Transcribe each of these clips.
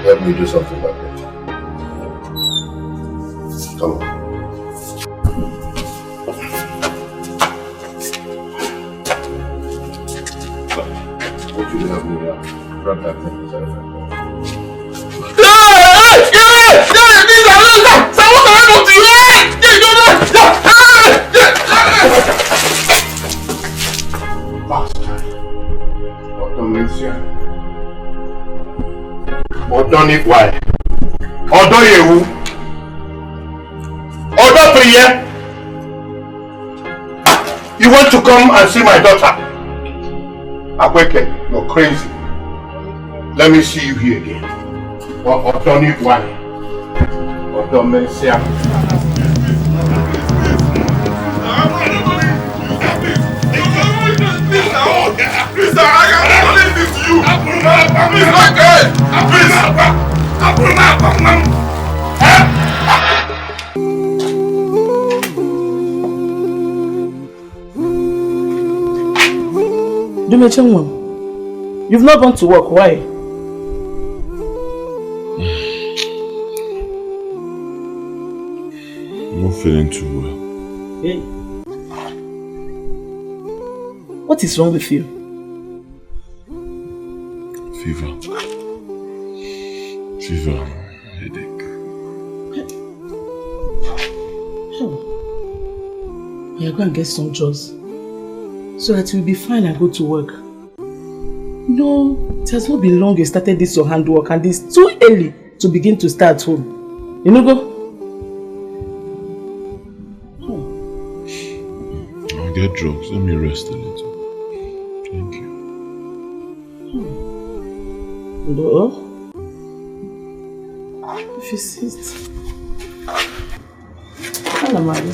Help me do something like that. Come on. I want you to help me grab that thing inside of my bag. Ọ̀dọ́ why? Ọ̀dọ́ yewu. Ọ̀dọ́ priye. You want to come and see my daughter? Akweke, you're crazy. Let me see you here again. Ọ̀dọ́ why? Ọ̀dọ́ mensia. Please, I can't believe this to you. Please, you've not gone to work. Why? I'm not feeling too well. Hey. What is wrong with you? Fever, headache. Yeah, go and get some juice so that you'll be fine and go to work. No, it has not been long you started this your handwork and it's too early to begin to start home. You know, go? I'll get drugs. Let me rest a little. Thank you. No. If you sit. Hello, Mary.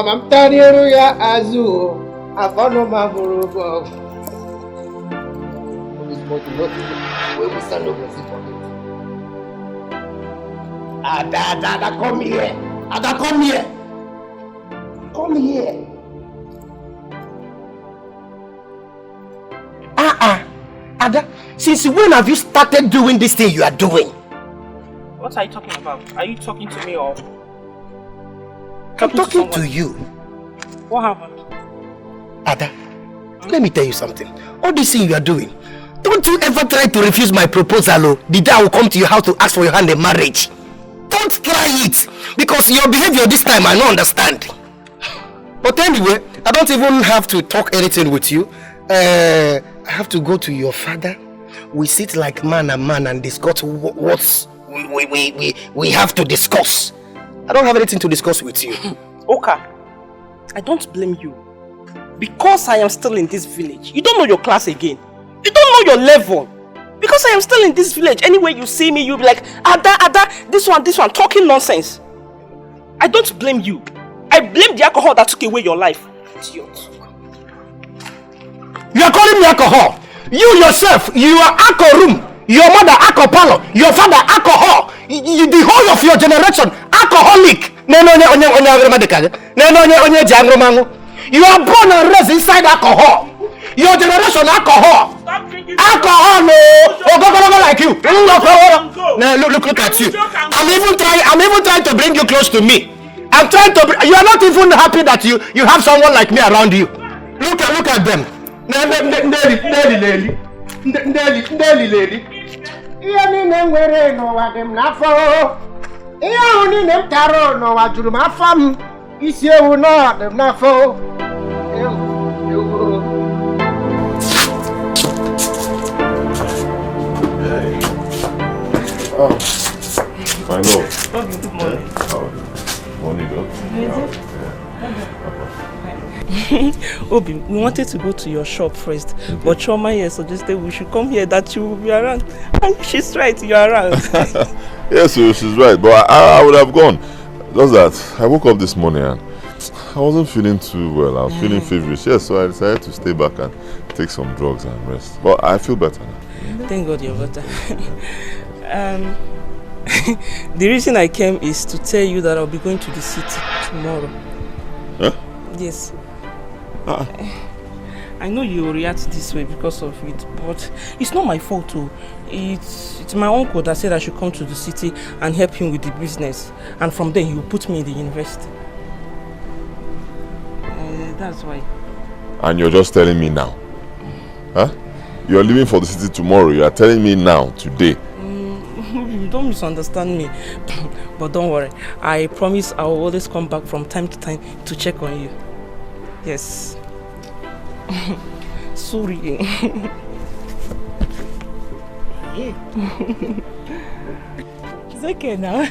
I'm telling you, Azu, I found my Burugo. This boat is not where we stand over it. Ada, come here. Ada, come here. Come here. Ada, since when have you started doing this thing you are doing? What are you talking about? Are you talking to me or? I'm talking to you. What happened? Ada, let me tell you something. All this thing you are doing, don't you ever try to refuse my proposal. The day I will come to your house to ask for your hand in marriage. Don't try it. Because your behavior this time I don't understand. But anyway, I don't even have to talk anything with you. I have to go to your father. We sit like man and man and discuss what we have to discuss. I don't have anything to discuss with you. Okay. I don't blame you. Because I am still in this village. You don't know your class again. You don't know your level. Because I am still in this village. Anywhere you see me, you'll be like, Ada, this one, talking nonsense. I don't blame you. I blame the alcohol that took away your life. Idiot. You are calling me alcohol. You yourself, you are alcohol room. Your mother alcohol parlor. Your father alcohol. The whole of your generation alcoholic. You are born and raised inside alcohol. Your generation alcohol. Alcohol no. Oh, like you. Now look at you. I'm even trying to bring you close to me. I'm trying to. You are not even happy that you have someone like me around you. Look at them. Oh, I know. Good morning. Morning, though. Obi, we wanted to go to your shop first, but Choma here suggested we should come here that you will be around. And she's right, you're around. Yes, so she's right, but I would have gone. Just that I woke up this morning and I wasn't feeling too well. I was feeling feverish. Yes, so I decided to stay back and take some drugs and rest. But I feel better now. Thank God you're better. The reason I came is to tell you that I'll be going to the city tomorrow. Huh? Yes. I know you will react this way because of it, but it's not my fault too. It's my uncle that said I should come to the city and help him with the business. And from there he will put me in the university. That's why. And you're just telling me now? Huh? You're leaving for the city tomorrow. You are telling me now, today. Don't misunderstand me. But don't worry. I promise I will always come back from time to time to check on you. Yes. Sorry. It's okay now.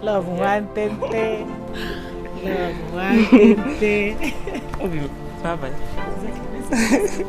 Love one tente. Love one tente. Okay. Bye-bye. It's okay.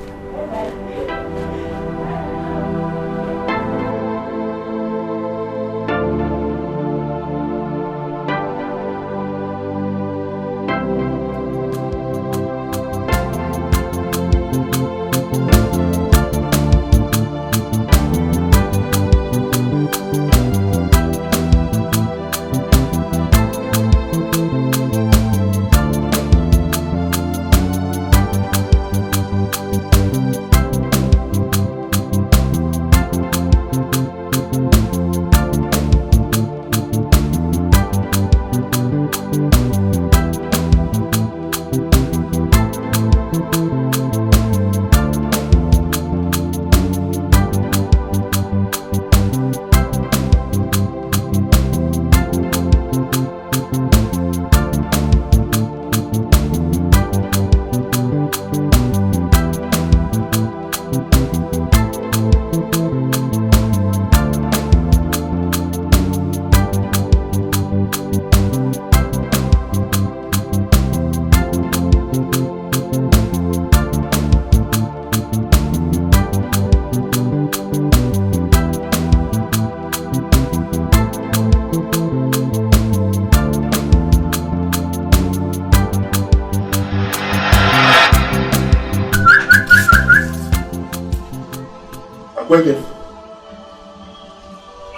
Working.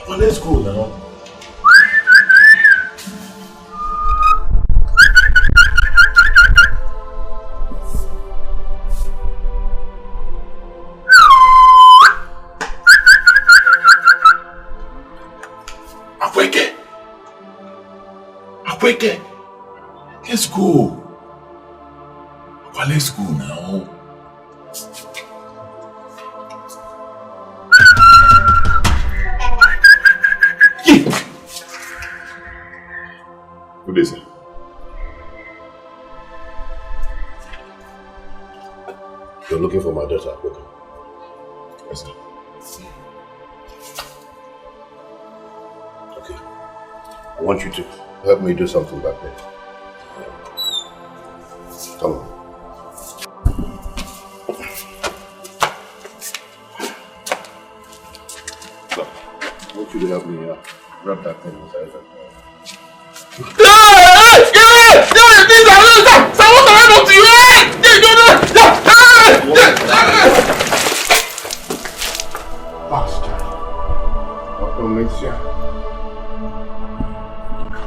Well, let's go now. Akweke. Let's go. Well, let's go now. Good day, sir. You're looking for my daughter, okay? Yes, sir. Okay. I want you to help me do something back there. Come on. So, I want you to help me grab that thing inside that.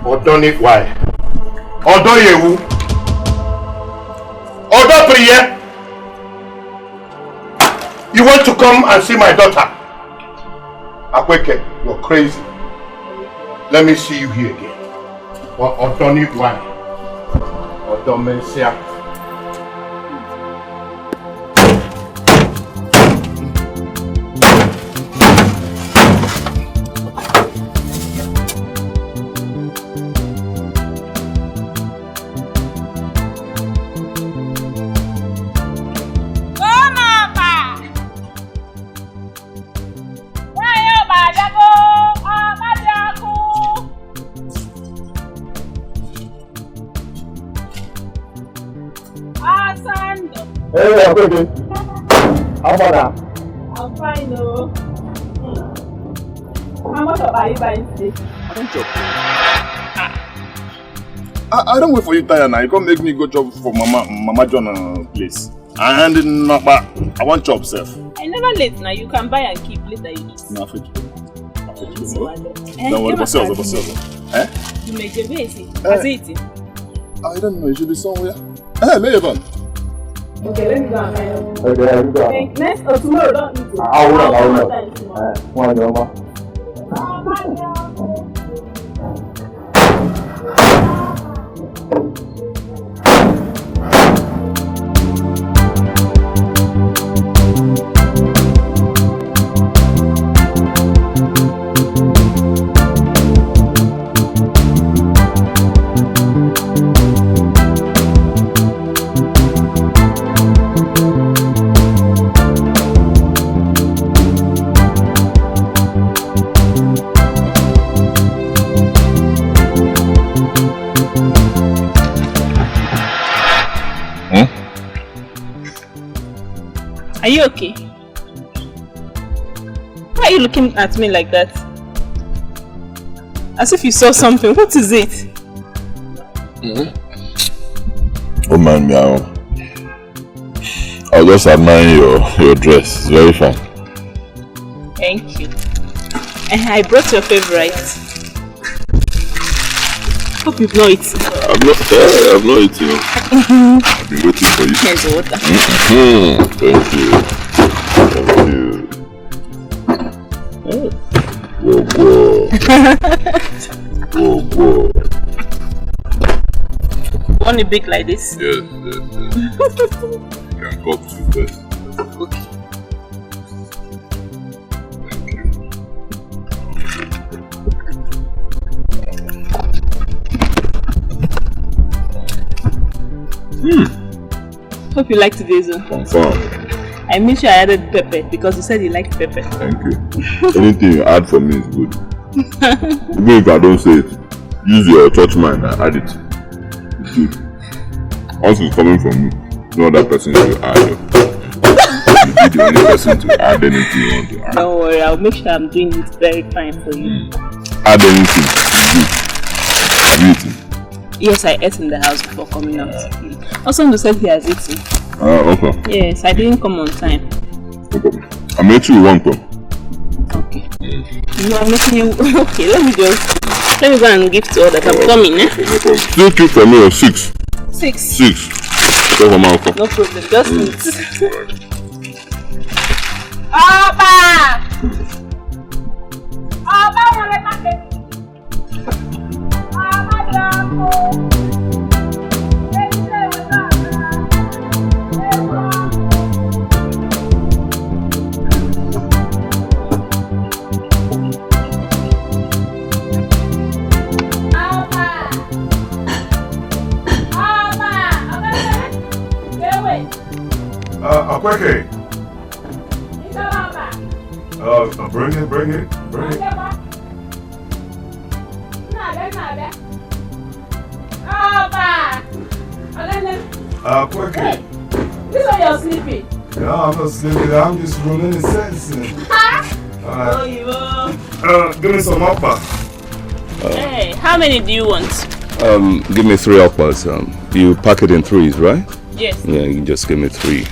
Ọ̀dọ́ ní why? Ọ̀dọ́ yewu. Ọ̀dọ́ priye. You want to come and see my daughter? Akweke, you're crazy. Let me see you here again. Ọ̀dọ́ ní why? Ọ̀dọ́ mensia. Sando. Hey, I'm okay. How about that? I'm fine, though. How much are you buying today? I don't chop. I don't wait for you, Taya. Now you can't make me go chop for Mama John place. And I want chop, self. I never late now. You can buy and keep later you eat. No, Africa. Don't worry, boss. Eh? You may be busy. Has it? I don't know. It should be somewhere. Hey, Levan. Okay, let me go and find out. Okay, let me go. Next or tomorrow, don't eat it. I will. Are you okay? Why are you looking at me like that? As if you saw something. What is it? Oh man, meow. I was just admiring your dress. It's very fine. Thank you. I brought your favorite. Hope you've not eaten. I've not eaten. I've been waiting for you. Here's water. Thank you. Whoa. Want it big like this? Yes. You can cut to first. Okay. Hope you like today's one. Confirm. I made sure I added pepper because you said you like pepper. Thank you. Anything you add for me is good. Even if I don't say it, use your church mind and add it. It's good. Once it's coming from me, no other person will add it. You be the only person to add anything you want to add. Don't worry, I'll make sure I'm doing it very fine for you. Add anything. Good. Yes, I ate in the house before coming out. Also, said he has eaten. Okay. Yes, I didn't come on time. Okay. I made you one cup. Okay. You are making you... Okay, let me go and give to others. I'm coming, eh? Still keep for me 6. 6. 6. Okay, for my cup. No problem, just eat. Akweke. Bring it. Akweke. Hey, this is why you're sleeping. No, I'm not sleeping. I'm just rolling the sense. Give me some upper. Hey, how many do you want? Give me 3 uppers. You pack it in 3s, right? Yes. Yeah, you just give me 3.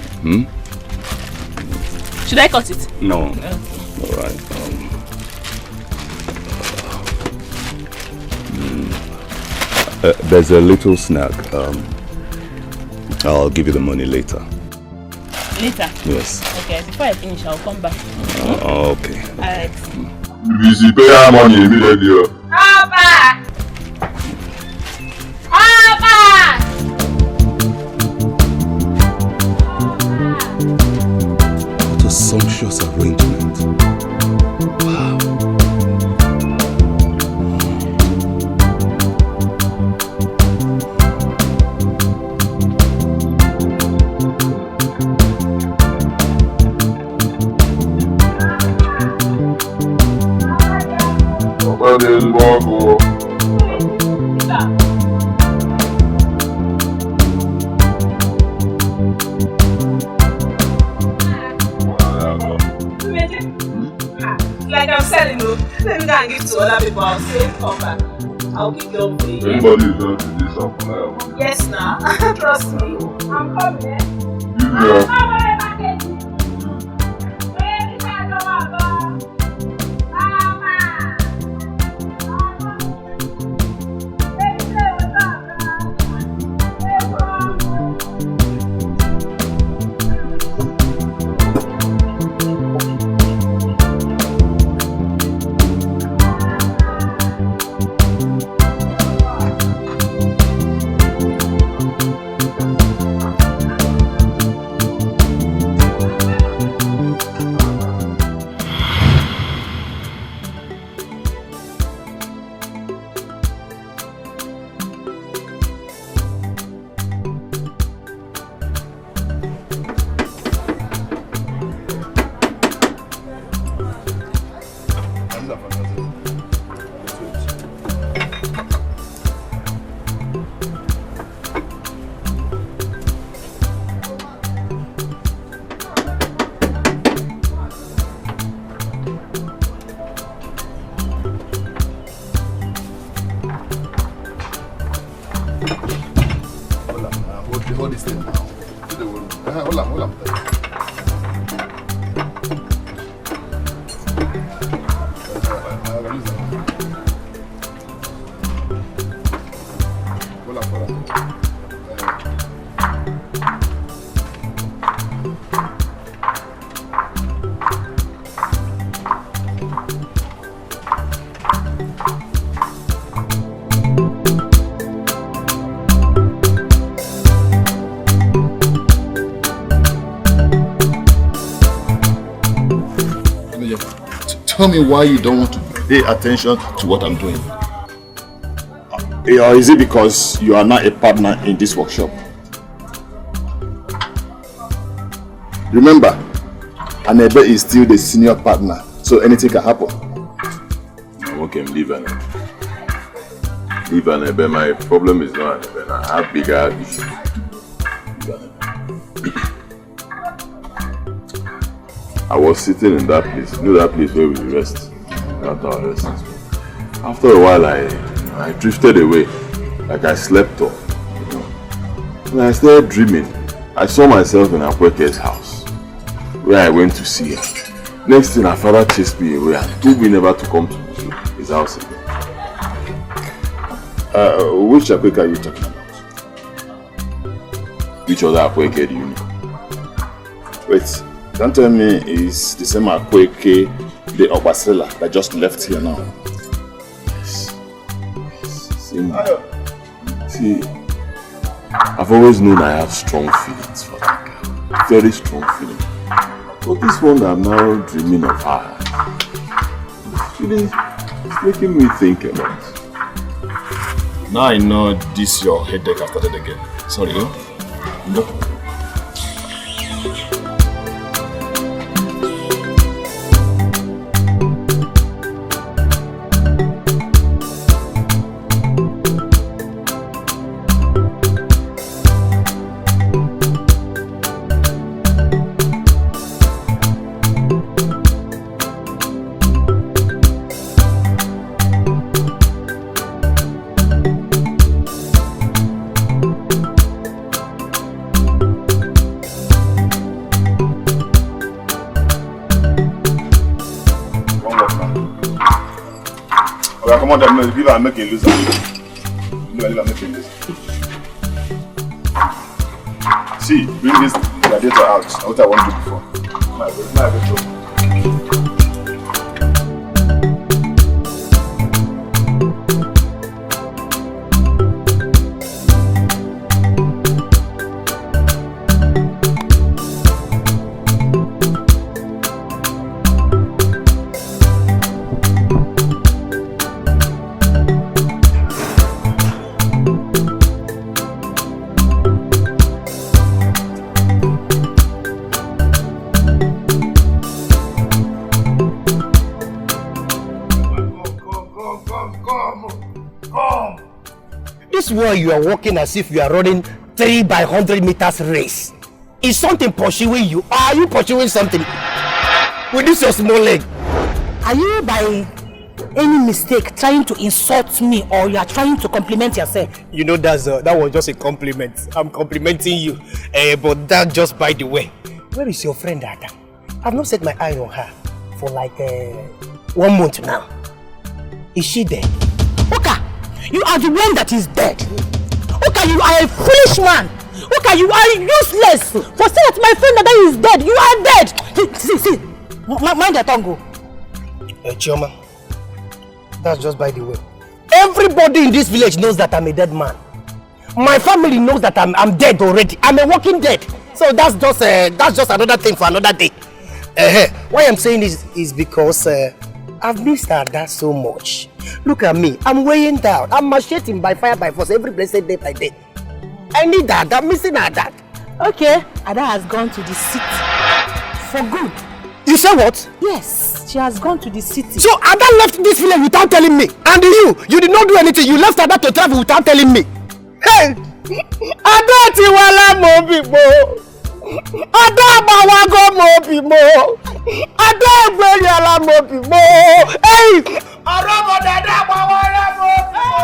Should I cut it? No. Okay. Alright. There's a little snack. I'll give you the money later. Later? Yes. Okay, before I finish, I'll come back. Okay. Alright. You pay our money immediately. Papa! What a sumptuous arrangement. Wow. go and give to other people. I'll say come back. I'll give them for you. Somebody is going to do something. Yes, now. Trust me. I'm coming. Tell me why you don't want to pay attention to what I'm doing. Or is it because you are not a partner in this workshop? Remember, Anebe is still the senior partner, so anything can happen. Okay, leave Anebe. Leave Anebe. My problem is not Anebe. I have bigger issues. I was sitting in that place, you know that place where we rest, at our rest. After a while, I drifted away, like I slept off. You know. And I started dreaming. I saw myself in Akweke's house, where I went to see her. Next thing, her father chased me away and told me never to come to his house again. Which Akweke are you talking about? Which other Akweke do you know? Wait. Don't tell me it's the same Akweke, the Obasela that just left here now. Yes. Same. See, I've always known I have strong feelings for that girl. Very strong feelings. But this one that I'm now dreaming of her, it's making me think about it. Now I know this your headache after that again. Sorry, no? Come on, give her make a loser. See, bring this gladiator out. What I want to do before. My Where you are walking as if you are running 3 by 100 meters race. Is something pursuing you? Or are you pursuing something with this your small leg? Are you by any mistake trying to insult me or you are trying to compliment yourself? You know that was just a compliment. I'm complimenting you. But that just by the way. Where is your friend Ada? I've not set my eye on her for like 1 month now. Is she dead? Oka, you are the one that is dead. Oka, you are a foolish man. Oka, you are useless. For saying that my friend Ada is dead, you are dead. See. Mind your tongue. Chioma, that's just by the way. Everybody in this village knows that I'm a dead man. My family knows that I'm dead already. I'm a walking dead. So that's just another thing for another day. Why I'm saying this is because I've missed Ada so much. Look at me. I'm weighing down. I'm macheting by fire by force every blessed day by day. I need Ada. I'm missing Ada. Okay, Ada has gone to the city for good. You say what? Yes, she has gone to the city. So Ada left this village without telling me. And you did not do anything. You left Ada to travel without telling me. Hey! Ada tiwala mo bibo. Ada bawago mo bibo. Ada gbeyala mo bibo. Hey! Oromo dada bawara mo bibo.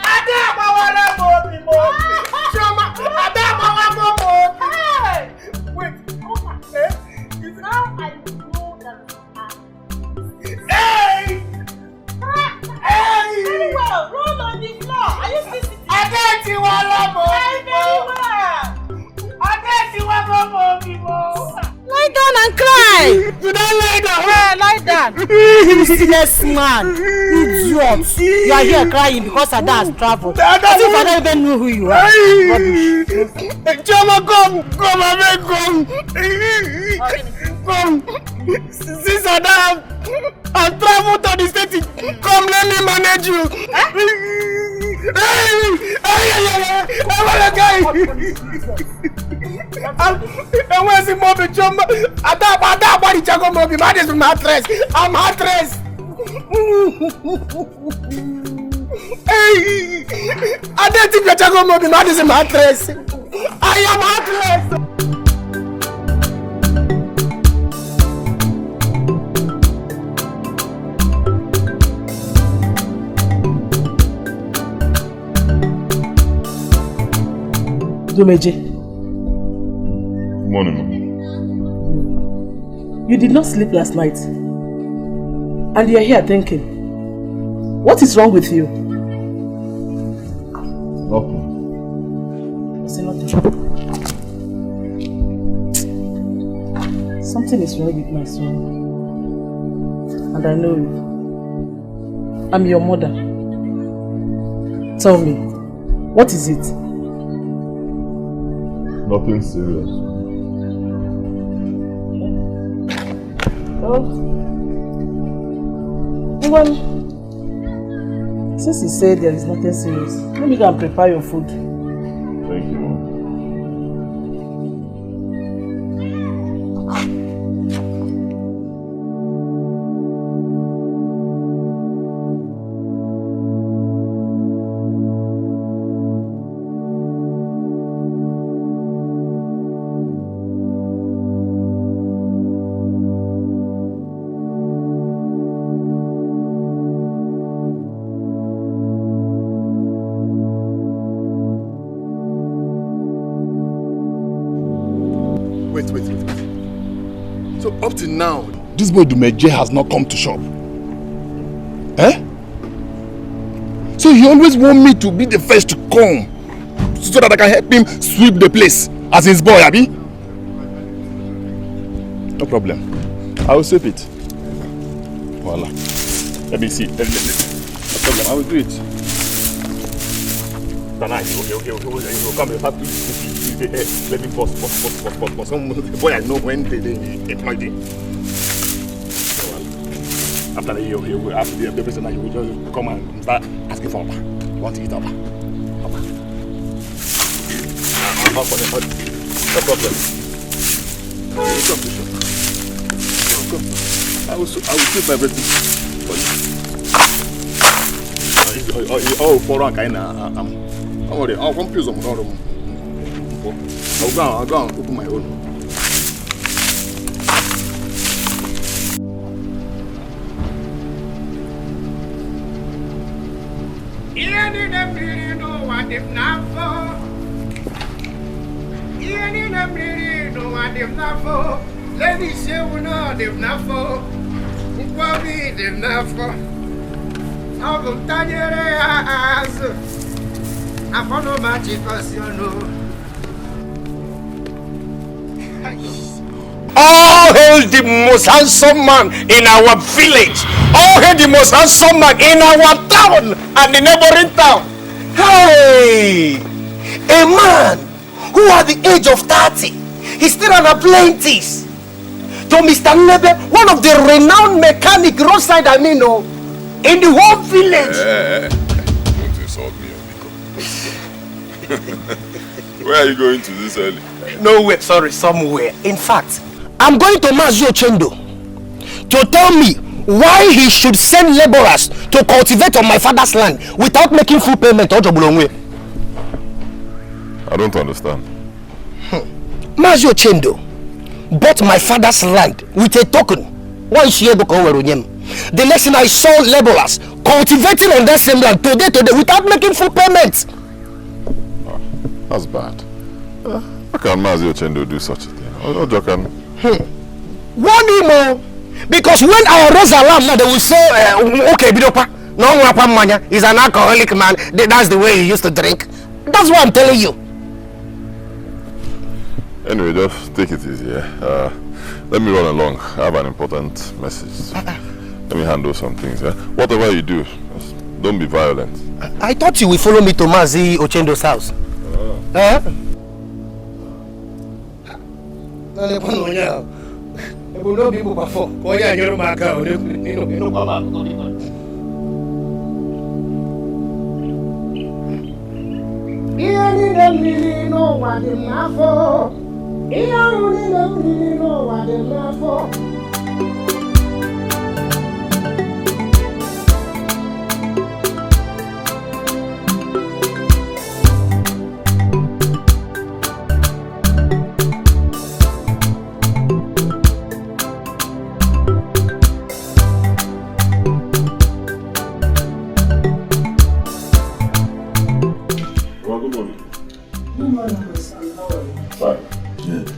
Ada bawara mo bibo. Choma, Ada bawago mo bibo. Wait, now I know that Hey! Hey! Very well, roll on the floor. Are you still sitting? I get you all over. Very well. I get you all over, people. Lie down and cry. You don't lie down. Yeah, lie down. Useless man. Idiot. You are here crying because Ada has traveled. As if I don't even know who you are. Chama, come, Amen, come. Since Ada has traveled to the city, come let me manage you. And where's the mobile jump? Ada body chago mobile. Man is mattress. I'm mattress. Hey, Ada think you chago mobile. Man is mattress. I am mattress. Dumeje. Good morning, Mom. You did not sleep last night. And you are here thinking. What is wrong with you? Nothing. Say nothing. Something is wrong with my son. And I know you. I'm your mother. Tell me, what is it? Nothing serious. Well, since you said there is nothing serious, let me go and prepare your food. Thank you, Mom. So up till now, this boy Dumeje has not come to shop. Eh? So he always want me to be the first to come so that I can help him sweep the place as his boy, Abi? No problem. I will sweep it. Voila. Let me see. No problem. I will do it. Okay. Come here. Let me pause. Some boy I know when they employed him. After the person, you will just come and start asking for Papa. You want to eat Papa? Papa. No problem. Come. I will sweep everything for you. Oh, for one kind of don't worry. I'll confuse them. I'll go and open my own. All hail the most handsome man in our village. All hail the most handsome man in our town and the neighboring town. Hey! A man who at the age of 30, he's still an apprentice to Mr. Nebe, one of the renowned mechanic roadside, in the whole village. Don't insult me, Obiko. Where are you going to this early? Nowhere, sorry, somewhere. In fact, I'm going to Mazi Ochendo to tell me why he should send laborers to cultivate on my father's land without making full payment. I don't understand. Mazi Ochendo bought my father's land with a token. The next thing I saw laborers cultivating on that same land today without making full payments. Oh, that's bad. How can Mazi Ochendo do such a thing? One emo, because when I raise alarm now, they will say, okay, Bidopa, no Wapamania is an alcoholic man. That's the way he used to drink. That's what I'm telling you. Anyway, just take it easy. Let me run along. I have an important message. Let me handle some things. Whatever you do, don't be violent. I thought you would follow me to Mazi Ochendo's house.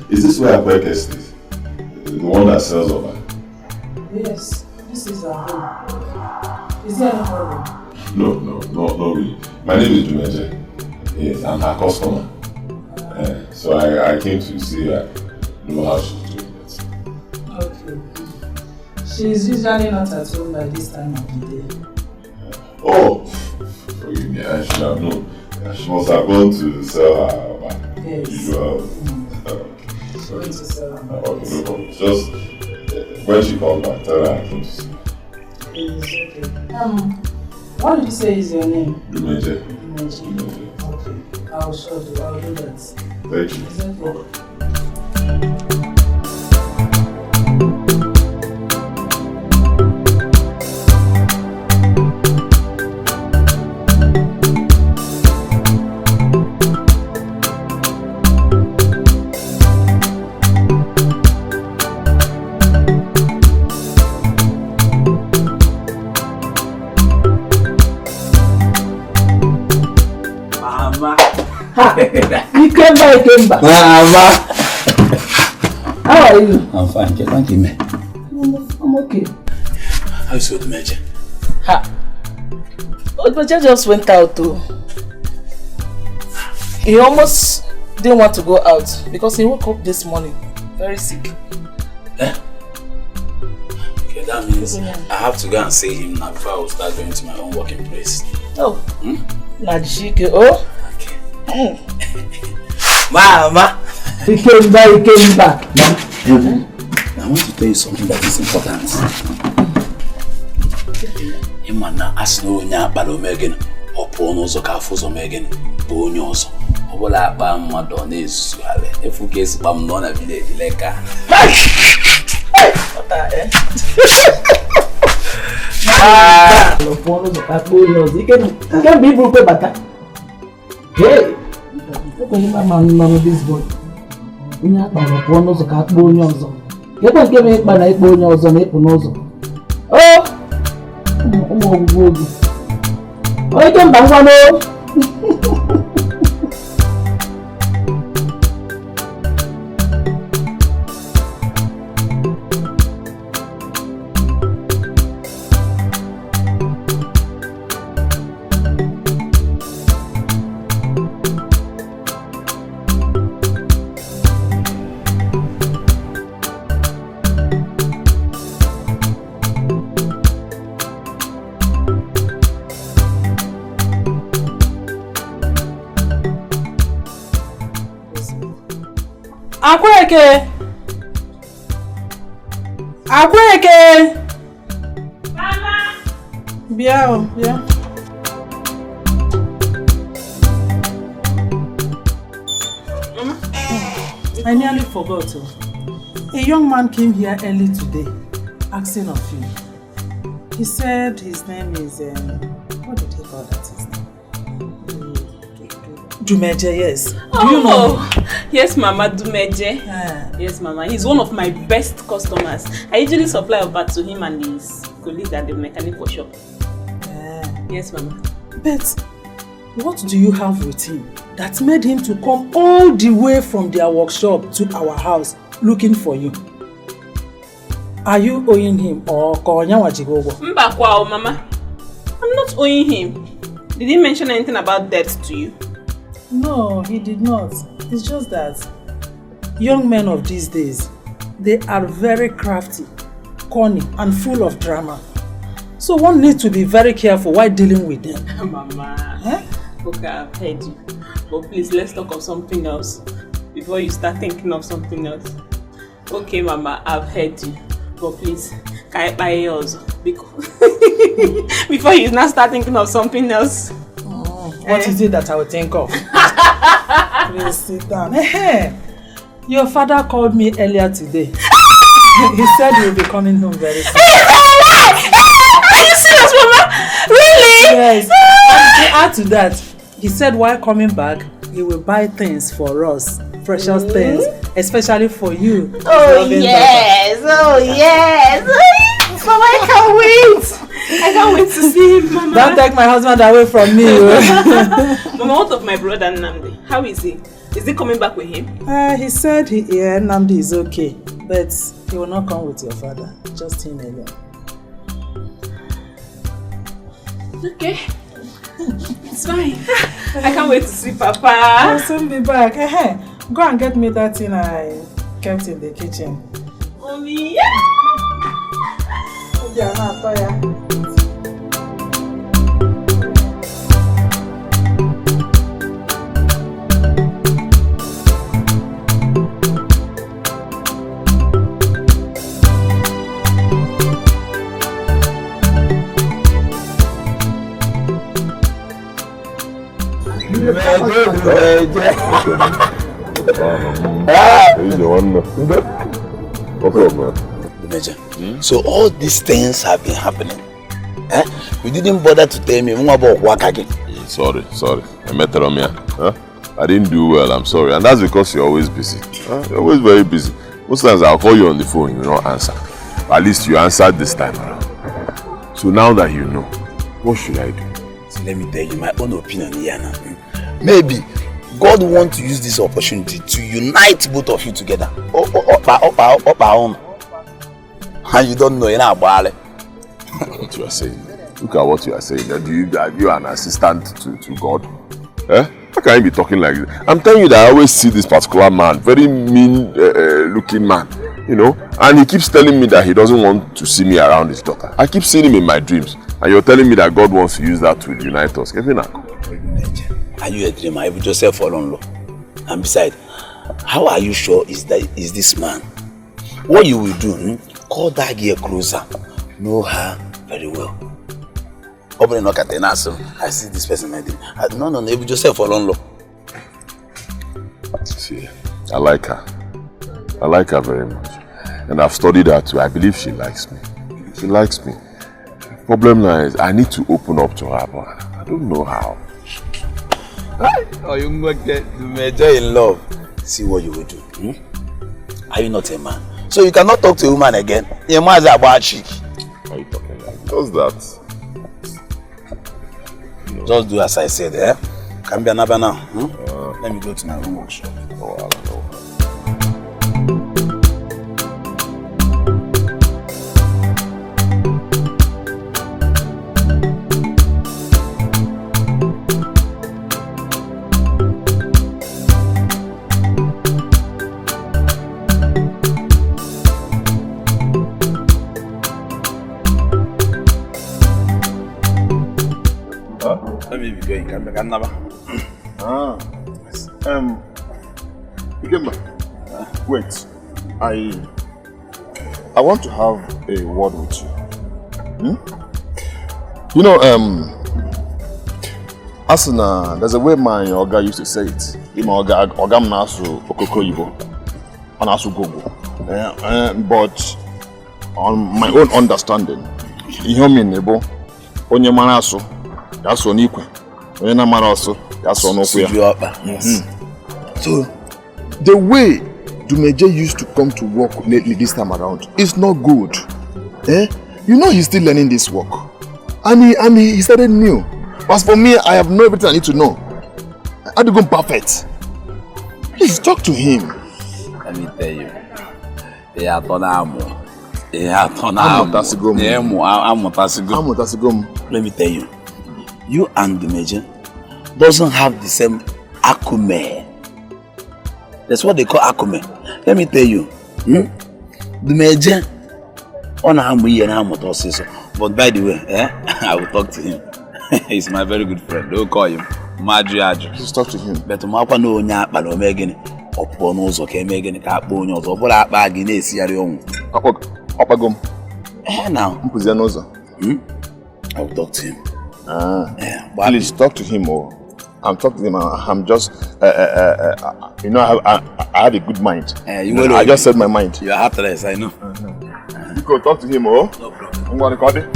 Is this where Akweke stays? The one that sells over? Yes, this is our home. Is there any problem? No, not really. My name is Jumeje. Yes, I'm her customer. So I came to see her, know how she's doing it. Okay. She is usually not at home by this time of the day. Oh, forgive me, I should have known. She must have gone to sell her usual. Going to sell her. Okay, no problem. Just when she comes back, tell her I came to see. It's okay. What did you say is your name? Jumeje. Okay. I'll show you. I'll do that. Thank you. It's okay. You came back. Mama. How are you? I'm fine, thank you, man. I'm okay. How's your Major? Major just went out too. He almost didn't want to go out because he woke up this morning very sick. Okay, that means I have to go and see him now before I will start going to my own working place. Oh, Najike, oh? Okay. Mama! He came back. Mama, I want to tell you something that is important. Imana asno nya balo megen opo n'ụzọ ka afọ ụzọ megen bụ onye ọzọ. Ọ bụla akpa mmadụ ọ na-ezugharị. Efu ka esi kpa m nọ na village leka. Opo n'ụzọ ka akpa onye ọzọ. Ike bụ iburu kwe bata. Hey! Opo n'ime ama nọ this boy. Onye akpara opo n'ụzọ ka akpa onye ọzọ. Kekwe nke bụ ịkpa na ịkpa onye ọzọ na ịpụ n'ụzọ. Oh! Ụmụ ọgwụgwụ oge. Oike mbangwano. Akweke! Akweke! Mama! Bia. Mama, I nearly forgot. A young man came here early today, asking of you. He said his name is, what did he call that his name? Dumeje, yes. Do you know? Yes, Mama, Dumeje. Yes, Mama. He's one of my best customers. I usually supply a part to him and his colleague at the mechanic workshop. Yes, Mama. But what do you have with him that made him to come all the way from their workshop to our house looking for you? Are you owing him or Konyawa Jigogo? Mbakwao, Mama. I'm not owing him. Did he mention anything about debt to you? No, he did not. It's just that young men of these days, they are very crafty, corny, and full of drama. So one needs to be very careful while dealing with them. Mama, okay, I've heard you. But please, let's talk of something else before you start thinking of something else. Okay, Mama, I've heard you. But please, can I buy yours? Before you now start thinking of something else. What is it that I will think of? Please sit down. Hey, your father called me earlier today. He said he will be coming home very soon. Are you serious, Mama? Really? Yes. And to add to that, he said while coming back, he will buy things for us, precious things, especially for you. Oh yes, Mama, I can't wait. I can't wait to see him, Mama. Don't take my husband away from me. Mama, what of my brother Nnamdi? How is he? Is he coming back with him? He said Nnamdi is okay, but he will not come with your father. Just him alone. Okay. It's fine. I can't wait to see Papa. I'll soon be back. Go and get me that thing I kept in the kitchen. Mommy, So all these things have been happening. You didn't bother to tell me about Wakage. Sorry. I met Ramia. I didn't do well, I'm sorry. And that's because you're always busy. You're always very busy. Most times I'll call you on the phone, you don't answer. At least you answered this time around. So now that you know, what should I do? So let me tell you my own opinion here now. Maybe God wants to use this opportunity to unite both of you together. And you don't know, you're not about what you are saying. Look at what you are saying. Are you an assistant to God? How can you be talking like this? I'm telling you that I always see this particular man, very mean looking man, you know, and he keeps telling me that he doesn't want to see me around his daughter. I keep seeing him in my dreams, and you're telling me that God wants to use that to unite us. Are you a dreamer? If you just fall on low. And besides, how are you sure is this man? What you will do, call that girl closer. Know her very well. Open knock at the nurse. I see this person. No, if you just fall on low. See, I like her. I like her very much. And I've studied her too. I believe she likes me. She likes me. Problem now is I need to open up to her, but I don't know how. Oh, you might get to major in love. See what you will do. Are you not a man? So you cannot talk to a woman again. Your man's about cheek. Are you talking like just that? No. Just do as I said, eh? Can be another now. Let me go to my room workshop. Oh, I don't know. Let me be going. Can be another. Ikemba, wait. I want to have a word with you. You know, Asuna, there's a way my Oga used to say it. My Ogam nasu okoko yibo, anasu gogo. But on my own understanding, ihomi nebo onye marasu, that's on equal. Onye na marasu, that's on okuya. Yes. So, the way Dumeje used to come to work lately this time around is not good. You know he's still learning this work. And he started new. As for me, I have no everything I need to know. I had to go perfect. Please talk to him. Let me tell you. Let me tell you. You and Dumeje doesn't have the same acumen. That's what they call acumen. Let me tell you. Dumeje on but by the way, I will talk to him. He's my very good friend. Don't call him Madriajo. Please talk to him. But Mapa no nya palo megani. Oponozo ke megani ka ponyo zo. Bola akpa gi na esi yare ohun. Opagom. Now. Mpuzenoza. I will talk to him. Please talk to him or I'm talking to him. I'm just you know I had a good mind. I just said my mind. You are heartless, I know. You go talk to him or no problem. I'm gonna call it.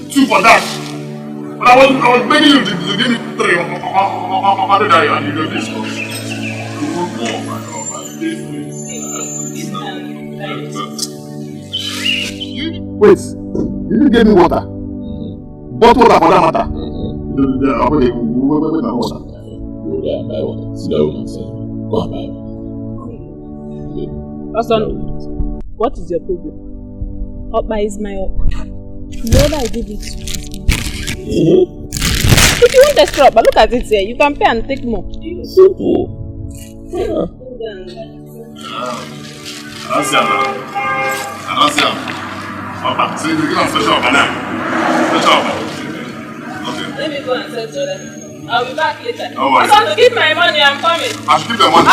Two for that. But I was begging you to give me 3 and you do this. Wait, did you give me water? Bought water for that matter? Austin, what is your problem? Okpa is my Okpa. Whoever I give it to. If you want extra, but look at it here. You can pay and take more. Simple. So you can special offer now. Special offer. Okay. Let me go and settle them. I'll be back later. Oh, I want to give my money. I'm coming. I should give them money.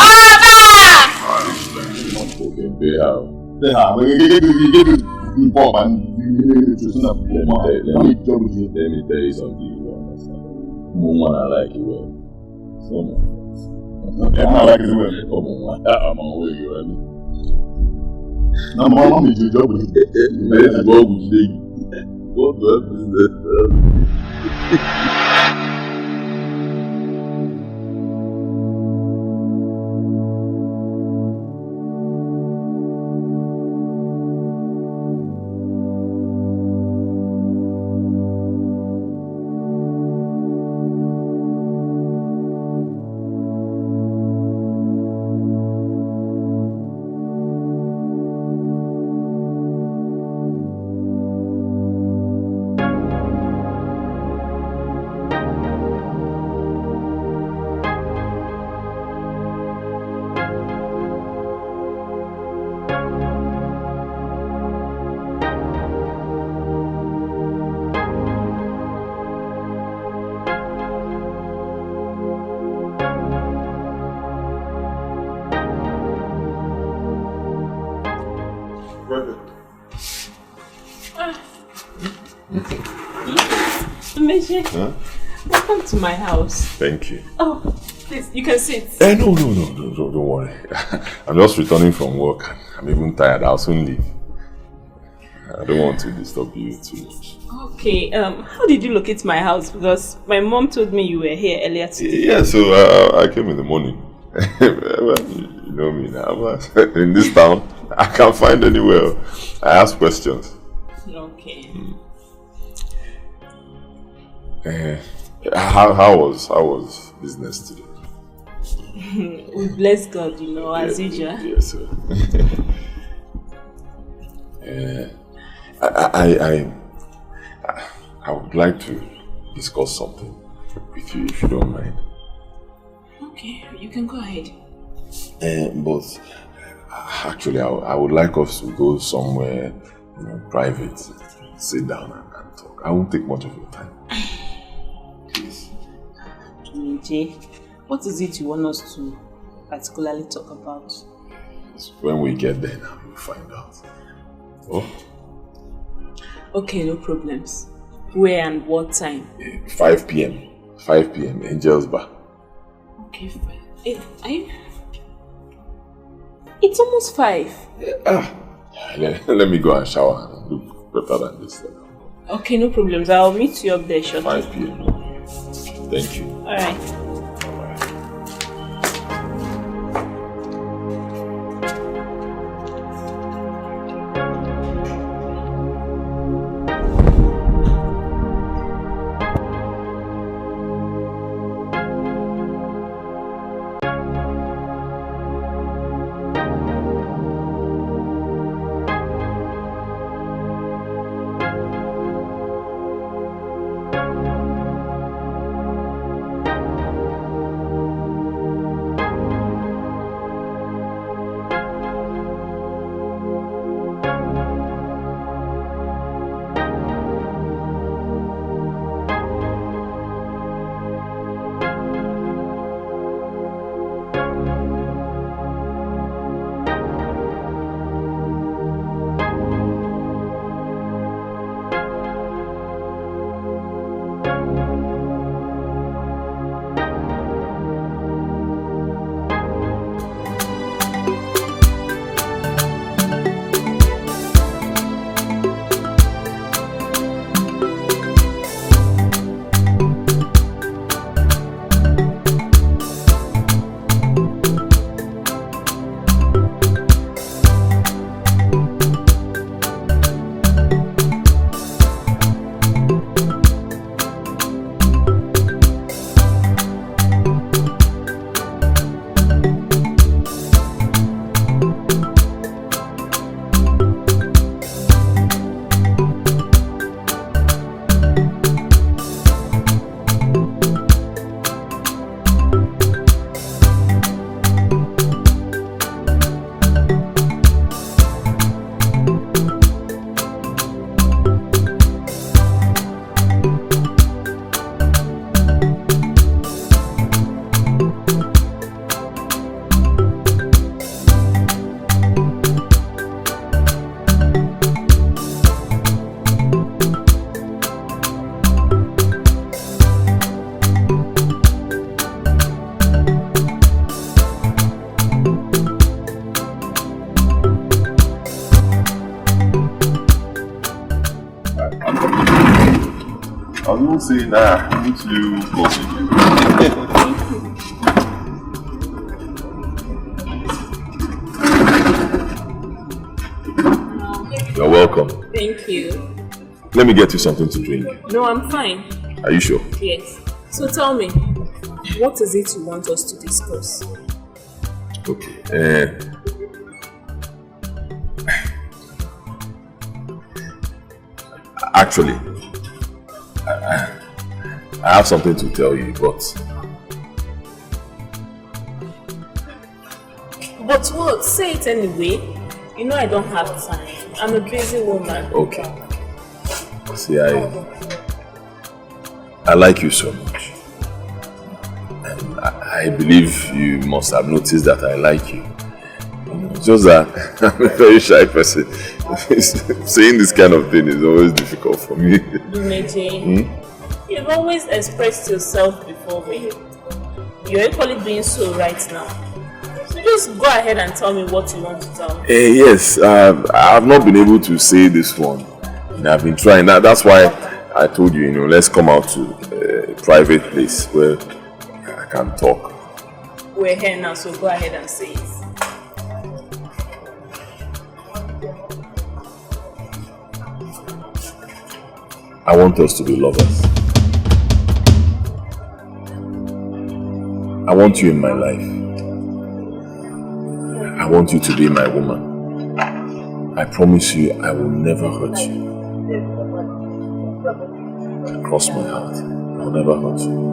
They have. We give you Bob and let me tell you something you don't understand. Woman, I like you well. I like it well. Come on, I'm on way you and now my mom is your job with let's go with you. What do I business? Huh? Welcome to my house. Thank you. Oh, please, you can sit. No, don't worry. I'm just returning from work. I'm even tired. I'll soon leave. I don't want to disturb you too much. Okay, how did you locate my house? Because my mom told me you were here earlier today. Yeah, so I came in the morning. Well, you know me now. In this town, I can't find anywhere. I ask questions. Okay. How was business today? We bless God, you know, as usual. Yes, sir. I would like to discuss something with you, if you don't mind. Okay, you can go ahead. But actually, I would like us to go somewhere, private, sit down and talk. I won't take much of your time. Please. Jay, what is it you want us to particularly talk about? When we get there now, you'll find out. Oh? Okay, no problems. Where and what time? 5 p.m. 5 p.m. Angel's Bar. Okay, fine. It's almost 5. Let me go and shower and look better than this. Okay, no problems. I'll meet you up there shortly. 5 p.m. Thank you. Alright. won't say, nah, I need to go with you. You're welcome. Thank you. Let me get you something to drink. No, I'm fine. Are you sure? Yes. So tell me, what is it you want us to discuss? Okay. Actually, I have something to tell you, but what? Say it anyway. You know I don't have time. I'm a busy woman. Okay. See, I like you so much. And I believe you must have noticed that I like you. Just that I'm a very shy person. Saying this kind of thing is always difficult for me. Dumeje, you've always expressed yourself before me. You're equally doing so right now. So just go ahead and tell me what you want to tell me. Yes, I have not been able to say this one. And I've been trying. That's why I told you, let's come out to a private place where I can talk. We're here now, so go ahead and say it. I want us to be lovers. I want you in my life. I want you to be my woman. I promise you I will never hurt you. Cross my heart. I will never hurt you.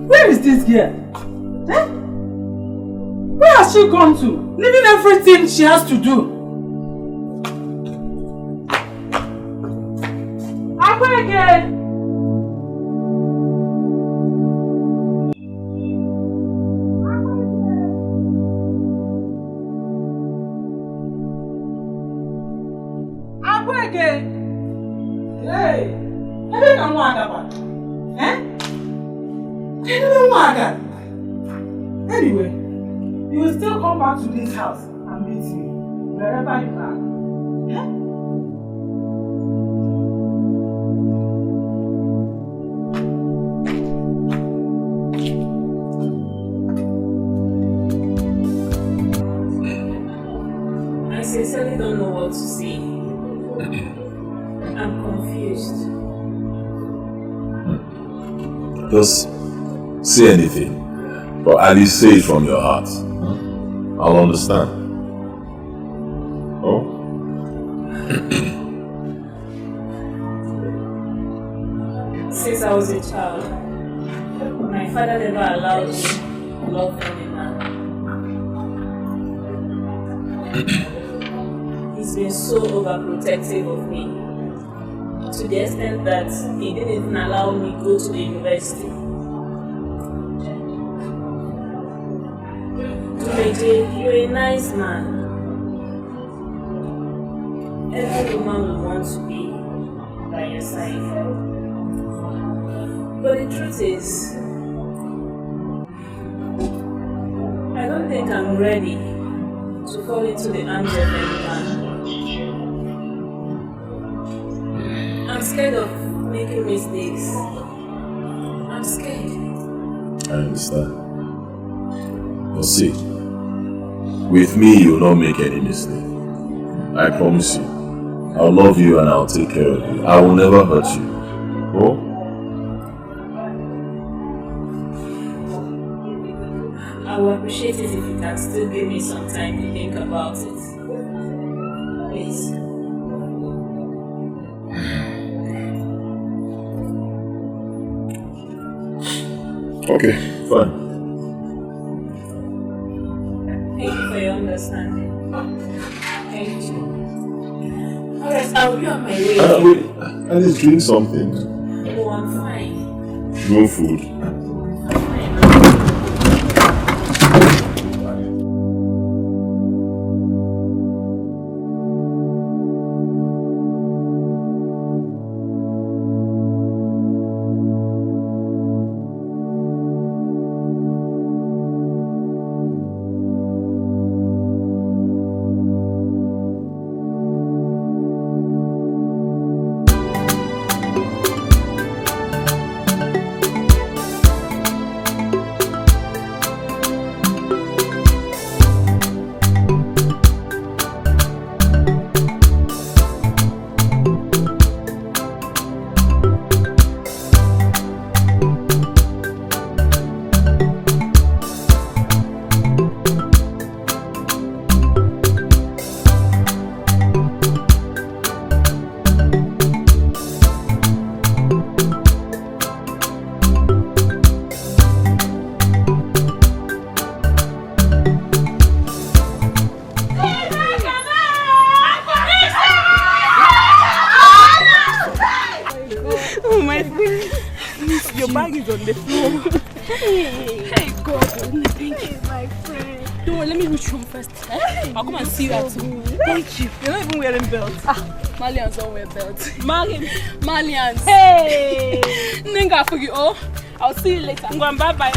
Where is this girl? Eh? Where has she gone to? Leaving everything she has to do. Akweke! Hey! I don't know what about. Eh? I don't know Anyway, you will still come back to this house and meet me wherever you are. Eh? I sincerely don't know what to say. I'm confused. Just say anything, but at least say it from your heart. I'll understand. Oh? Since I was a child, my father never allowed me to love any man. He's been so overprotective of me, to the extent that he didn't even allow me to go to the university. Dumeje, you're a nice man. Every woman will want to be by your side. But the truth is, I don't think I'm ready to fall into the arms of any man. I'm scared of making mistakes. I'm scared. I understand. But see, with me you'll not make any mistake. I promise you. I'll love you and I'll take care of you. I will never hurt you. Oh? I would appreciate it if you can still give me some time to think about it. Please. Okay, fine. Thank you for your understanding. Thank you. Alright, I'll be on my way. Wait, I just drink something. Oh, I'm fine. No food. Malians don't wear belts. Malians. Hey! Ninga for you. Oh, I'll see you later. I'm going bye-bye.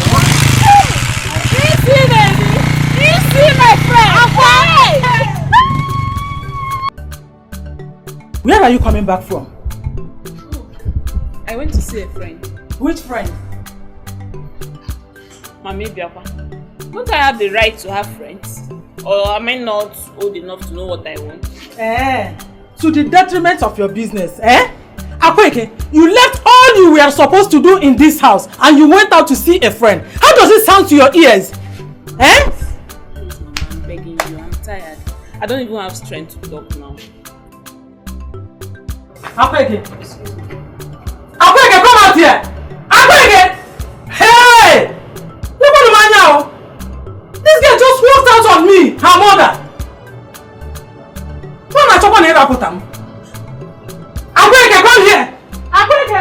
Easy, baby. Easy, my friend. Where are you coming back from? I went to see a friend. Which friend? Mami Biakwa. Don't I have the right to have friends? Or am I not old enough to know what I want? To the detriment of your business, Akweke, you left all you were supposed to do in this house and you went out to see a friend. How does it sound to your ears? Please, Mama, I'm begging you. I'm tired. I don't even have strength to talk now. Akweke! Akweke, come out here! Akweke! Hey! Look at the man now! This girl just walked out on me, her mother! Come on, chop on here, Akweke, come here! Akweke!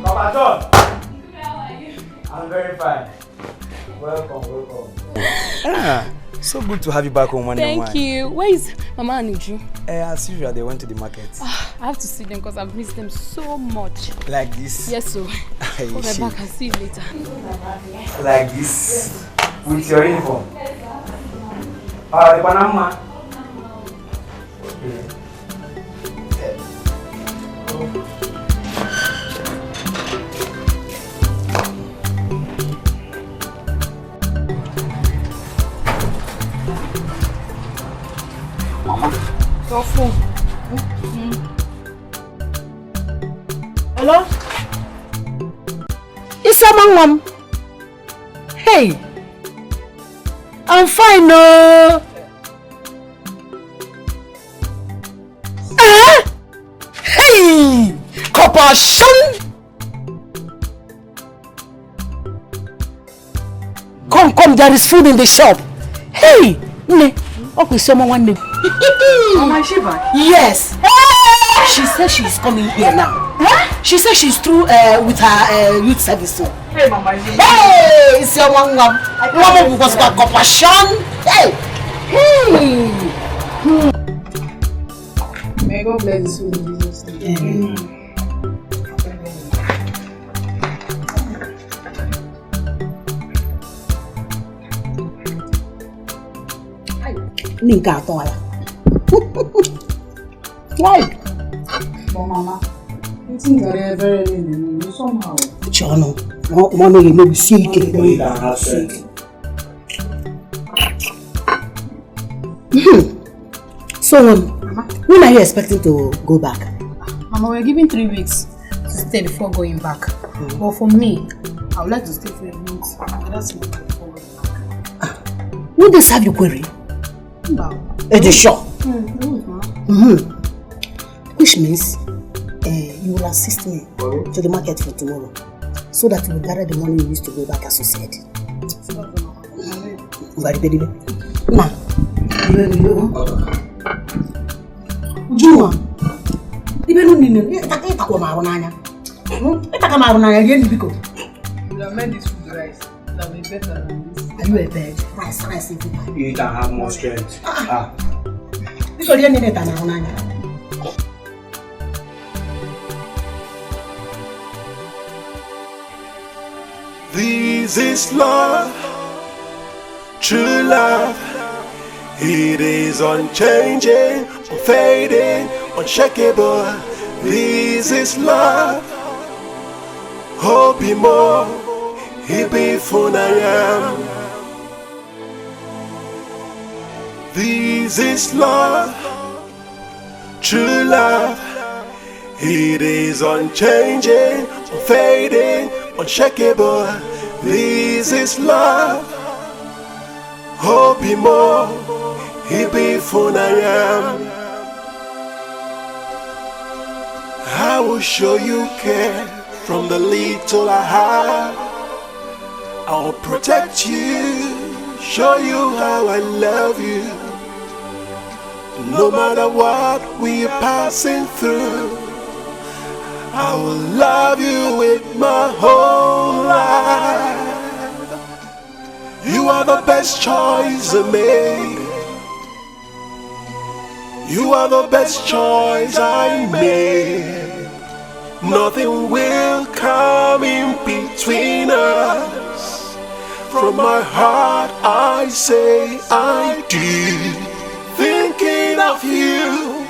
Papa John! I'm very fine. Welcome. So good to have you back home. Thank you. Where is Mama and Uju? As usual, they went to the market. I have to see them because I've missed them so much. Like this? Yes, so. Okay, back. I'll see you later. Like this? With your uniform? The Panama. Okay. Your phone. Hello? It's someone, Mom. Hey. I'm fine, no. Hey! Compassion! Come, there is food in the shop. Hey! Ne, okay, someone one day. Mama, is she back? Yes. She says she's coming here now. She says she's through with her youth service. Hey, Mama, is she back? Hey! It's your one because got compassion. Hey! Hey! May God bless this food in Jesus' name. Ninka atoya. Why? But Mama, things are very new somehow. Chono, no, you may be sick. So, when are you expecting to go back? Mama, we're given 3 weeks to stay before going back. But for me, I would like to stay for a month. That's my before going back. Will they serve you query? No. At the shop? No. Which means you will assist me to the market for tomorrow, so that you will gather the money you used to go back as you said. Ma, Juma, even when you made this food rice. That will be better than this. Are you a bird? Rice. You can have more strength. This is the This is love, true love. It is unchanging, unfading, unshakable. This is love. Hope more, he be fun I am. This is love, true love. It is unchanging, unfading, unshakable. This is love. Hope more, he be fun I am. I will show you care from the little I have. I'll protect you, show you how I love you. No matter what we are passing through, I will love you with my whole life. You are the best choice I made. You are the best choice I made. Nothing will come in between us. From my heart I say I do. Thinking of you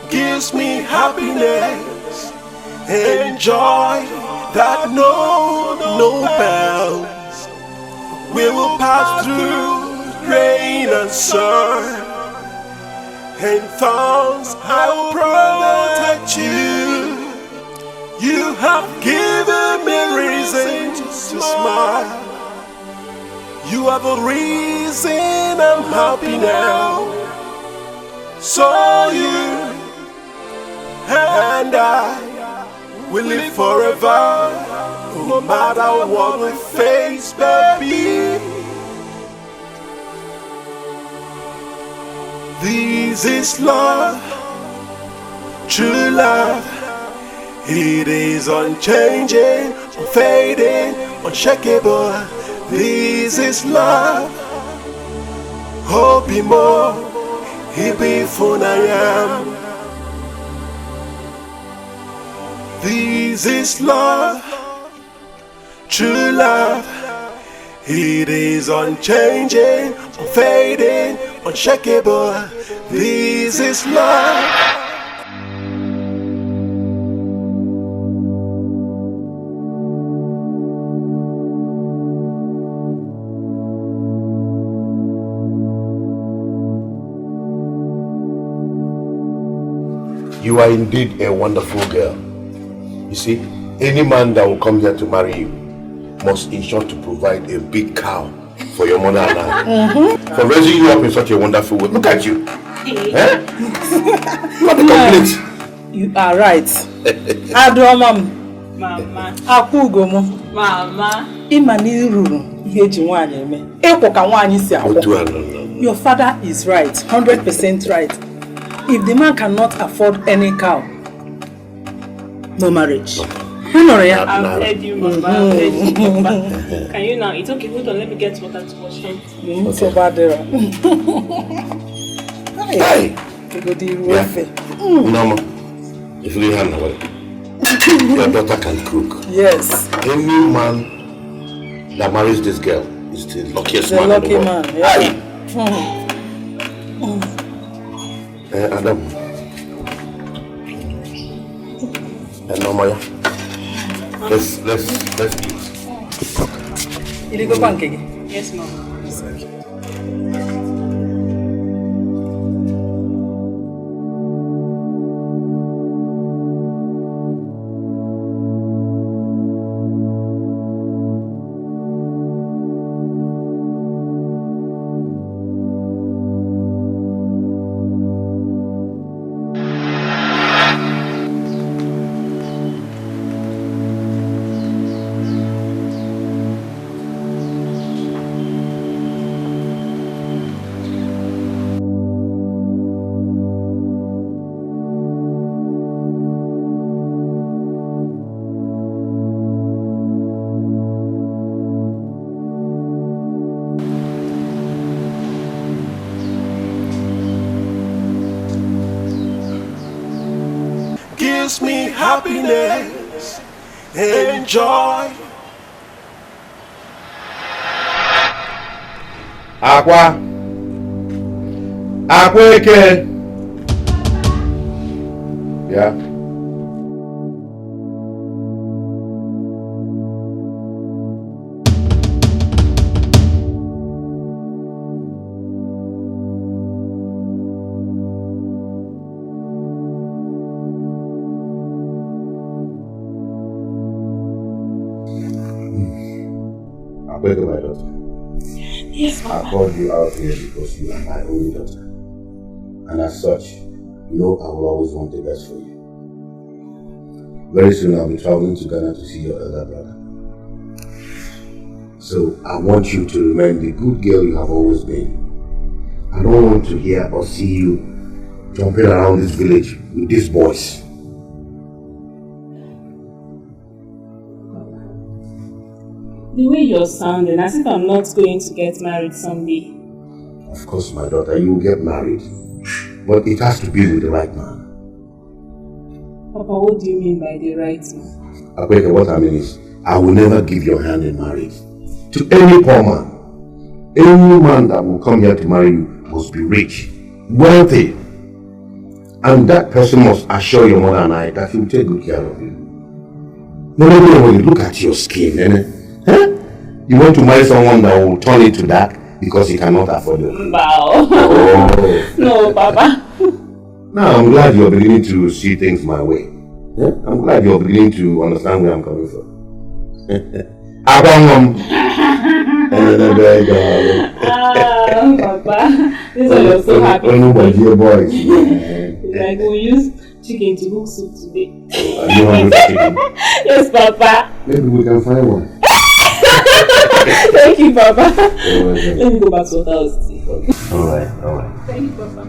gives me happiness and joy that knows no bounds. We will pass through rain and sun and thorns. I will protect you. You have given me reason to smile. You are the reason I'm happy now. So you and I will live forever, no matter what we face, baby. This is love, true love. It is unchanging, unfading, unshakable. This is love. Hope more, he be fun I am. This is love, true love. It is unchanging, unfading, unshakable. This is love. You are indeed a wonderful girl. You see, any man that will come here to marry you must ensure to provide a big cow for your mother and I. For raising you up in such a wonderful way. Look at you. Eh? Not a complete. You are right. Adromam. Mama. Akugomo. Mama. Imani ruru yeji nwanyị eme. Ekwo ka nwanyị si akwo. Your father is right, 100% right. If the man cannot afford any cow, no marriage. I've heard you, Mama. I've heard you, Mama. Can you now? It's okay. Hold on. Let me get water to wash it. So bad there. Hey. Mama, if you hand away, your daughter can cook. Yes. Any man that marries this girl is the luckiest man in the world. Man. Yeah. Adam. And Maya. Let's eat. You go pancake? Yes, Mama. brings me happiness and joy. Aqua. Aquake. Yeah. Aquake, my daughter. Yes, Papa. I called you out here because you are my only daughter. And as such, you know I will always want the best for you. Very soon I'll be traveling to Ghana to see your elder brother. So I want you to remain the good girl you have always been. I don't want to hear or see you jumping around this village with these boys. The way you're sounding, as if I'm not going to get married someday. Of course, my daughter, you will get married. But it has to be with the right man. Papa, what do you mean by the right man? Akweke, what I mean is, I will never give your hand in marriage to any poor man. Any man that will come here to marry you must be rich, wealthy. And that person must assure your mother and I that he will take good care of you. No, when you look at your skin, you want to marry someone that will turn it to dark because he cannot afford you. Wow. Oh. No, Papa. Now, I'm glad you're beginning to see things my way. I'm glad you're beginning to understand where I'm coming from. Papa. This one you're so happy. Oh, my dear boys. Like, we'll use chicken to cook soup today. Are you hungry for chicken? Yes, Papa. Maybe we can find one. Thank you, Papa. Let me go back to what I was saying. Alright. Thank you, Papa.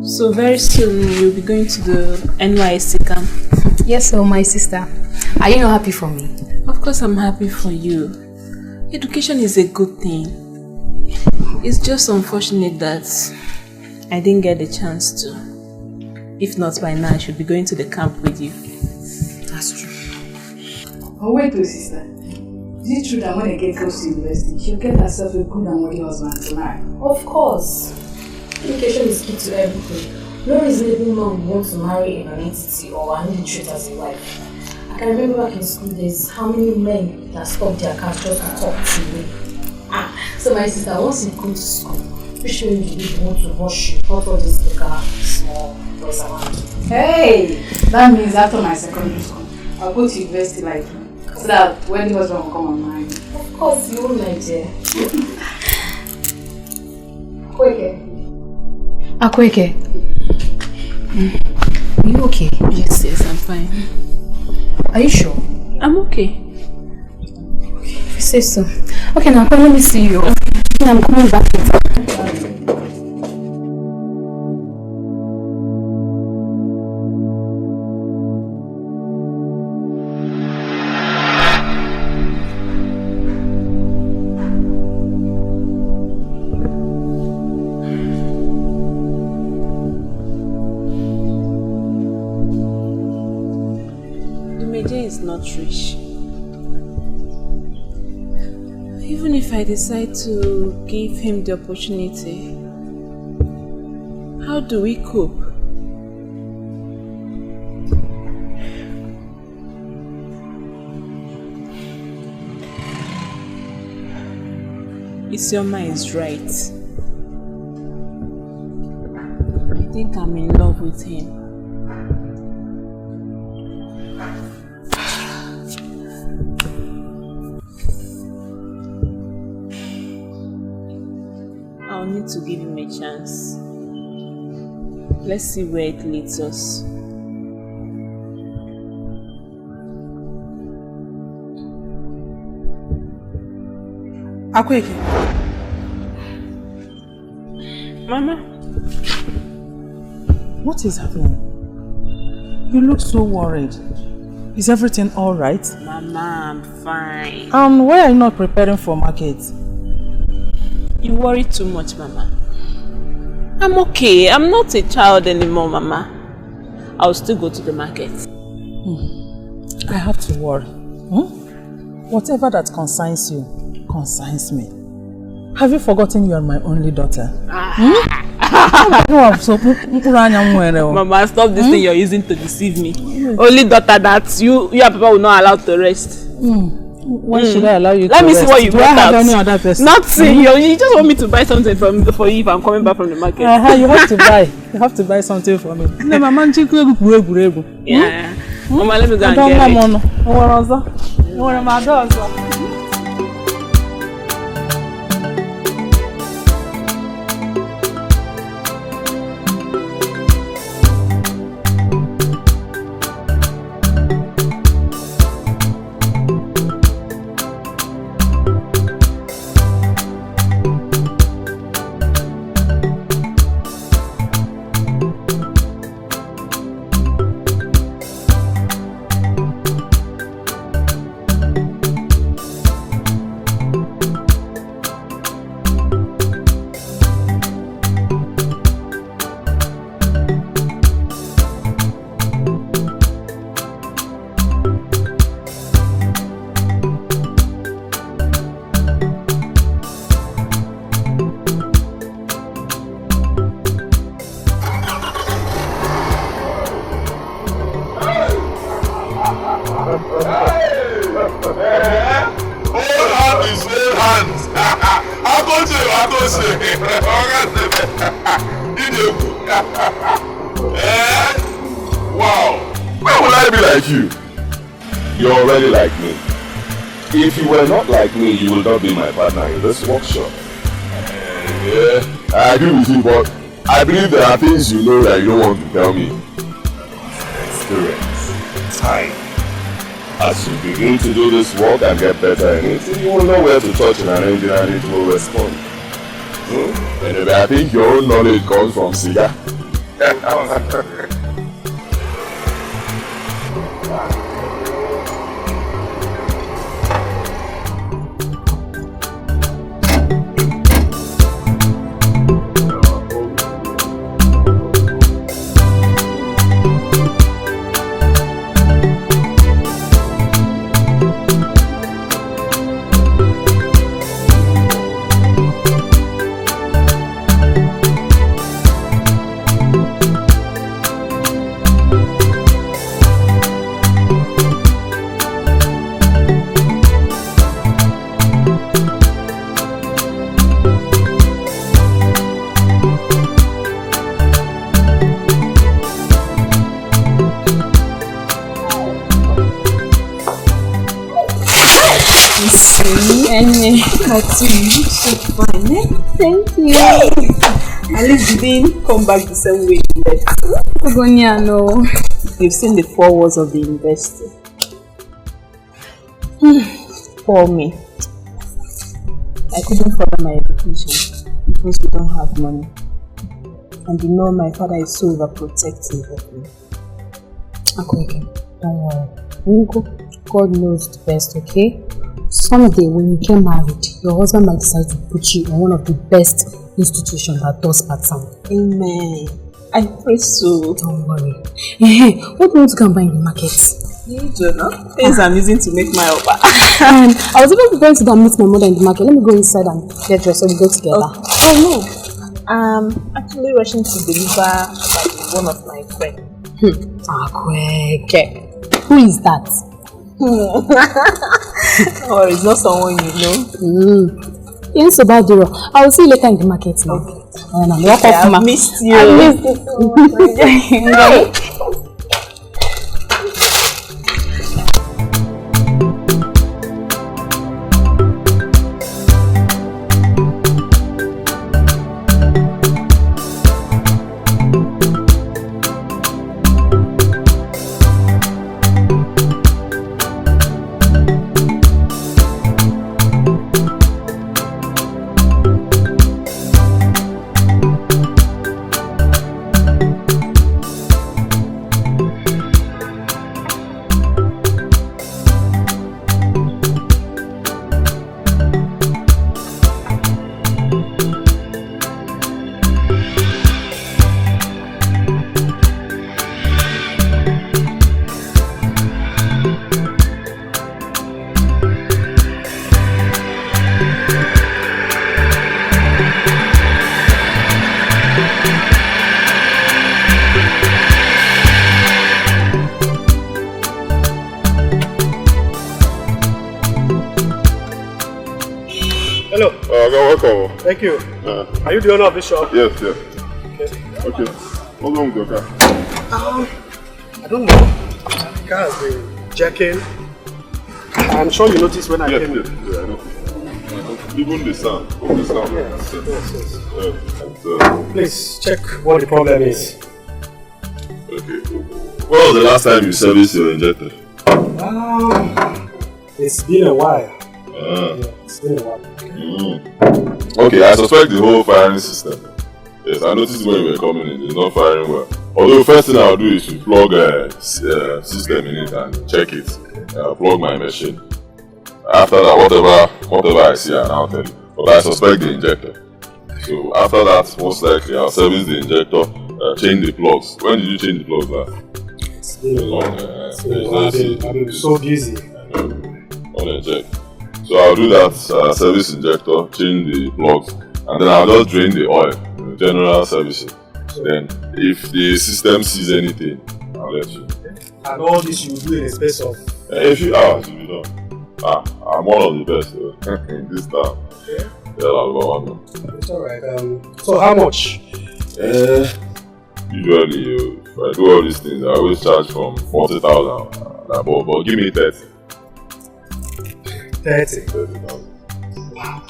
So very soon you'll be going to the NYSC camp. Yes, so my sister. Are you not happy for me? Of course I'm happy for you. Education is a good thing. It's just unfortunate that I didn't get the chance to. If not, by now I should be going to the camp with you. That's true. Oh wait, sister. Is it true that when I get close to university, she'll get herself a good and worthy husband to marry? Of course. Education is key to everything. No reasonable man would want to marry an entity or an illiterate as a wife. I can remember back in school days how many men that stopped their cars just to talk to me. So my sister, once you come to school, which means you want to rush you, not all this car, small boys around. Hey! That means after my secondary school, I'll go to university like you. So that when the husband will come on mine. Of course, you won't Nigeria. Akweke. Are you okay? Yes, I'm fine. Are you sure? I'm okay. Okay, if you say so. Okay, now let me see you. I'm coming back later. Not rich. Even if I decide to give him the opportunity, how do we cope? Isioma is right. I think I'm in love with him. I'll need to give him a chance. Let's see where it leads us. Akweke. Mama. What is happening? You look so worried. Is everything all right? Mama, I'm fine. Why are you not preparing for market? You worry too much, Mama. I'm okay. I'm not a child anymore, Mama. I'll still go to the market. I have to worry. Whatever that concerns you, concerns me. Have you forgotten you are my only daughter? Mama, stop this thing you're using to deceive me. Only daughter that you and Papa will not allow to rest. Why should I allow you to Let me rest? see what you brought out. Any other person? Nothing. You just want me to buy something for you if I'm coming back from the market. You have to buy. You have to buy something for me. Yeah. Mama, let me go and get it. Wow. Why would I be like you? You're already like me. If you were not like me, you would not be my partner in this workshop. Yeah, I agree with you, but I believe there are things you know that you don't want to tell me. Experience, time. As you begin to do this work and get better in it, you will know where to touch an engine and it will respond. Anyway, I think your own knowledge comes from Siga. So fine, eh? Thank you. At least you didn't come back the same way you left. No. You've seen the 4 walls of the university. For me, I couldn't further my education because we don't have money. And you know my father is so overprotective of me. Akweke, don't worry. God knows the best, okay? Someday when you get married, your husband might decide to put you in one of the best institutions that does part-time. Amen. I pray so. Don't worry. Hey, what do you want to go and buy in the market? You do know? Things I'm using to make my over. I was even going to go and meet my mother in the market. Let me go inside and get dressed so we go together. Oh no. I'm actually rushing to deliver one of my friends. Akweke. Who is that? Or it's not someone you know. Yes, about Duro. I will see you later in the market now. Okay. I missed you. I missed you. Hello. You're welcome. Thank you. Are you the owner of this shop? Yes, yes. Okay. Okay. What's wrong with your car? I don't know. The car has been jacking. I'm sure you noticed when I came in. Yes, I know. Even the sound. Yes. Please check what the problem is. Okay. When was the last time you serviced your injector? It's been a while. It's been a while. Okay, I suspect the whole firing system. Yes, I noticed when we were coming in, it's not firing well. Although first thing I'll do is to plug a system in it and check it. Plug my machine. After that, whatever I see, I'll tell you. But I suspect the injector. So after that, most likely I'll service the injector, change the plugs. When did you change the plugs last? It's been a long I've been so busy. I know. Check. So I'll do that service injector, change the plugs, and then I'll just drain the oil, general servicing. Then if the system sees anything, I'll let you. And all this you will do in a space of? A few hours you'll be done. I'm one of the best in this town. Yeah? It's alright. So how much? Usually, if I do all these things, I always charge from 40,000 above, but give me 30. 30,000. Wow.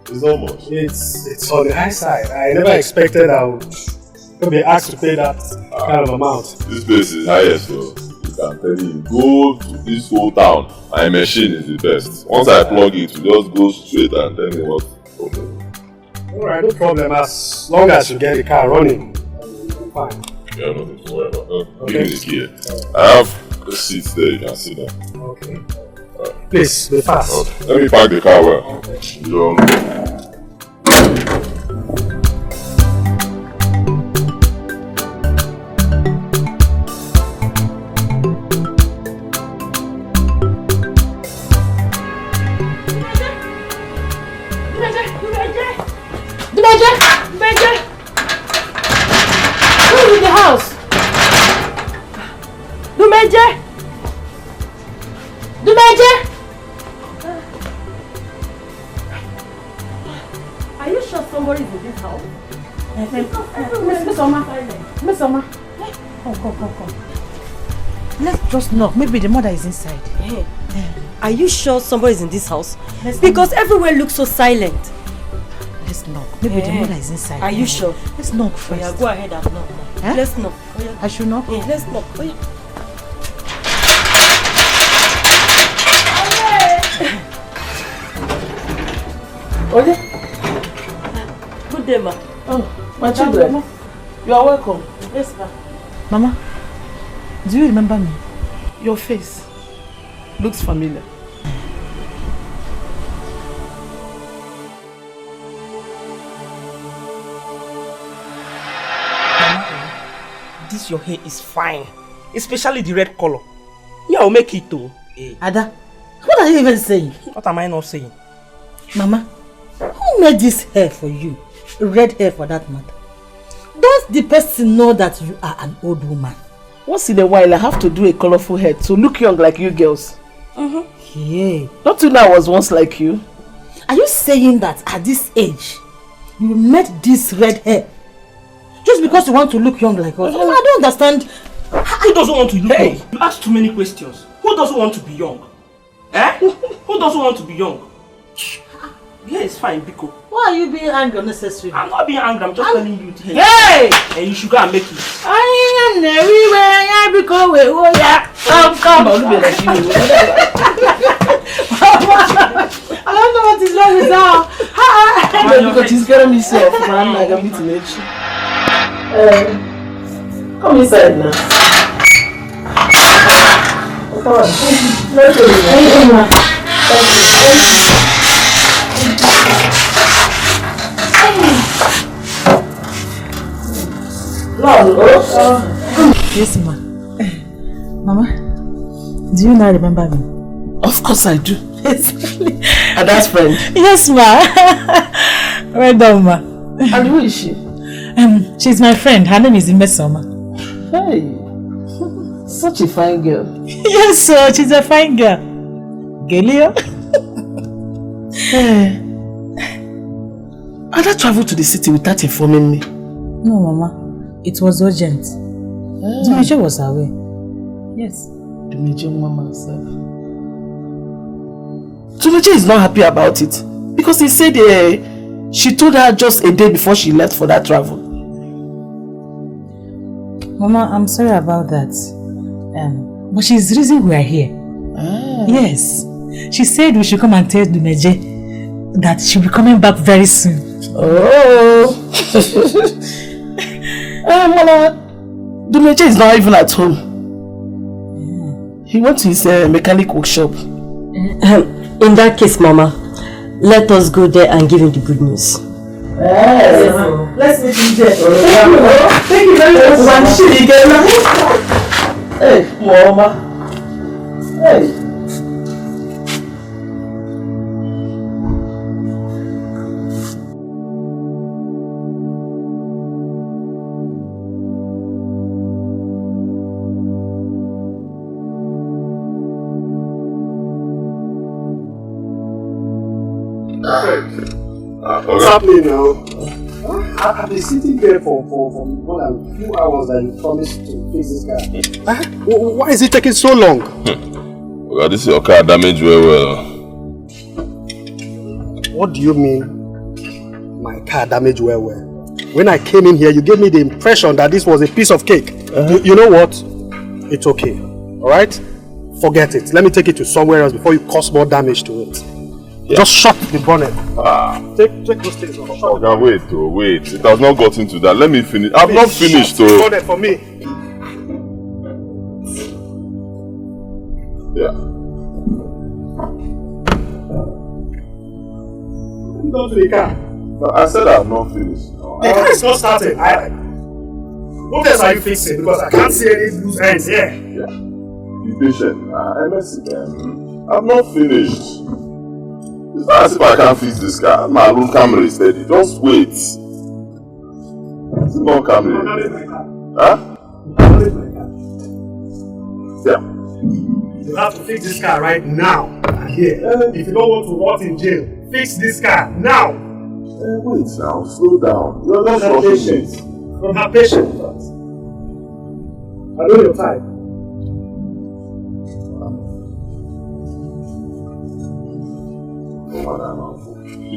It's not much. It's on the high side. I never expected I would be asked to pay that kind of amount. This place is highest, so I'm telling you, go to this whole town. My machine is the best. Once I plug it, you just go straight and tell me what. Alright, no problem. As long as you get the car running, I'm fine. Yeah, nothing to worry about. Give me the key. I have a seat there, you can sit down. Okay. Please, be fast. Okay. Let me park the car well. Okay. Who's in the house? Dumeje! Are you sure somebody is in this house? Miss Oma. Come. Let's just knock. Maybe the mother is inside. Are you sure somebody is in this house? Because everywhere looks so silent. Let's knock. Maybe the mother is inside. Are you sure? Let's knock first. Yeah, go ahead and knock. Let's knock. I should knock? Yeah, let's knock. Good day, ma. Oh, my children. You are welcome. Yes, ma. Mama, do you remember me? Your face looks familiar. This your hair is fine, especially the red color. Yeah, I'll make it too. Ada, what are you even saying? What am I not saying? Mama, who made this hair for you? Red hair for that matter. Don't the person know that you are an old woman? Once in a while, I have to do a colorful hair to look young like you girls. Yeah. Not you know I was once like you. Are you saying that at this age, you made this red hair just because you want to look young like us? I don't understand. Who doesn't want to look young? You ask too many questions. Who doesn't want to be young? Who doesn't want to be young? Yeah, it's fine, Biko. Why are you being angry unnecessarily? I'm not being angry, I'm just telling you. Hey! And you should go and make it. I am everywhere, Biko. Oh yeah, come. I don't know what is wrong with her. No, because she's getting me self, man. Like I'm meeting it. Come inside now. Come on. Yes, ma. Mama, do you now remember me? Of course I do. Ada's friend. Yes, ma. Well done, ma. And who is she? She's my friend. Her name is Imesoma. Hey, such a fine girl. Yes, sir. She's a fine girl. Gelio. Ada traveled to the city without informing me. No, Mama. It was urgent. Dimeje was away. Yes. Dimeje Mama herself. Dimeje is not happy about it. Because he said she told her just a day before she left for that travel. Mama, I'm sorry about that. But she's the reason we are here. Yes. She said we should come and tell Dimeje that she'll be coming back very soon. Oh! Mama, Dimeje is not even at home. He went to his mechanic workshop. In that case, Mama, let us go there and give him the good news. Let's meet him there. Thank you very much. One shilling again. Hey, Mama. Hey. What's happening now? I've been sitting there for more than 2 hours and you promised to fix this car. Why is it taking so long? Well, this is your car damaged very well. What do you mean, my car damaged well? When I came in here, you gave me the impression that this was a piece of cake. You know what? It's okay. Alright? Forget it. Let me take it to somewhere else before you cause more damage to it. Yeah. Just shut the bonnet. Take those things off. Okay, wait. It has not gotten to that. Let me finish. I've not finished, though. Bonnet for me. Yeah. Go to the car. No, I said I've not finished. The car is not starting. What else are you fixing? Because I can't see any loose ends here. Yeah. Be patient. I've not finished. It's not as if I can't fix this car. My room camera is steady. Just wait. It's not camera. Huh? Yeah. You have to fix this car right now. Here. If you don't want to rot in jail, fix this car now. Wait now. Slow down. You're not rushing it. Don't have patience. I know your type.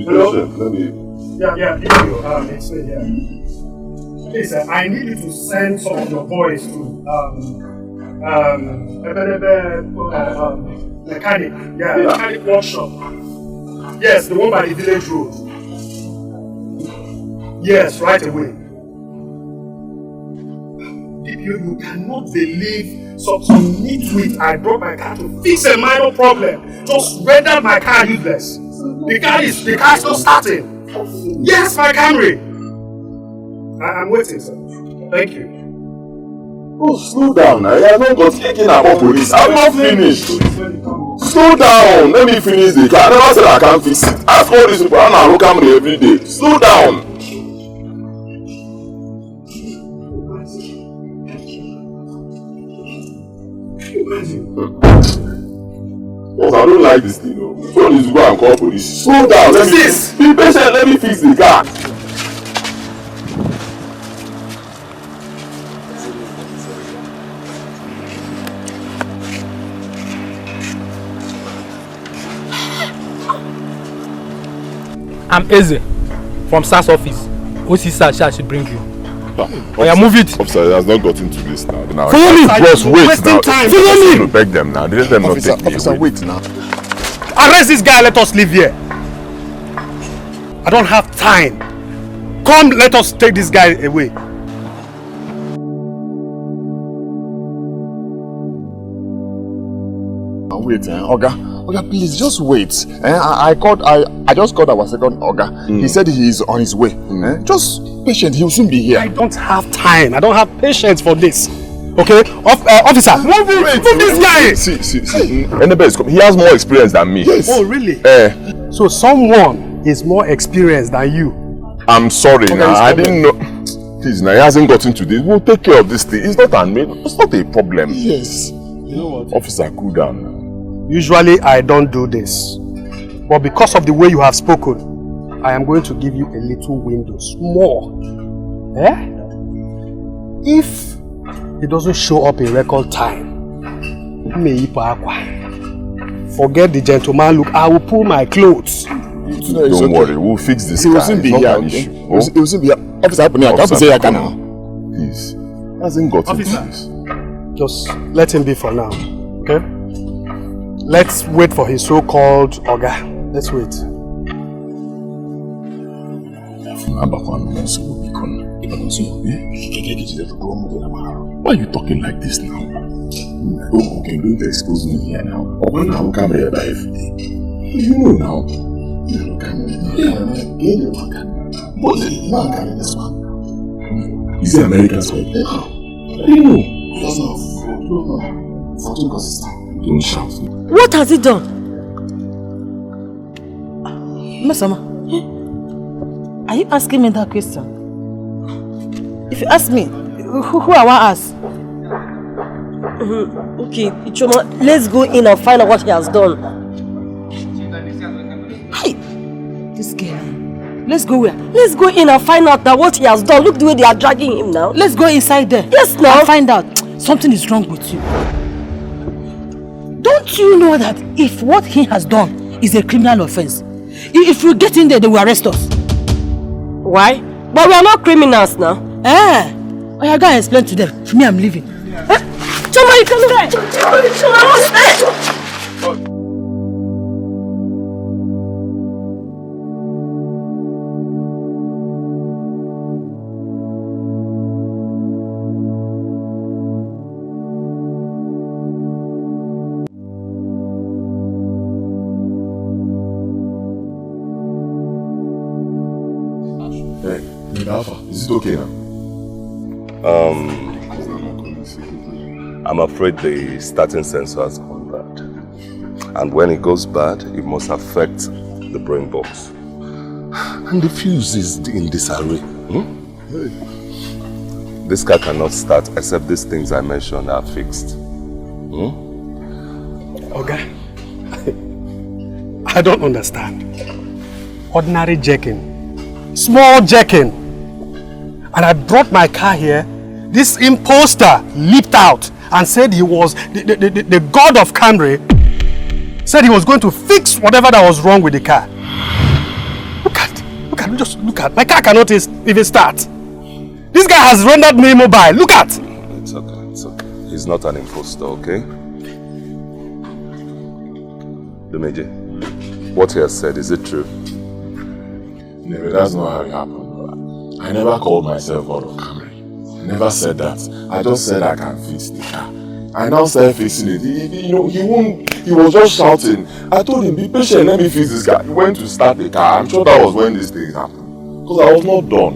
Hello? Let me... Yeah, it's me, yeah. Please, I need you to send some of your boys to mechanic workshop. Yes, the one by the village road. Yes, right away. You cannot believe some nitwit I brought my car to fix a minor problem. Just rendered my car useless. The car is not starting. Yes, my Camry. I'm waiting, sir. Thank you. Oh, slow down now. You have not got taken about police. I'm not finished. Slow down. Let me finish the car. I never said I can't fix it. Ask all these people and I look Camry every day. Slow down. Because I don't like this thing. So need to go and call police. Slow down. Let me be patient. Let me fix the car. I'm Eze from SAS office. OC should bring you. Move it. Officer has not gotten to this now. Follow me. Boss, wait now. Follow me. Beg them now. Let them not take me. Officer, wait now. Arrest this guy. Let us leave here. I don't have time. Come, let us take this guy away. Wait, Oga, please just wait. I just called our second Oga. He said he is on his way. Just patient, he will soon be here. I don't have time. I don't have patience for this. Okay, officer, move this guy. See. Anybody is coming. He has more experience than me. Yes. Oh, really? So someone is more experienced than you. I'm sorry now. I didn't know. Please, now he hasn't gotten to this. We'll take care of this thing. It's not a problem. Yes. You know what? Officer, cool down now. Usually I don't do this, but because of the way you have spoken, I am going to give you a little window, small. Eh? If he doesn't show up in record time, forget the gentleman look. I will pull my clothes. Don't worry, we'll fix this car. He will soon be here. He will soon be here. Officer, please. Hasn't got into this. Just let him be for now. Okay? Let's wait for his so-called Oga. Let's wait. Why are you talking like this now? Okay, don't expose me here now. When I'll come here by every day. You know now. Is he American sweat? I didn't know. Don't shout. What has he done? Masama, are you asking me that question? If you ask me, who I want to ask? Okay, Ichoma, let's go in and find out what he has done. Hey, this girl. Let's go where? Let's go in and find out that what he has done. Look the way they are dragging him now. Let's go inside there. Yes, now. And find out something is wrong with you. Don't you know that if what he has done is a criminal offense, if we get in there, they will arrest us? Why? But we are not criminals now. Eh? I gotta explain to them. For me, I'm leaving. Choma, you can't Is it okay now? I'm afraid the starting sensor has gone bad. And when it goes bad, it must affect the brain box. And the fuse is in disarray. This car cannot start except these things I mentioned are fixed. Okay. I don't understand. Ordinary jacking. Small jacking. And I brought my car here. This imposter leaped out and said he was the god of Camry. Said he was going to fix whatever that was wrong with the car. Just look at. My car cannot even start. This guy has rendered me immobile. Look at. It's okay, it's okay. He's not an imposter, okay? Dumeje, what he has said, is it true? No, that's not how it happened. I never called myself God of Camry. I never said that. I just said I can fix the car. I now started fixing it. He was just shouting. I told him, be patient, let me fix this car. He went to start the car. I'm sure that was when this thing happened. Because I was not done.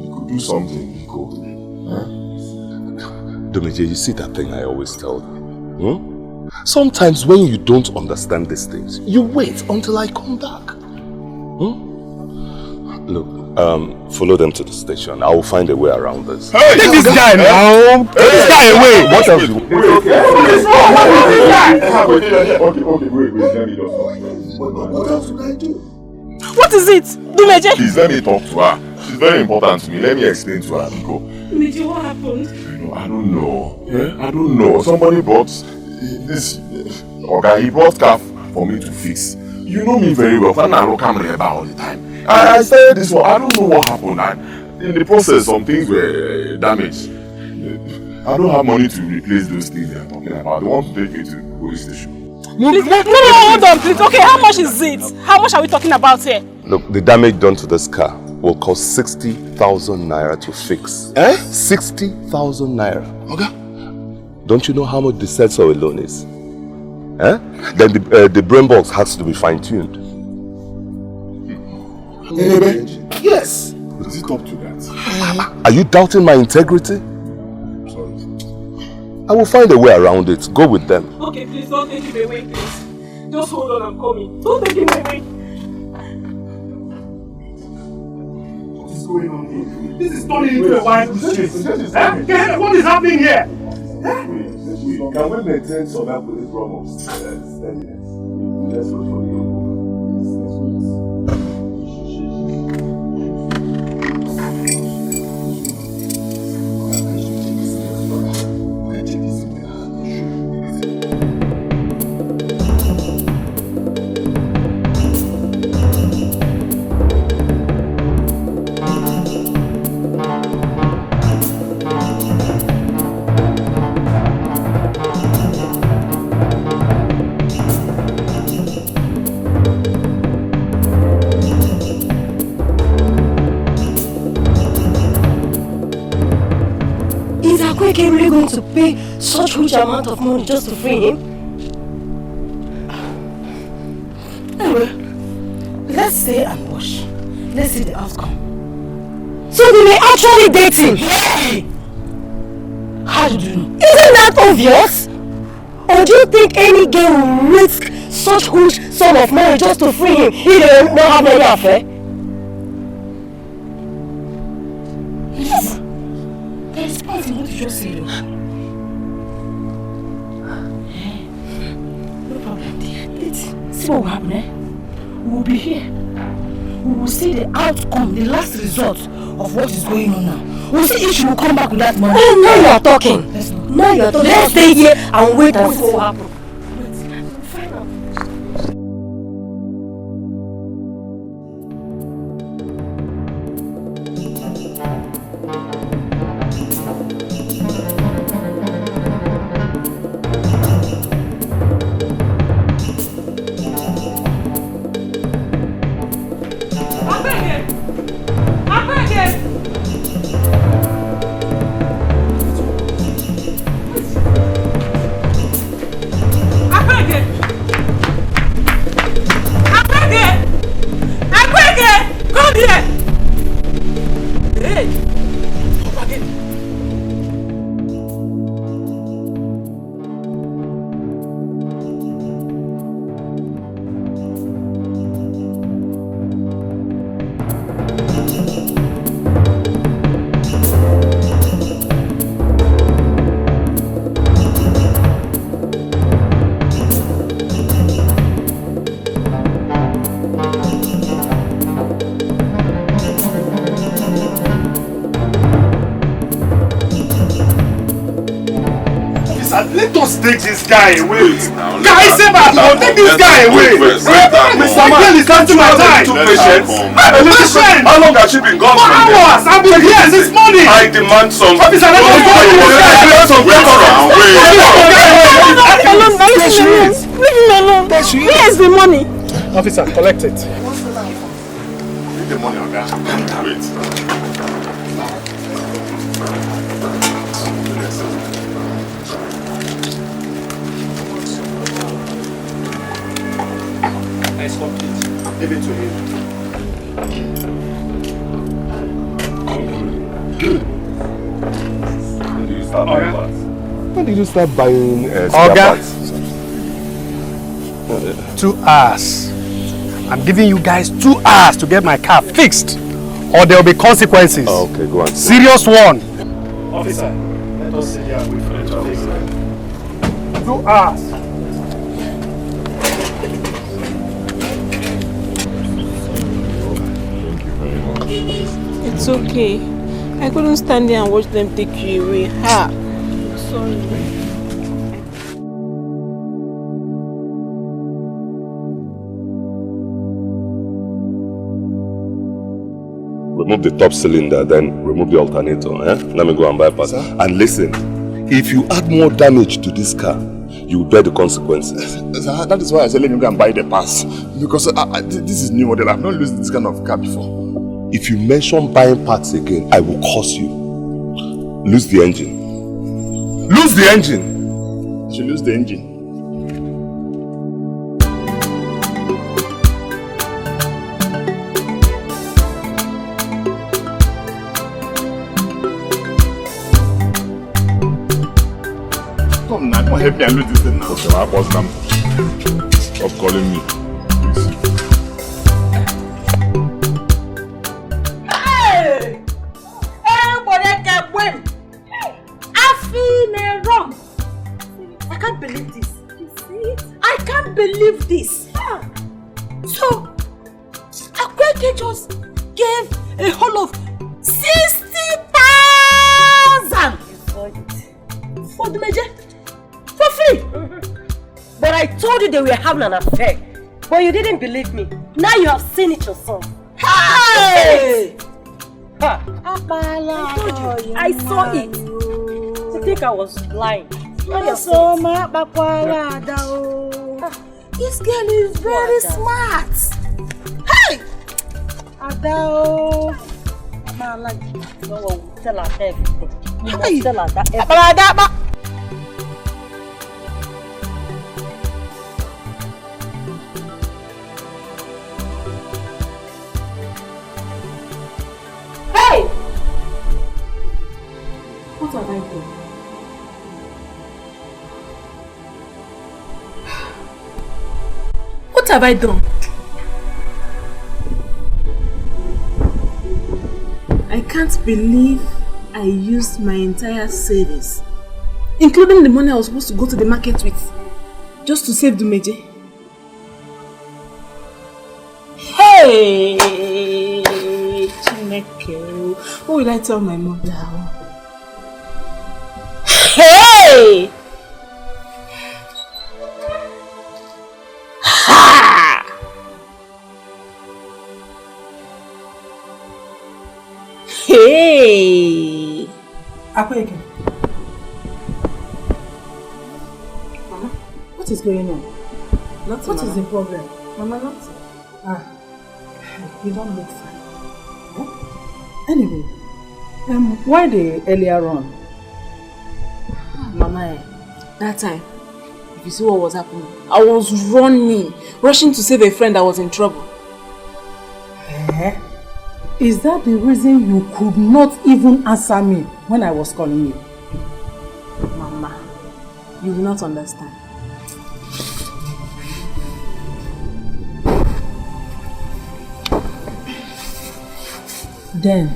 He could do something. He could. Dumeje, you see that thing I always tell you? Sometimes when you don't understand these things, you wait until I come back. Look, follow them to the station. I will find a way around this. Hey, take this guy now! Take this guy away! What else? Wait, let me just. What else should I do? What is it? Dumeje? Please let me talk to her. She's very important to me. Let me explain to her. Dumeje, what happened? I don't know. Yeah? I don't know. Somebody bought this. Okay, he bought car for me to fix. You know me very well. I don't come here all the time. I started this one. I don't know what happened. And in the process, some things were damaged. I don't have money to replace those things they are talking about. They want to take me to the police station. Please, no, hold on, please. Okay, how much is it? How much are we talking about here? Look, the damage done to this car will cost 60,000 naira to fix. 60,000 naira. Okay. Don't you know how much the sensor alone is? Then the brain box has to be fine-tuned. Yes. Does it up to that? Are you doubting my integrity? Sorry. I will find a way around it. Go with them. Okay, please don't take him away, please. Just hold on, I'm coming. Don't take him away. What is going on here? This is turning into a wild street. What is happening here? Can we maintain some help with this problem? Steadiness. Let's wait for you. Akweke really going to pay such huge amount of money just to free him? Anyway, let's stay and watch. Let's see the outcome. So they may actually date him? Yeah! How do you know? Isn't that obvious? Or do you think any girl will risk such huge sum of money just to free him if they don't have any affair? Yes. There is point in what you just said. No problem, dear. Let's see what will happen, eh? We will be here. We will see the outcome, the last result of what is going on now. We'll see if she will come back with that money. Oh, now you are talking. Now you are talking. Let's stay here and wait and see what happens. Take this guy away. Guys, say back, take this guy away. Mr. Man is not to my time. Too patient. How long has she been gone from here? 4 hours. I've been here since morning. I demand some. Officer, let me go. Leave him alone. Where is the money? Officer, collect it. Leave the money on that. Wait. Give it to him. When did you start buying spare parts? 2 hours. I'm giving you guys 2 hours to get my car fixed, or there will be consequences. Okay, go on. Serious one. Officer, let us sit here and wait for the to fix it. 2 hours. It's okay. I couldn't stand there and watch them take you away. Ha! I'm sorry. Remove the top cylinder, then remove the alternator. Let me go and bypass. And listen, if you add more damage to this car, you will bear the consequences. That is why I said let me go and buy the pass. Because this is new model. I've not used this kind of car before. If you mention buying parts again, I will curse you. Lose the engine. Lose the engine! I should lose the engine. Come now, come help me and lose this thing now. Okay, my boss, stop calling me. Believe this. So, Akweke just gave a whole of 60,000 for the Naija for free. But I told you they were having an affair, but you didn't believe me. Now you have seen it yourself. Hey! I told you. I saw it. You think I was lying? This girl is very smart. Hey! Adao. Mama, like, no, tell her everything. You must tell her that Hey! What have I done? What have I done? I can't believe I used my entire savings, including the money I was supposed to go to the market with, just to save Dumeje. Hey! Chineke, what will I tell my mother? Hey! Ha! Hey! Akweke. Mama, what is going on? Nothing, What is the problem? Mama, nothing. You don't look fine. Huh? Anyway, why the earlier on? Mama, that time, if you see what was happening, I was rushing to save a friend that was in trouble. Is that the reason you could not even answer me when I was calling you? Mama, you will not understand. Then,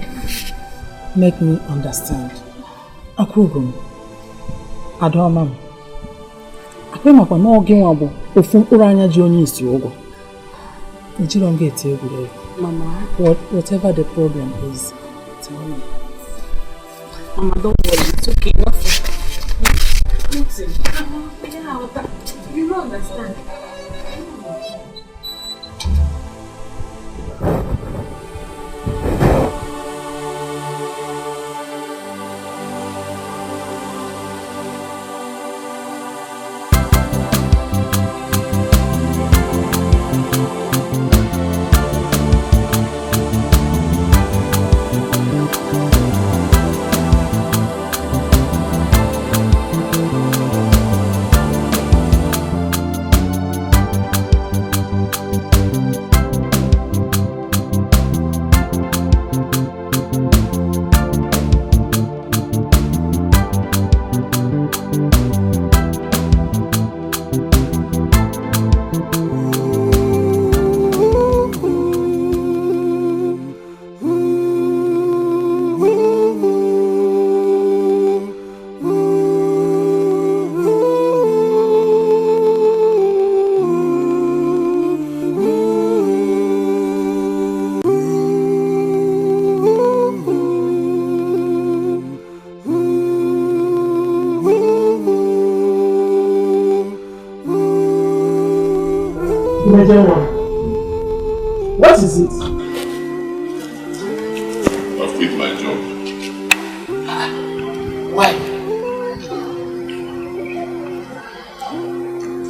make me understand. Akwugum, Adoma, Akwemapa no Gimwabo, Ofum Uranya Johnny is Yogo. You don't get here. Mama, whatever the problem is, tell me. Mama, don't worry, it's okay, nothing. You don't understand. What is it? I've quit my job. Why?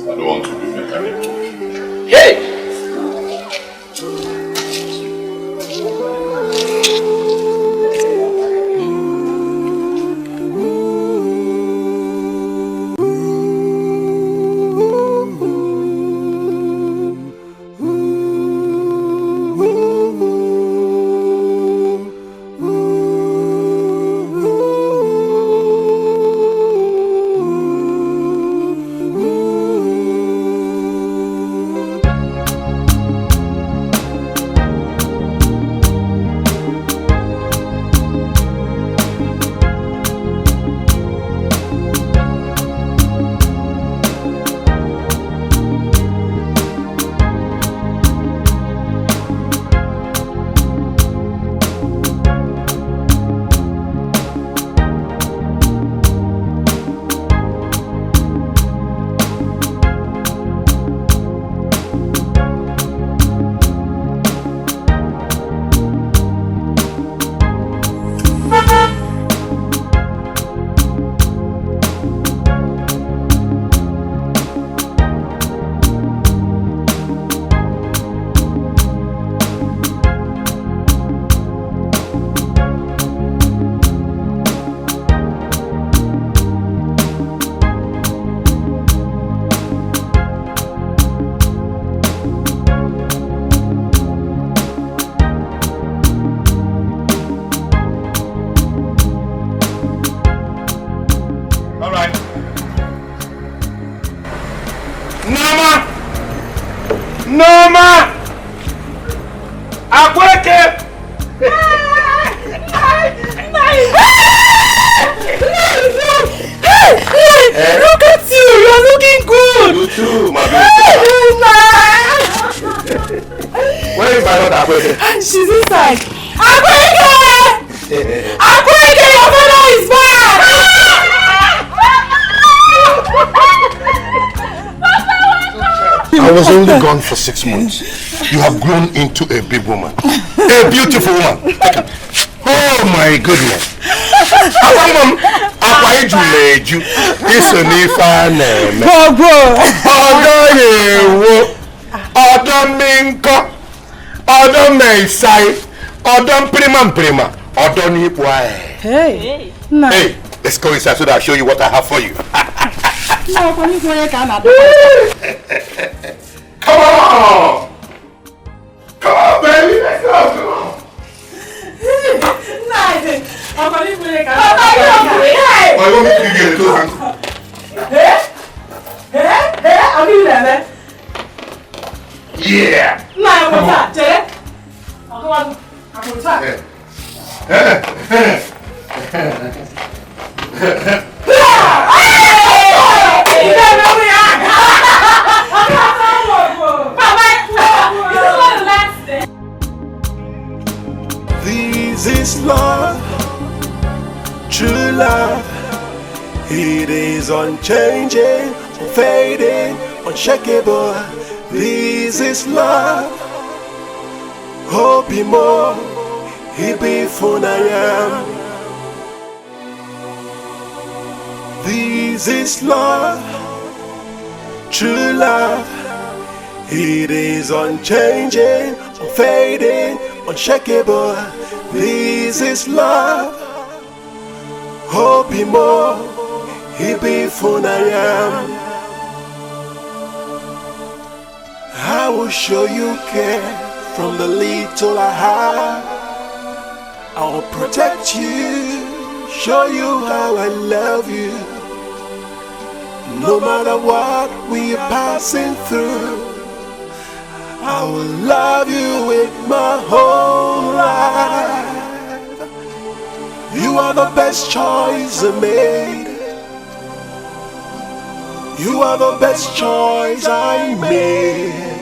I don't want to be mechanic. Hey! Noma! Noma! Akweke! Look at you! You're looking good! You too, my baby. Where is my daughter, Akweke? She's inside. Akweke! Akweke, your father is back! I was only gone for 6 months. You have grown into a big woman. A beautiful woman. Oh my goodness. Hey. Hey, let's go inside so that I'll show you what I have for you. Come on! Come on, baby, let's go, come on. I want me to get it, yeah! This is love, true love. It is unchanging, unfading, unshakable. This is love. Hope more, he be funayam. This is love, true love. It is unchanging, unfading, unshakable. This is love. Hope more, he be funayam. I will show you care from the little I have. I'll protect you, show you how I love you. No matter what we are passing through, I will love you with my whole life. You are the best choice I made. You are the best choice I made.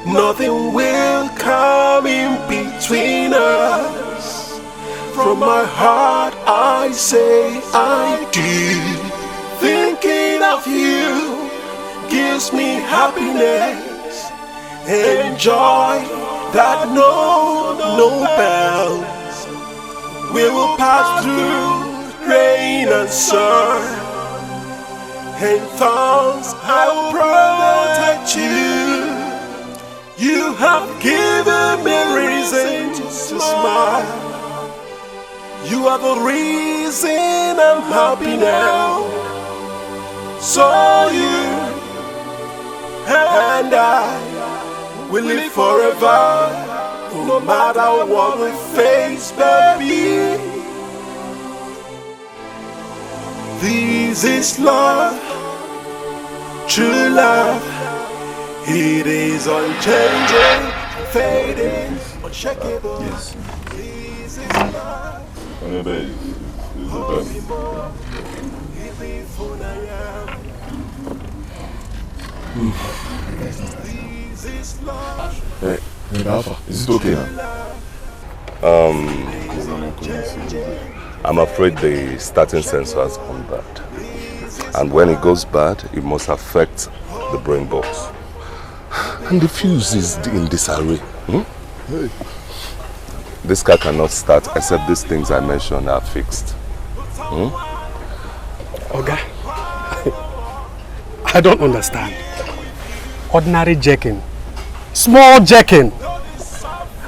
Nothing will come in between us. From my heart I say I do. Thinking of you gives me happiness and joy that knows no bounds. We will pass through rain and sun and thorns. I will protect you. You have given me reason to smile. You are the reason I'm happy now. So you and I will live forever, no matter what we face, baby. This is love, true love. It is unchanging, fading, unshakable. Yes. This is love. Hey, Alpha, is it okay now? I'm afraid the starting sensor has gone bad. And when it goes bad, it must affect the brain box. And the fuse is in disarray. Hey. This car cannot start except these things I mentioned are fixed. Oga, I don't understand. Ordinary jacking, small jacking,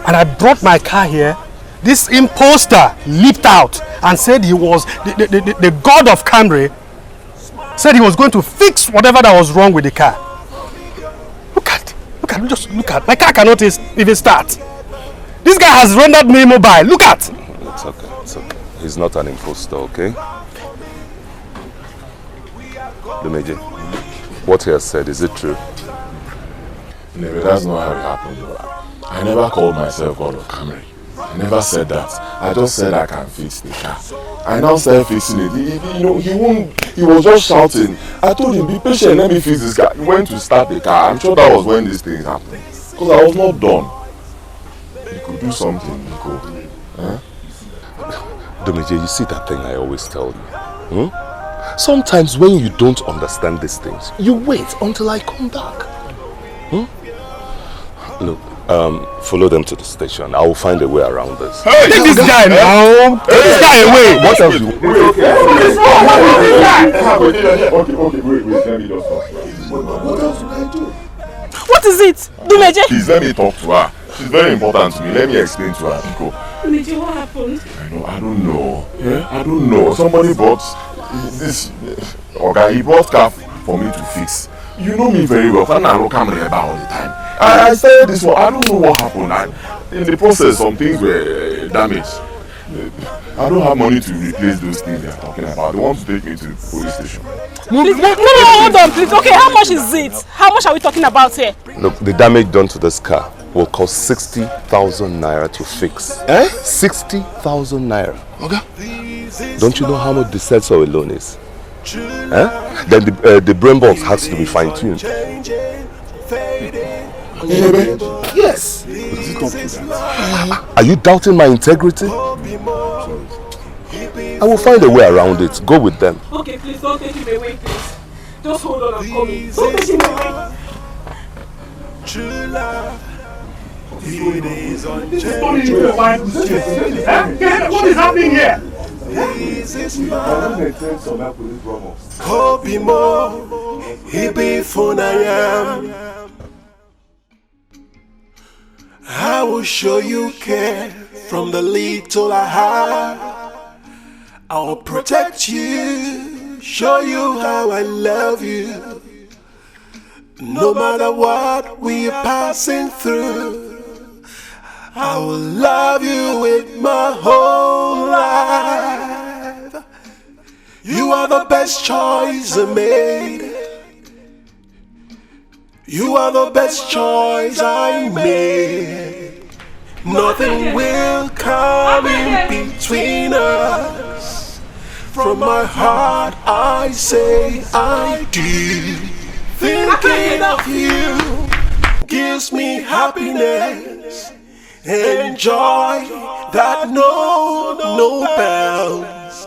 and I brought my car here. This imposter leaped out and said he was the god of Camry. Said he was going to fix whatever that was wrong with the car. Just look at. My car cannot even start. This guy has rendered me immobile. Look at. It's okay, it's okay. He's not an imposter, okay? Lumeje, what he has said, is it true? No, that's not how it happened. I never called myself God of Camry. I never said that. I just said I can fix the car. I now started fixing it. He was just shouting. I told him, be patient, let me fix this car. He went to start the car. I'm sure that was when this thing happened. Because I was not done. He could do something, Nico. Huh? Domeje, you see that thing I always tell you? Sometimes when you don't understand these things, you wait until I come back. Look, follow them to the station. I will find a way around this. Hey, take this guy now! Take this guy away! What else do you Okay, wait, let me just talk. What else will I do? What is it? Dumeje? Please let me talk to her. She's very important to me. Let me explain to her, Nico. Dumeje, what happened? I don't know. Yeah? I don't know. Somebody bought this. Okay, he bought car for me to fix. You know me very well. I'm not camera all the time. I said this one. I don't know what happened. In the process, some things were damaged. I don't have money to replace those things they're talking about. They want to take me to the police station. Please, no, hold on, please. Okay, how much is it? How much are we talking about here? Look, the damage done to this car will cost 60,000 naira to fix. 60,000 naira. Okay. Don't you know how much the sensor alone is? Then the brain box has to be fine-tuned. Yes. Are you doubting my integrity? I will find a way around it. Go with them. Okay, please don't take him away, please. Just hold on, I'm coming. Don't take him away. True love, it is What is happening here? This is love. Kobe mo, hibi funayam. I will show you care from the little I have. I'll protect you, show you how I love you. No matter what we are passing through, I will love you with my whole life. You are the best choice I made. You are the best choice I made. Nothing will come in between us. From my heart I say I do. Thinking of you gives me happiness and joy that knows no bounds.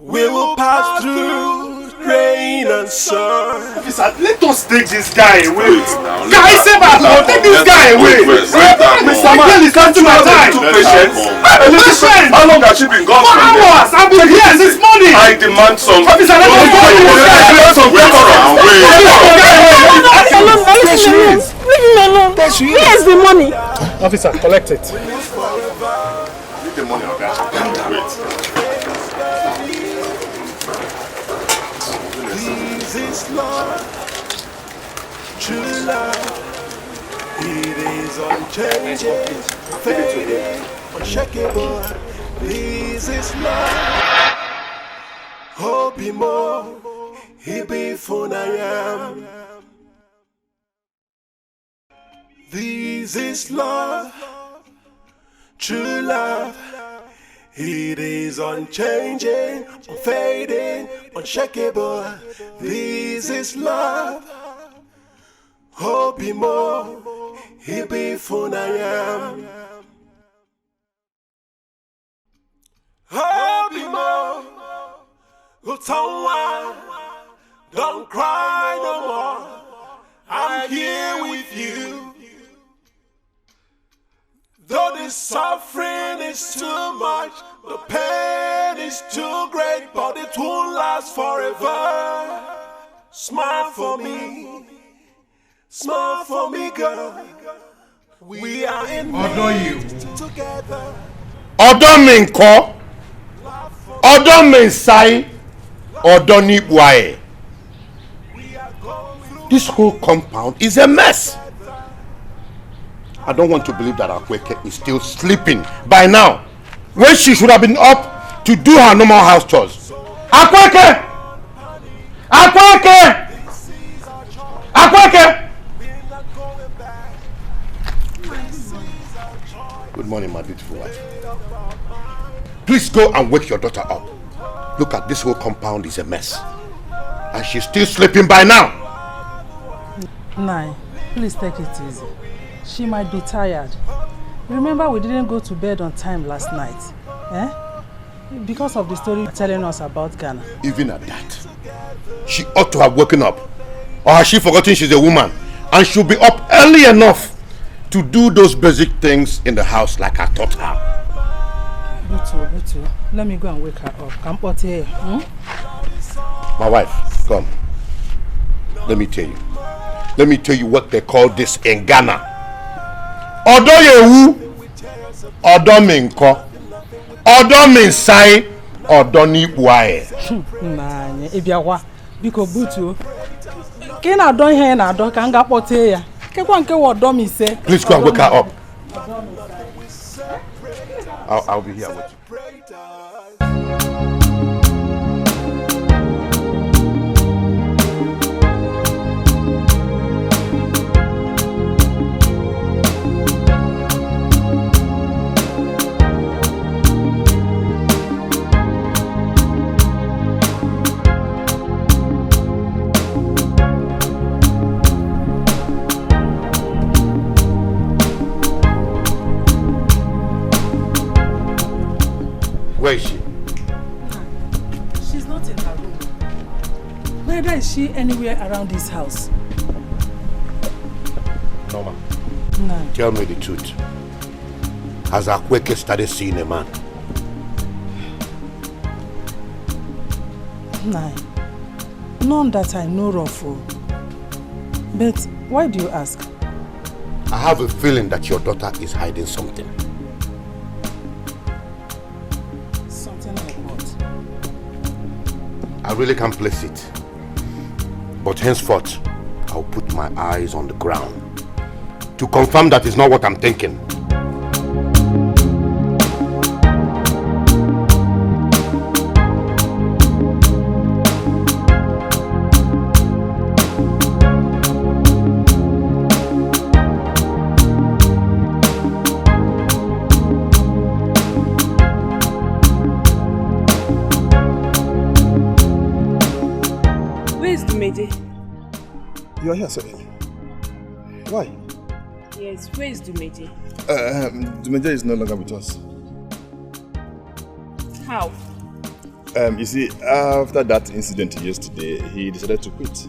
We will pass through rain and sun. Officer, let us take this guy away. Guys, save us! Take this guy away! Mr. Man, listen to my time! Listen! How long has she been gone? 4 hours! I've been here since morning! I demand some. Officer, let us go! Leave him alone. Where's the money? Officer, collect it. Leave the money, okay? Wait. This love, true love, it is unchanging, fading, unshakable. This is love. Hope more, he be funayam. This is love, true love. It is unchanging, unfading, unshakable. This is love. Hope more, he be funayam. Hope more, Utanwa, don't cry no more. I'm here with you. Though the suffering is too much, the pain is too great, but it won't last forever. Smile for me, girl. We are in this together. Odominko, Odominsai, Odonibwae. This whole compound is a mess. I don't want to believe that Akweke is still sleeping by now, when she should have been up to do her normal house chores. Akweke! Akweke! Good morning, my beautiful wife. Please go and wake your daughter up. Look at this whole compound is a mess. And she's still sleeping by now. Nai, please take it easy. She might be tired. Remember we didn't go to bed on time last night. Because of the story you're telling us about Ghana. Even at that, she ought to have woken up. Or has she forgotten she's a woman? And she'll be up early enough to do those basic things in the house like I taught her. Butu, let me go and wake her up. Come out here. My wife, come. Let me tell you. Let me tell you what they call this in Ghana. Odo yewu, odo minko, odo minsai, odo nipuae. Nanye, ebiawa, biko Butu. Kena don here na do kanga pote ya. Kekwa nke odo mi se. Please go and wake her up. I'll be here with you. Where is she? She's not in her room. Neither is she anywhere around this house. Norma, No. tell me the truth. Has Akweke started seeing a man? Nine. None that I know of. But why do you ask? I have a feeling that your daughter is hiding something. Something like what? I really can't place it. But henceforth, I'll put my eyes on the ground to confirm that is not what I'm thinking. You are here, sir. Why? Yes, where is Dumeje? Dumeje is no longer with us. How? You see, after that incident yesterday, he decided to quit.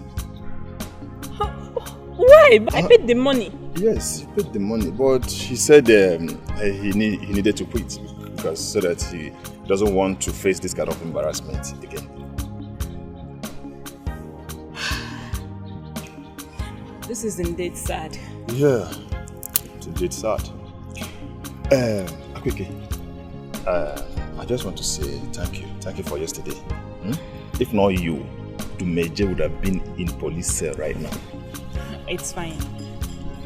Why? I paid the money. Yes, he paid the money, but he said he needed to quit because so that he doesn't want to face this kind of embarrassment again. This is indeed sad. Yeah, it's indeed sad. Akweke, I just want to say thank you. Thank you for yesterday. If not you, Dumeje would have been in police cell right now. It's fine.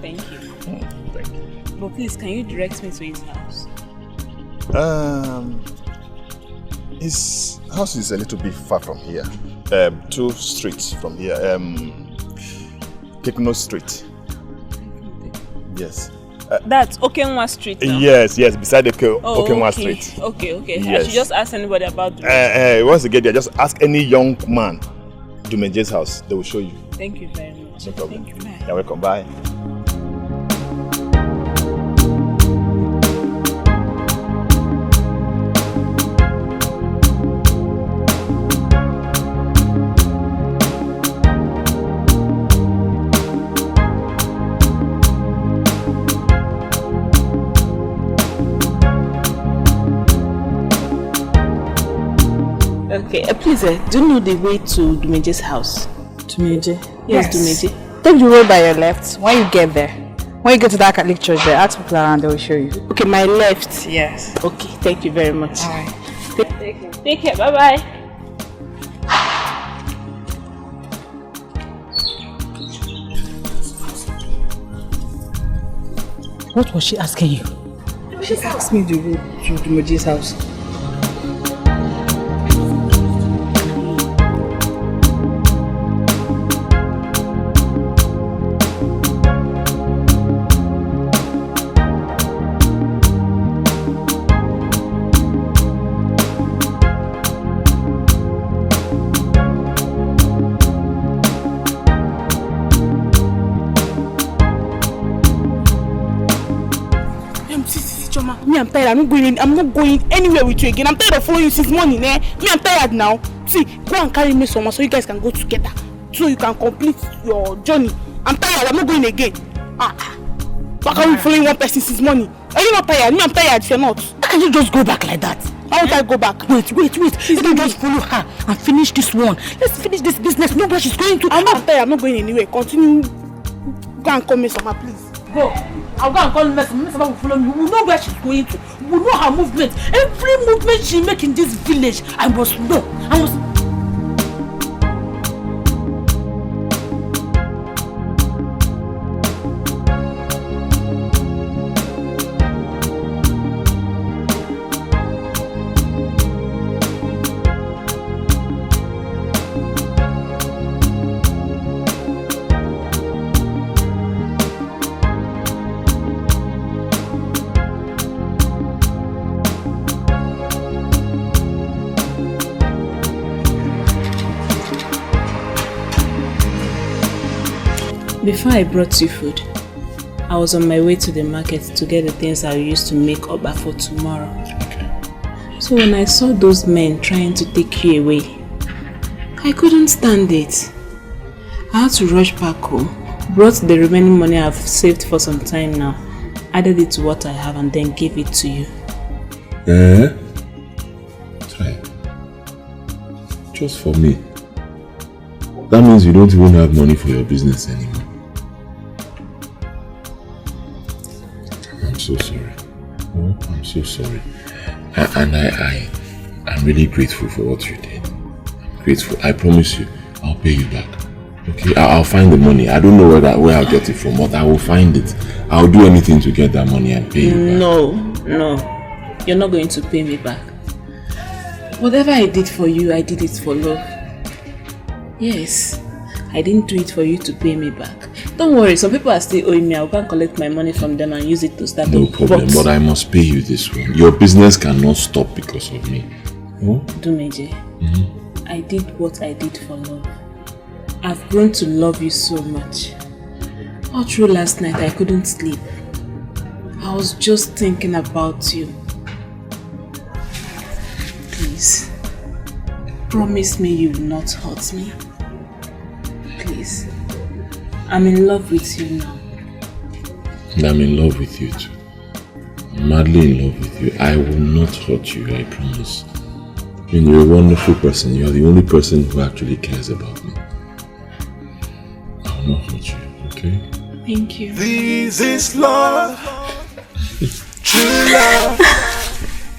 Thank you. Thank you. But please, can you direct me to his house? His house is a little bit far from here. 2 streets from here. Tekno Street. Yes. That's Okenwa Street now? Yes, beside the Okenwa Street. Okay. Yes. I should just ask anybody about Dumeje. Once you get there, just ask any young man Dumeje's house. They will show you. Thank you very much. No problem. Thank you. Bye. You're welcome. Bye. Okay, please, do you know the way to Dumeje's house? Dumeje? Yes, Dumeje. Take the road by your left. When you get there, when you get to that Catholic church there, ask people around, they will show you. Okay, my left. Yes. Okay, thank you very much. All right. Take care. Bye-bye. What was she asking you? She asked me the road to Dumeje's house. me, I'm tired. I'm not going anywhere with you again. I'm tired of following you since morning, eh? Me, I'm tired now. See, go and carry me somewhere so you guys can go together. So you can complete your journey. I'm tired. I'm not going again. Why can't we following one person since morning? Are you not tired? Me, I'm tired. If you're not, why can't you just go back like that? How would I go back? Wait. Let me just follow her and finish this one. Let's finish this business. Know where she's going to. I'm not tired. I'm not going anywhere. Continue. Go and call me somewhere, please. Go. I'll go and call Mesama. Mesama will follow me. We will know where she's going to. We will know her movement. Every movement she makes in this village, I must know. Before I brought you food, I was on my way to the market to get the things I used to make Oba for tomorrow. So when I saw those men trying to take you away, I couldn't stand it. I had to rush back home, brought the remaining money I've saved for some time now, added it to what I have and then gave it to you. Try. Just for me. That means you don't even have money for your business anymore. I'm so sorry. Oh, I'm so sorry. And I'm really grateful for what you did. I'm grateful. I promise you, I'll pay you back. Okay? I'll find the money. I don't know where I'll get it from, but I will find it. I'll do anything to get that money and pay you back. No. You're not going to pay me back. Whatever I did for you, I did it for love. Yes. I didn't do it for you to pay me back. Don't worry, some people are still owing me. I'll go and collect my money from them and use it to start. No problem, but I must pay you this one. Your business cannot stop because of me. Oh? Dumeje, I did what I did for love. I've grown to love you so much. All through last night, I couldn't sleep. I was just thinking about you. Please, promise me you will not hurt me. Please. I'm in love with you now. And I'm in love with you too. I'm madly in love with you. I will not hurt you, I promise. You're a wonderful person. You're the only person who actually cares about me. I will not hurt you, okay? Thank you. This is love. True love.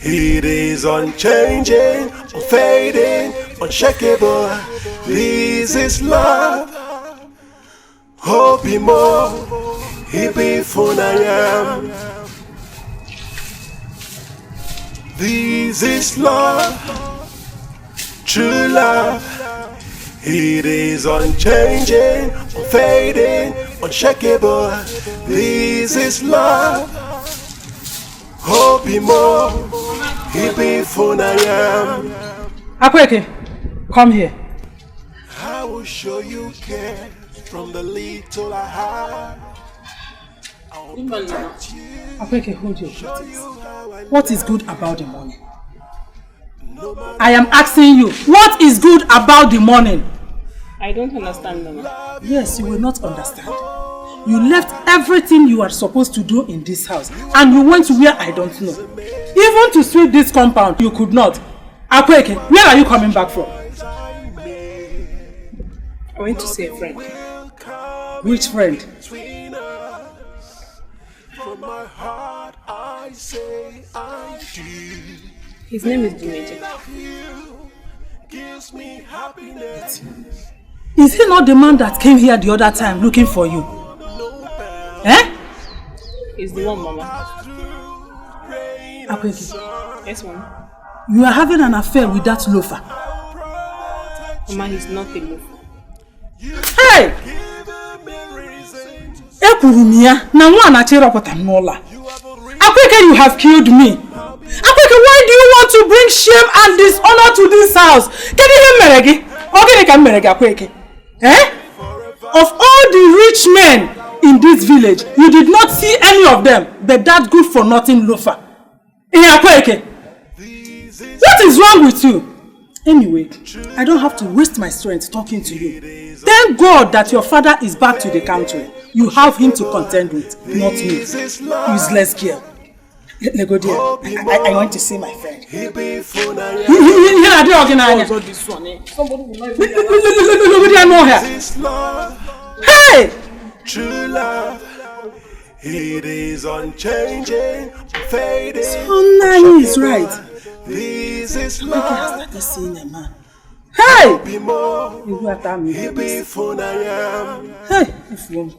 It is unchanging, unfading, unshakable. This is love. Hope more, he be fun I am. This is love, true love. It is unchanging, unfading, unshakable. This is love. Hope more, he be fun I am. Akweke, come here. I will show you care. From the little I have, Akweke, hold your shoulders. What is good about the morning? I am asking you, what is good about the morning? I don't understand, Mama. Yes, you will not understand. You left everything you are supposed to do in this house and you went to where I don't know. Even to sweep this compound, you could not. Akweke, where are you coming back from? I went to see a friend. Which friend? From my heart I say I do. His name is Dumeje. Gives me happiness. Is he not the man that came here the other time looking for you? Eh? He's the one, Mama. Akweke. Yes, Mama. You are having an affair with that loafer. Mama, he's not a loafer. Hey! Akweke, you have killed me. Akweke, why do you want to bring shame and dishonor to this house? Can you hear Meregi? Okay, can Meregi Akweke? Eh? Of all the rich men in this village, you did not see any of them, but that good for nothing loafer. What is wrong with you? Anyway, I don't have to waste my strength talking to you. Thank God that your father is back to the country. You have him to contend with, not me. Useless girl. Let go there. I want to see my friend. Here are the organizers. Somebody will not even know her. Hey! True love, it is unchanging, fading. So Nani is right. This is I love. started seeing a man. Hey! Be more. You go at me. He be fun I am. Hey! If you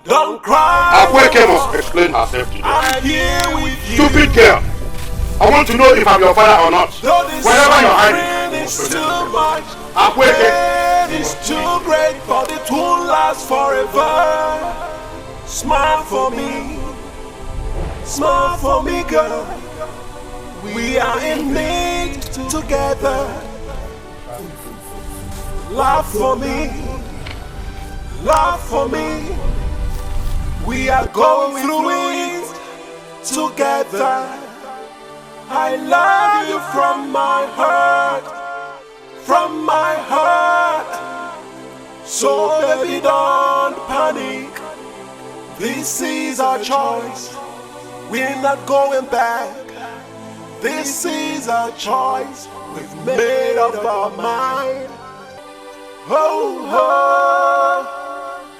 don't cry. Akweke must explain herself to you. I'm here with you. Stupid girl. I want to know if I'm your father or not. Wherever you're hiding. It's too much. Akweke. It's too great, but it won't last forever. Smile for me. Smile for me, girl. We are in it together. Laugh for me. Laugh for me. We are going through it together. I love you from my heart. From my heart. So baby, don't panic. This is our choice. We're not going back. This is our choice. We've made up our mind. Oh, oh,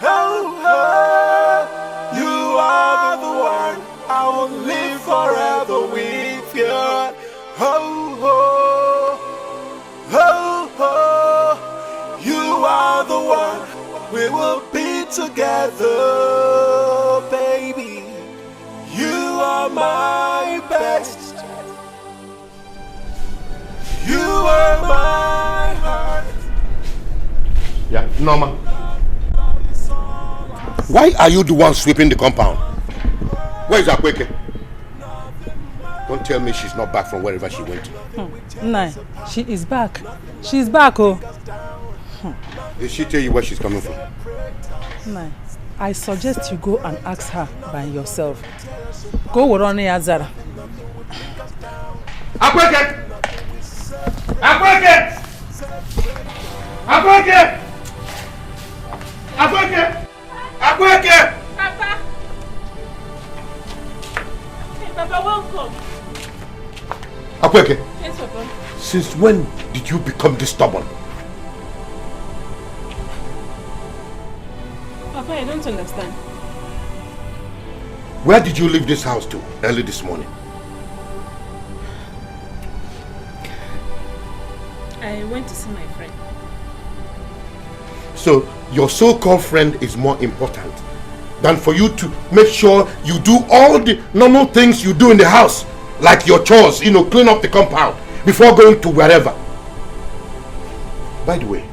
oh, oh. You are the one. I will live forever with you. Oh, oh, oh, oh. You are the one. We will be together, baby. You are my best. You are my heart. Yeah, Norma. Why are you the one sweeping the compound? Where is Akweke? Don't tell me she's not back from wherever she went to. Nah, she is back. She's back, oh. Did she tell you where she's coming from? Nah, I suggest you go and ask her by yourself. Go with Ronnie Azara. Akweke! Akweke! Akweke! Akweke! Akweke! Papa! Hey, Papa, welcome. Akweke! Yes, Papa. Since when did you become this stubborn? Papa, I don't understand. Where did you leave this house to early this morning? I went to see my friend. So your so-called friend is more important than for you to make sure you do all the normal things you do in the house, like your chores, clean up the compound before going to wherever. By the way,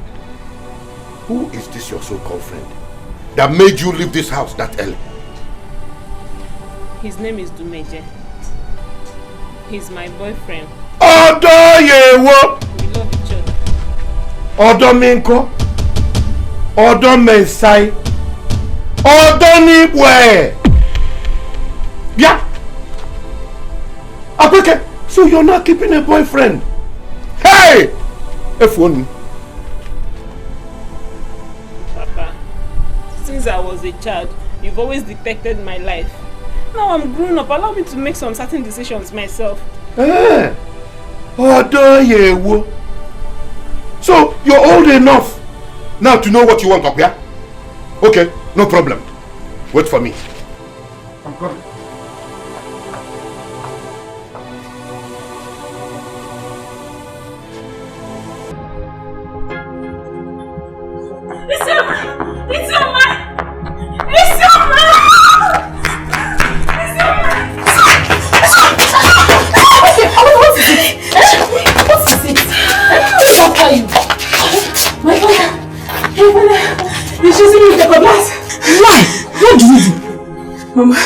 who is this your so-called friend that made you leave this house that early? His name is Dumeje. He's my boyfriend. Odo yewo. We love each other. Odo minko. Odo mensai. Odo nibwe. Yeah. Akweke, so you're not keeping a boyfriend? Hey! F1. Papa, since I was a child, you've always dictated my life. Now I'm grown up. Allow me to make some certain decisions myself. Eh? Odo yewo. So you're old enough now to know what you want up here? Okay, no problem. Wait for me. I'm coming. It's your man! It's your man! It's your man! It's your man! What is it? What is it? What are you? My father! My father! You're chasing me with the cutlass! Why? What did you do? Mama,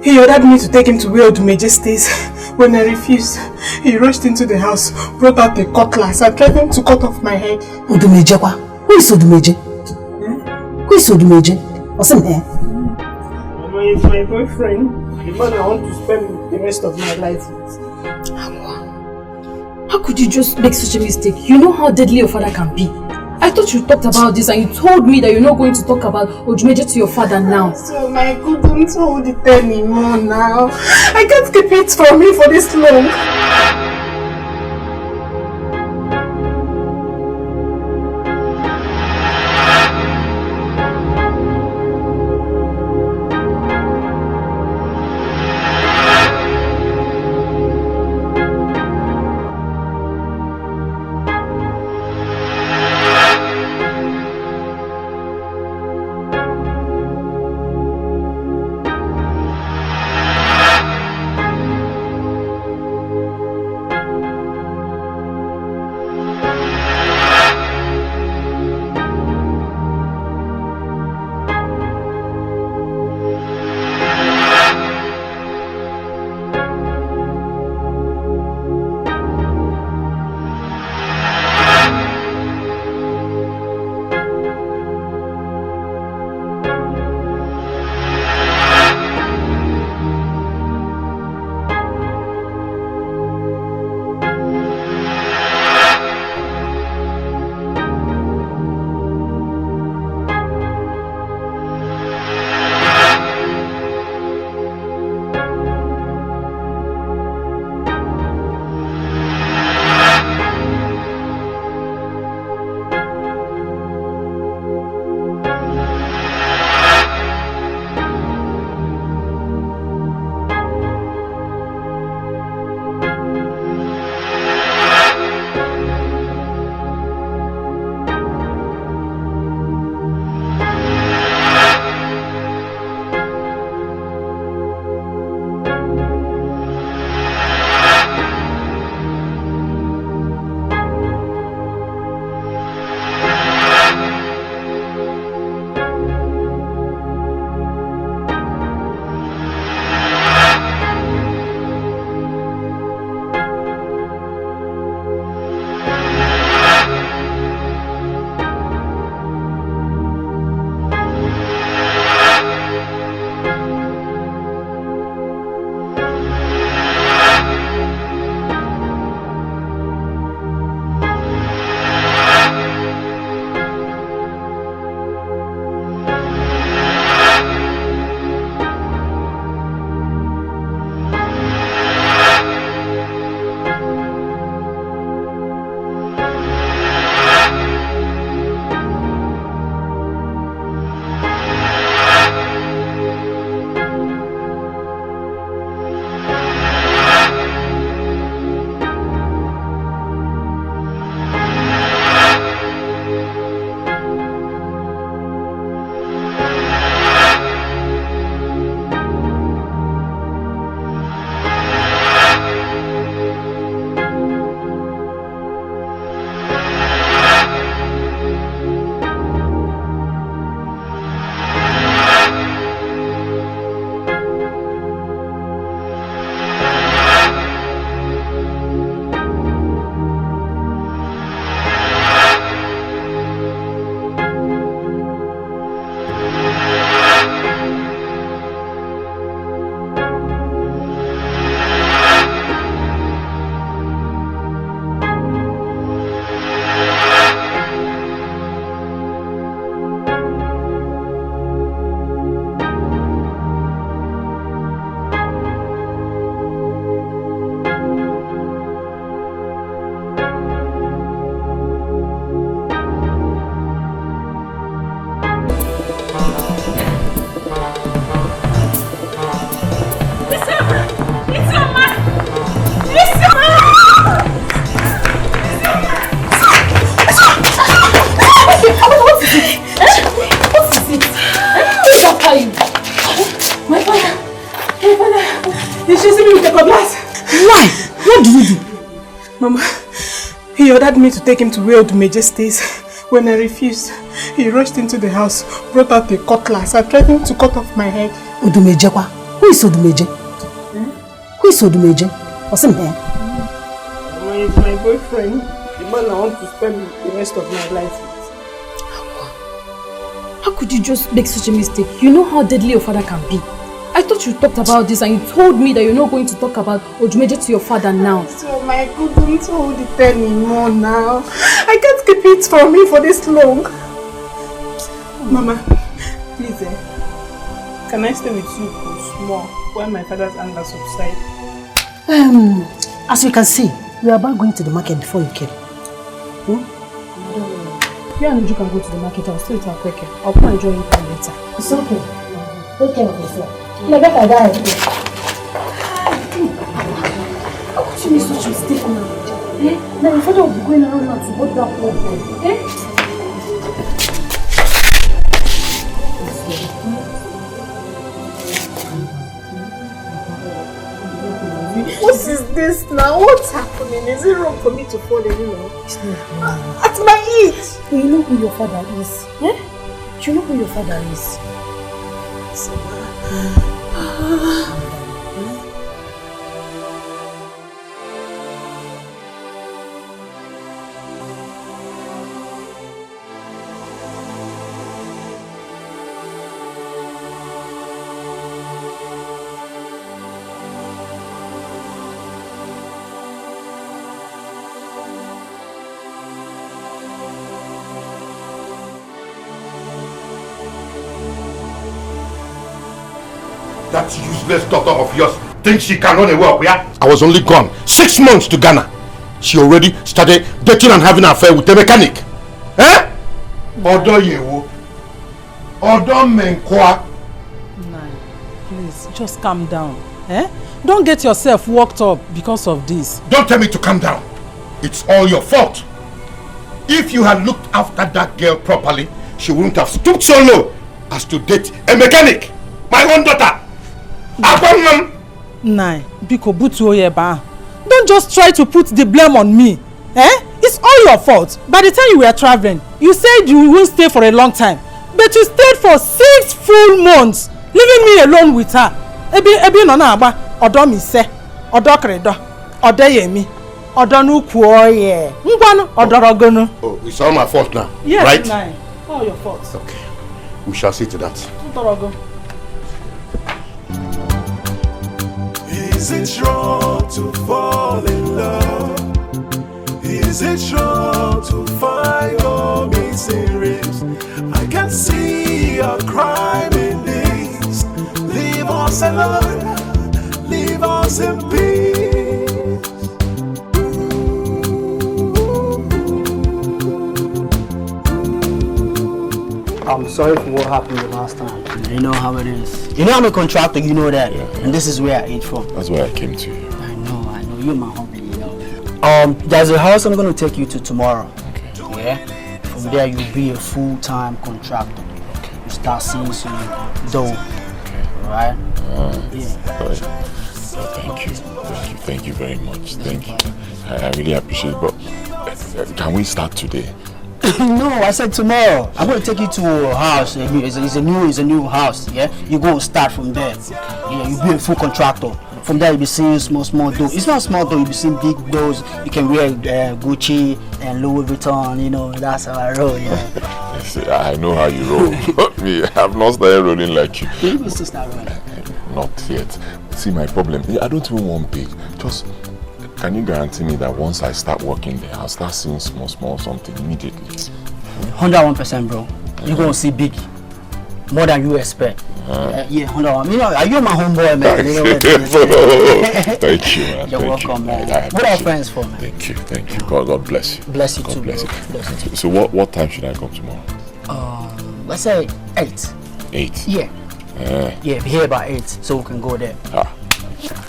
he ordered me to take him to where Odumeje stays. When I refused, he rushed into the house, brought out a cutlass and threatened to cut off my head. Odumeje? Who is Odumeje? Who is Odumeje? What's him here? Mama, he's my boyfriend. The man I want to spend the rest of my life with. How could you just make such a mistake? You know how deadly your father can be. I thought you talked about this and you told me that you're not going to talk about Odumeje to your father now. So I couldn't hold it anymore now. I can't keep it from me for this long. Mama, he ordered me to take him to where Odumeje stays. When I refused, he rushed into the house, brought out a cutlass and threatened to cut off my head. Odumeje kwa? Who is Odumeje? Who is Odumeje? What's him here? Mama, he's my boyfriend. The man I want to spend the rest of my life with. How could you just make such a mistake? You know how deadly your father can be. I thought you talked about this and you told me that you're not going to talk about Ojumeje to your father now. So my God, don't hold it anymore now. I can't keep it from me for this long. Mama, please, can I stay with you for small while my father's anger subsides? As you can see, we are about going to the market before you came. You and you can go to the market. I'll stay with our quicker. I'll come and join you later. It's okay. Take care of yourself. Like I die. How could you make such a mistake now? Now your father will be going around now to hold that wall. What is this now? What's happening? Is it wrong for me to fall in love? It's not. At my age! You know who your father is. You know who your father is. That useless daughter of yours thinks she can run away up, yeah? I was only gone 6 months to Ghana. She already started dating and having an affair with a mechanic. Eh? Odo yewo. Odo menkwa. Nine, please, just calm down. Don't get yourself worked up because of this. Don't tell me to calm down. It's all your fault. If you had looked after that girl properly, she wouldn't have stooped so low as to date a mechanic. My own daughter. Nine, Biko Butu Oyeba. Don't just try to put the blame on me. It's all your fault. By the time you were traveling, you said you won't stay for a long time. But you stayed for 6 full months, leaving me alone with her. Ebi no na agba, odo mi se, odo kredo, odo yemi, odo nuku oye. Ngwanu, odorogonu. Oh, it's all my fault now. Yes, right? Nine. All your fault. Okay. We shall see to that. Odorogo. Is it wrong to fall in love? Is it wrong to find your missing ribs? I can see a crime in this. Leave us alone, leave us in peace. I'm sorry for what happened the last time. You know how it is. You know I'm a contractor, you know that. Yeah. And this is where I eat from. That's why I came to you. I know. You're my hobby, you know. There's a house I'm going to take you to tomorrow. Okay. Yeah? From there, you'll be a full-time contractor. Okay. You start seeing some dough. Okay. Alright? Yeah. Right. Thank you very much. Thank you. I really appreciate it. But can we start today? No, I said tomorrow. I'm going to take you to a house. It's a new house. Yeah, you go and start from there. Yeah, you'll be a full contractor. From there, you'll be seeing small dough. It's not small dough. You'll be seeing big doughs. You can wear Gucci and Louis Vuitton. You know, that's how I roll. Yeah. I know how you roll. Me, I've not started rolling like you. You must start rolling. Not yet. See, my problem. I don't even want big. Just. Can you guarantee me that once I start working there, I'll start seeing small something immediately? 101%, bro. You're going to see big. More than you expect. Yeah, 101. You know, you're my homeboy, man. You know Thank you, man. You're welcome, man. What are friends for, man? Thank you. God bless you. Bless you God too, bless bro. you. Bless you too. So what time should I come tomorrow? Let's say 8. 8? Yeah. Yeah, be here by 8, so we can go there.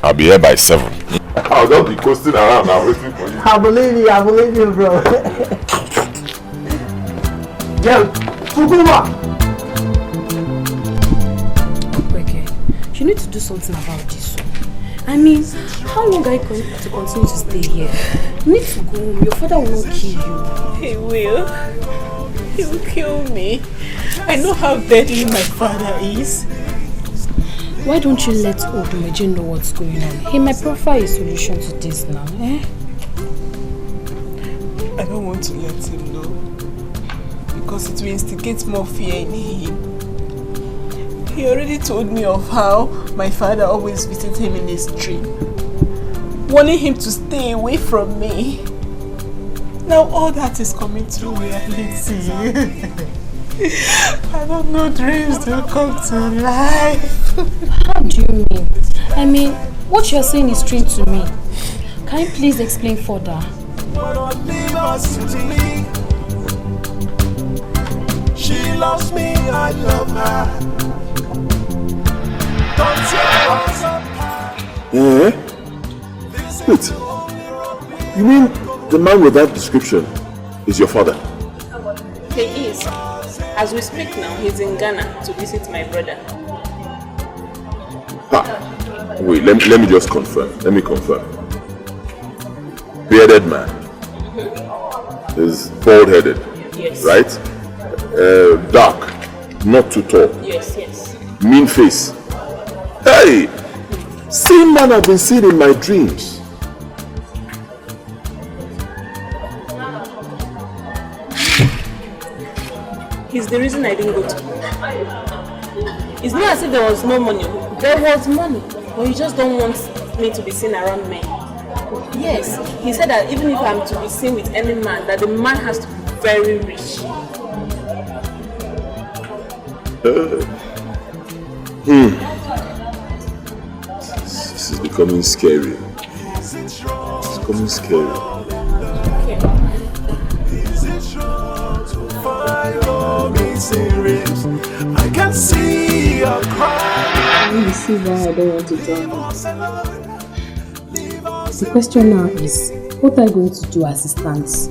I'll be here by 7. I'll just be coasting around now waiting for you. I believe you, bro. Yo, Fukuma! Okay, you need to do something about this. I mean, how long are you going to continue to stay here? You need to go home. Your father will not kill you. He will. He will kill me. I know how deadly my father is. Why don't you let Odumeje know what's going on? He might provide a solution to this now, I don't want to let him know. because it will instigate more fear in him. He already told me of how my father always visited him in his dream, warning him to stay away from me. Now all that is coming to reality. I don't know dreams will come to life. How do you mean? I mean, what you're saying is strange to me. Can you please explain further? She loves me, I love her. Wait. You mean the man with that description is your father? He is. As we speak now, he's in Ghana to visit my brother. Wait, let me just confirm. Let me confirm. Bearded man. Is bald-headed. Yes. Right? Dark. Not too tall. Yes, yes. Mean face. Hey! Same man I've been seeing in my dreams. He's the reason I didn't go to. It's not as if there was no money. There was money, but you just don't want me to be seen around men. Yes, he said that even if I'm to be seen with any man, that the man has to be very rich. This is becoming scary. It's becoming scary. I can see your crying. You see why I don't want to join them. The question now is, what are you going to do as assistants?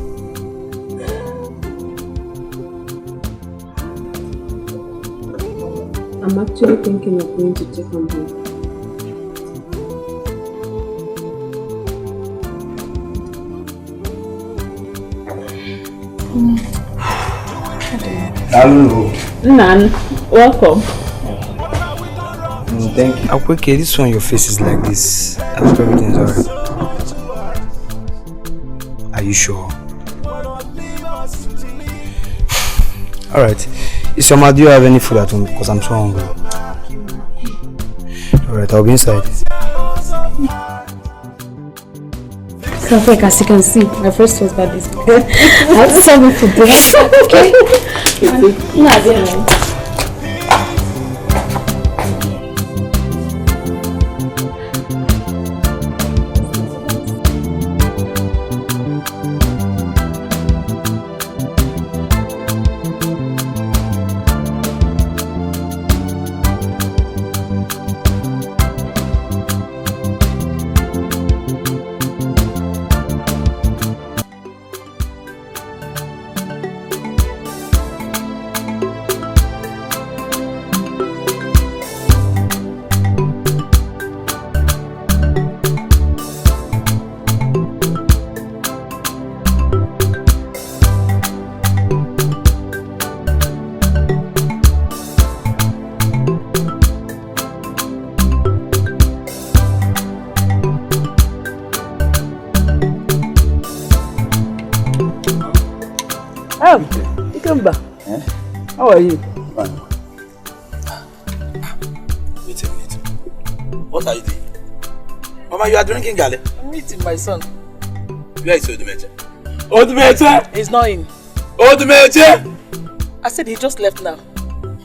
I'm actually thinking of going to check on him. Hello. Nan, welcome. Thank you. Okay, this one your face is like this. I hope everything's alright. Are you sure? Alright. Isoma, do you have any food at home? Because I'm so hungry. Alright, I'll be inside. Perfect, as you can see, my first husband is good. I have something for this. Okay? How are you? Fine. Wait a minute. What are you doing? Mama, you are drinking garlic? I'm meeting my son. Where is Odumeje? Odumeje? He's not in. Odumeje? I said he just left now.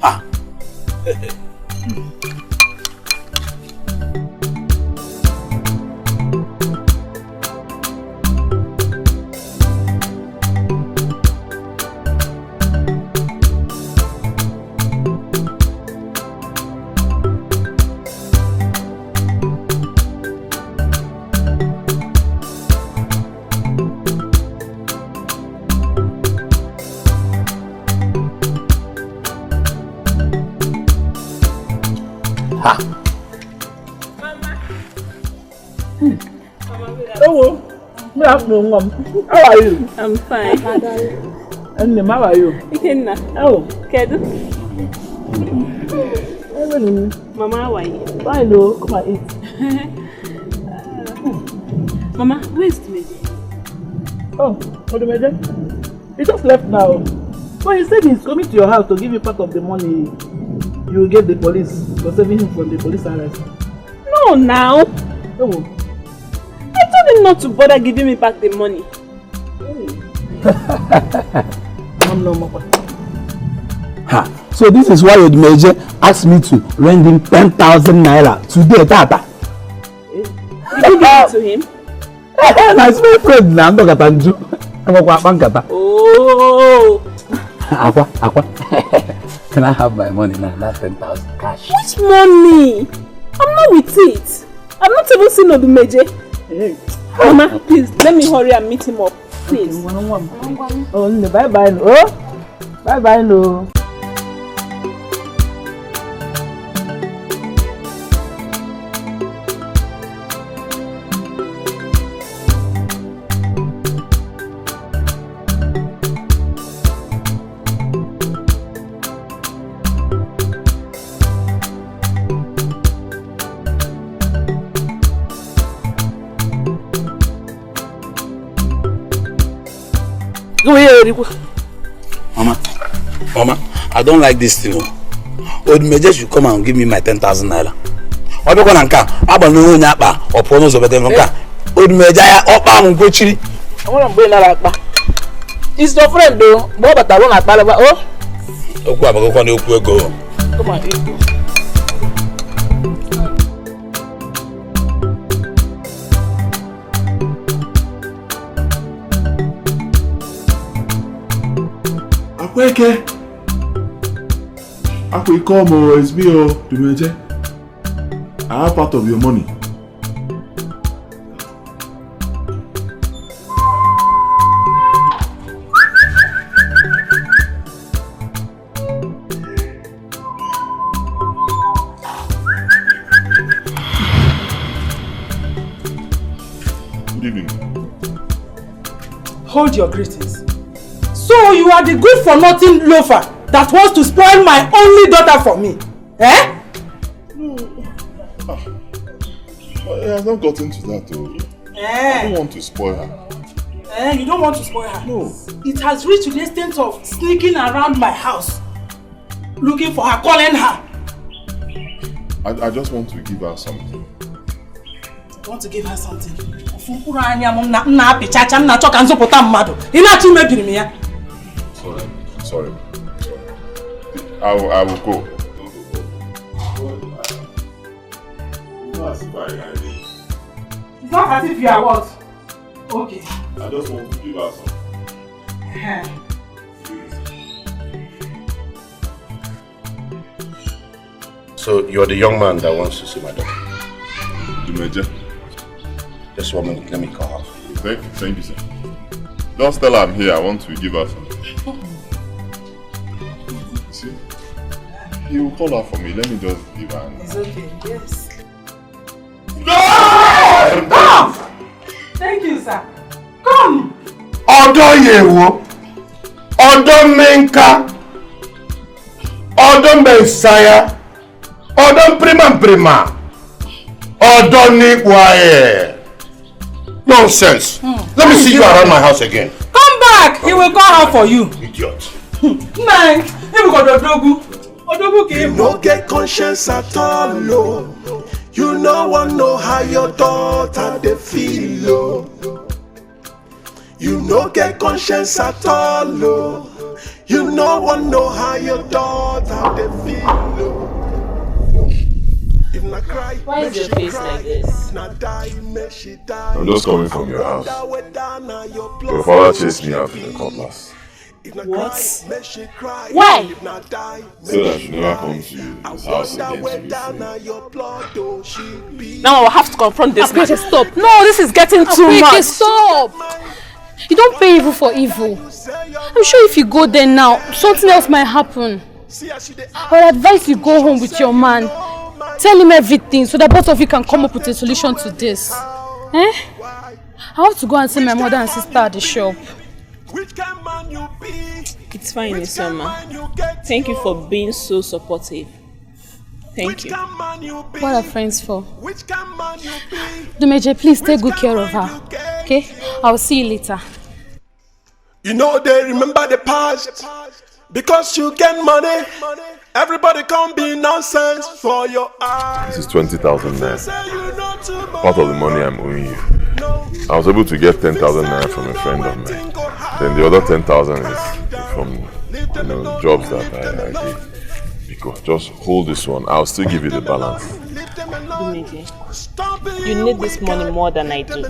Ah. Hello. Good afternoon, Mom. How are you? I'm fine. And how are you? Ikenna. Oh. Kedu? Mama, how are you? Fine, oh. Come and eat. Mama, where is Odumeje? Oh, Odumeje? He just left now. But he said he's coming to your house to give you part of the money you gave the police for saving him from the police arrest. No, now. Oh. I told him not to bother giving me back the money. Ha. So this is why Odmeje asked me to lend him 10,000 naira today, Tata. Did you give it to him? Nice, my friend. Now I'm not going to do. Oh. Aqua. Can I have my money now? That's 10,000 cash. Which money? I'm not with it. I'm not even seeing Odmeje. Mama, please let me hurry and meet him up. Please. Oh, bye-bye. Oh, bye-bye. No. Mama, I don't like this thing. Odmeje should come and give me my 10,000 naira. What are you going to do? I'm going to go to Odmeje, I want to bring that back. It's your friend though. But I want to tell you. Oh, come on, Wake. I will come or SBO to Meje. I have part of your money. Good evening. Hold your greetings. So you are the good-for-nothing loafer that wants to spoil my only daughter for me, eh? No. It has not gotten to that though. I don't want to spoil her. You don't want to spoil her? No. It has reached to the extent of sneaking around my house, looking for her, calling her. I just want to give her something. You want to give her something? Sorry. I will go. It's not as if you are what? Okay. I just want to give her something. So you're the young man that wants to see my daughter? The Major. Just 1 minute, let me call her. Thank you, sir. Just tell her I'm here. I want to give her something. See? He will call her for me. Let me just give her. It's okay, yes. Come! Thank you, sir. Come! Odo Yewo, Odo Menka, Odo Messiah, Odo Prima, Odo Nikwaye. Nonsense. Let me see you around my house again. Come back! He will call her for you. Idiot. Man, you got Odogu. Odogu came. You no get conscience at all, no. You no one know how your daughter they feel, oh. You no get conscience at all, no. You no one know how your daughter they feel, oh. Why is your face like this? I'm just coming from your house. Your father chased me out with a cutlass. What? Why? So that I should never come to his house again to be free. Now I'll have to confront this man. Stop. No, this is getting too much. Stop. You don't pay evil for evil. I'm sure if you go there now, something else might happen. I would advise you go home with your man. Tell him everything so that both of you can come up with a solution to this. I have to go and see my mother and sister at the shop. It's fine, Isoma. Thank you for being so supportive. Thank you. What are friends for? Dumeje, please take good care of her. Okay? I'll see you later. You know they remember the past. Because you get money, everybody can't be nonsense for your eyes. This is 20,000 naira. Part of the money I'm owing you. I was able to get 10,000 naira from a friend of mine. Then the other 10,000 is from jobs that I did. Because just hold this one. I'll still give you the balance. Dumiji, you need this money more than I do.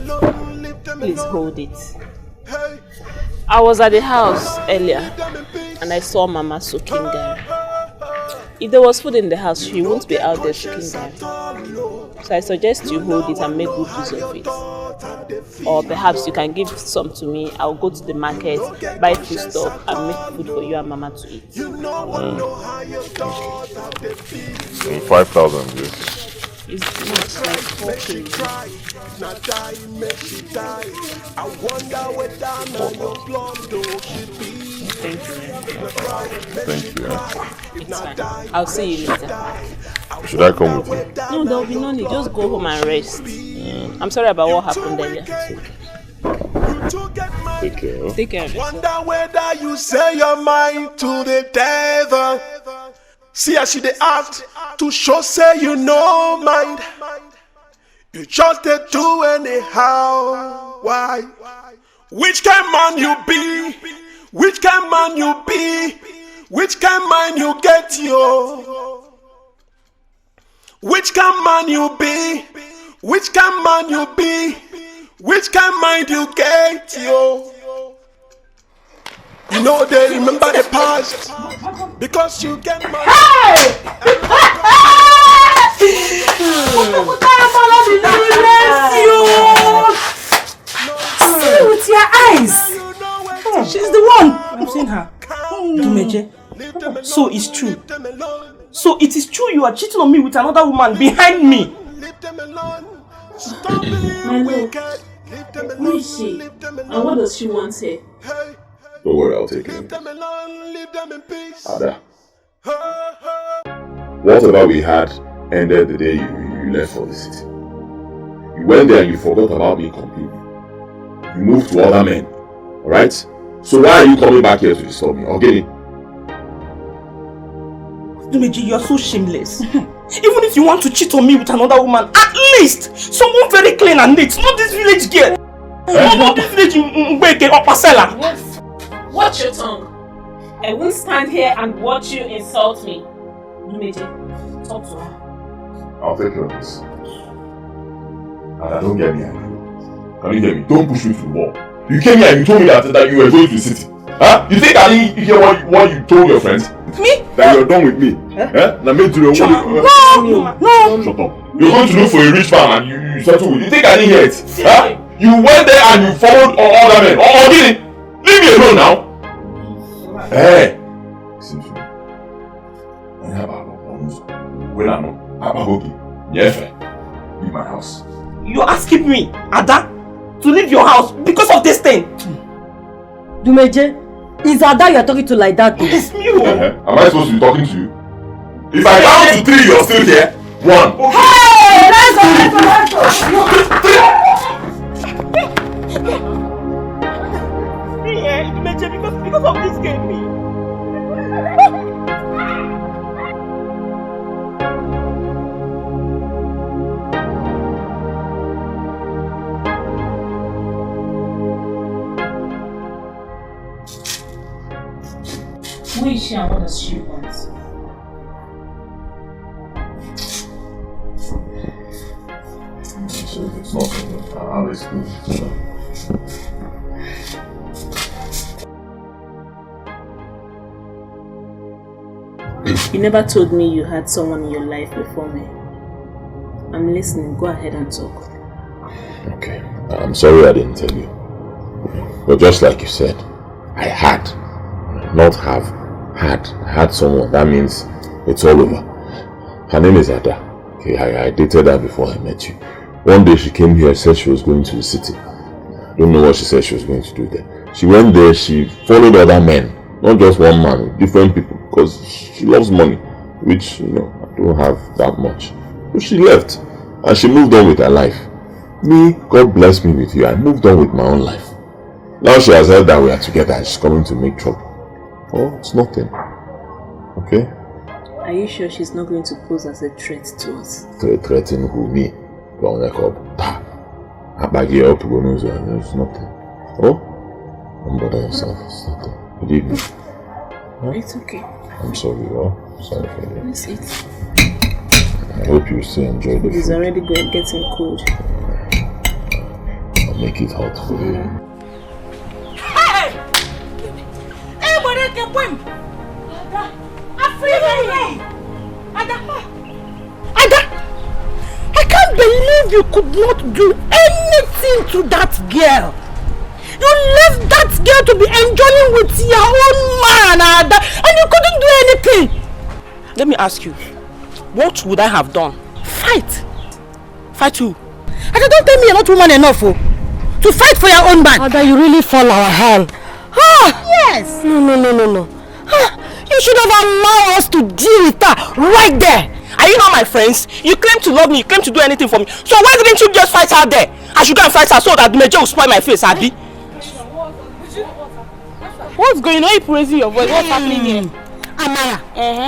Please hold it. I was at the house earlier and I saw Mama soaking gari. If there was food in the house, she won't be out there soaking gari. So I suggest you hold it and make good use of it. Or perhaps you can give some to me. I'll go to the market, buy food stuff and make food for you and Mama to eat. 5,000, yes. It's much like 4K. Thank you. Thank you. It's fine. I'll see you later. Should I come with you? No, there will be no need. Just go home and rest. I'm sorry about what happened earlier. Take care. Take care of yourself. Wonder whether you say your mind to the devil. See how she dey act to show say you know mind. You just dey do anyhow. Why? Which kind man you be? Which kind man you be? Which kind man you get yo? Which kind man you be? Which kind man you be? Which kind mind you get yo? You know they remember the past because you get money. Hey! See with your eyes. She's the one. I've seen her. Dumeje. So it's true. So it is true you are cheating on me with another woman behind me. My love, who is she? And what does she want here? Don't worry, I'll take it. Ada. Whatever we had ended the day you left for the city. You went there and you forgot about me completely. You moved to other men. Alright? So why are you coming back here to disturb me? Okay? Dumeji, you are so shameless. Even if you want to cheat on me with another woman, at least someone very clean and neat. Not this village girl. Not this village Mbeke or Pasela. Watch your tongue. I won't stand here and watch you insult me. Dumeji, talk to her. I'll take care of this. Ada, don't get me angry. Can you hear me? Don't push me to the wall. You came here and you told me that you were going to the city. Huh? You think I didn't hear what you told your friends? Me? That you're done with me? Huh? Now make to the No! Shut up. You're going to look for a rich man and you settle with. You think I didn't hear it? Huh? You went there and you followed all other men. Or didn't? Leave me alone now. Hey! Listen to me. I have a well, I'm not. Leave my house. You're asking me, Ada, to leave your house because of this thing? Dumeje, is Ada you're talking to like that? It's me. Am I supposed to be talking to you? If I count to 3, you're still here. 1. Hey! Let's go! Because of this game, me. Who is she and what does she want? It's nothing. I'll explain. You never told me you had someone in your life before me. I'm listening. Go ahead and talk. Okay. I'm sorry I didn't tell you. But just like you said, I had, not have, had someone. That means it's all over. Her name is Ada. Okay, I dated her before I met you. One day she came here and said she was going to the city. I don't know what she said she was going to do there. She went there, she followed other men. Not just one man, different people. Because she loves money. Which, I don't have that much. So she left. And she moved on with her life. Me, God bless me with you. I moved on with my own life. Now she has heard that we are together and she's coming to make trouble. Oh, it's nothing. Okay? Are you sure she's not going to pose as a threat to us? Threaten who? Me? Go neck up. It's nothing. Oh? Don't bother yourself. It's nothing. Good evening. Huh? It's okay. I'm sorry, oh? Sorry for you. Let's eat. I hope you still enjoy the food. It's already getting cold. I'll make it hot for you. Hey! Hey, what is your whim? Ada! I can't believe you could not do anything to that girl. You left that girl to be enjoying with your own man, Ada, and you couldn't do anything. Let me ask you, what would I have done? Fight. Fight who? Ada, don't tell me you're not woman enough to fight for your own man. Ada, you really fall our hand. Yes. No. You should have allowed us to deal with her right there. Are you not my friends? You claim to love me, you claim to do anything for me. So why didn't you just fight her there? I should go and fight her so that Major will spoil my face, Abi. What's going on? Are you raising your voice? What's happening here? Amara,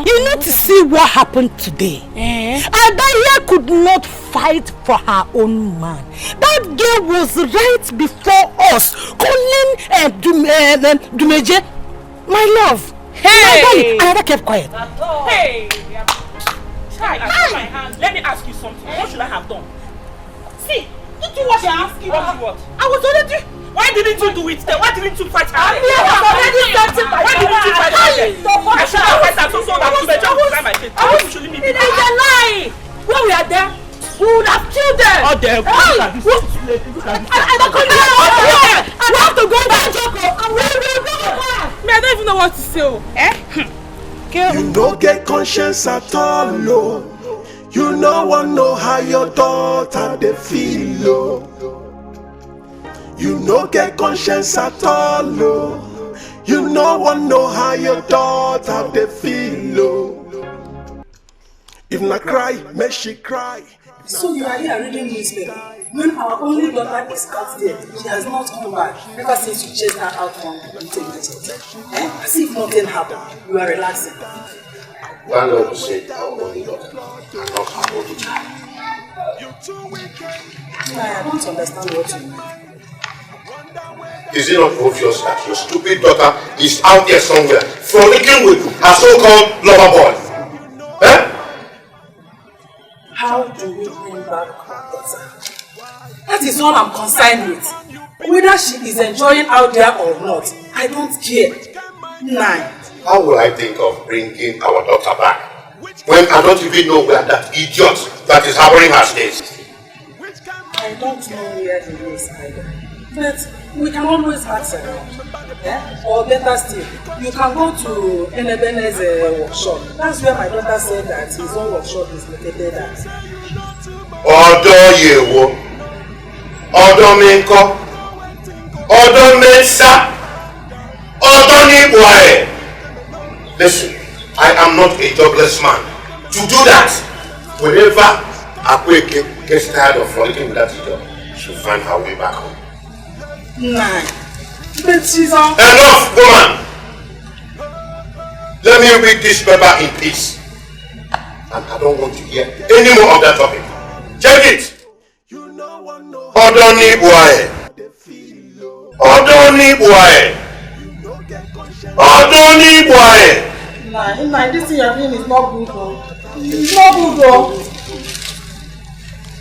you need to see what happened today. Adaya could not fight for her own man. That girl was right before us, calling Dumeje my love. Hey! Another kept quiet. Hey! I put my hand. Let me ask you something. What should I have done? See, you do what you're asking. What? I was already. Why didn't you do it then? Why didn't you fight her? I was already starting my Why didn't you fight her then? I should have fight her so that you may just cry my face. I want you to leave me. It is a lie. When we are there, we would have killed them. Oh, them. Look at this. I have to go back, Joko. I don't even know what to say. You don't get conscience at all, no. You no one know how your daughter they feel, no. You no get conscience at all, no. You no one know how your daughter they feel, no. If not cry, make she cry. So you are here reading newspaper when our only daughter is out there. She has not come back because since you chased her out from integrity. As if nothing happened. You are relaxing. Landlord said our only daughter, not our only child. I don't understand what you mean. Is it not obvious that your stupid daughter is out there somewhere frolicking with her so-called lover boy? How do we bring back our daughter? That is all I'm concerned with. Whether she is enjoying out there or not, I don't care. Nine. How will I think of bringing our daughter back when I don't even know where that idiot that is harboring her stays? I don't know where he is either. But we can always ask around. Or better still, you can go to Enebene's workshop. That's where my daughter said that his own workshop is located at. Odo Yewo, Odo Minko, Odo Mensa, Odo Nibwae. Listen, I am not a jobless man. To do that, whenever Akweke gets tired of frolicking with that idiot, she'll find her way back home. Nah. But she's on. Enough, woman! Let me read this paper in peace. And I don't want to hear any more of that topic. Check it! Odoni Bwae. Odoni Bwae. Odoni Bwae. Nah, this thing you're doing is not good, though. It's not good, though.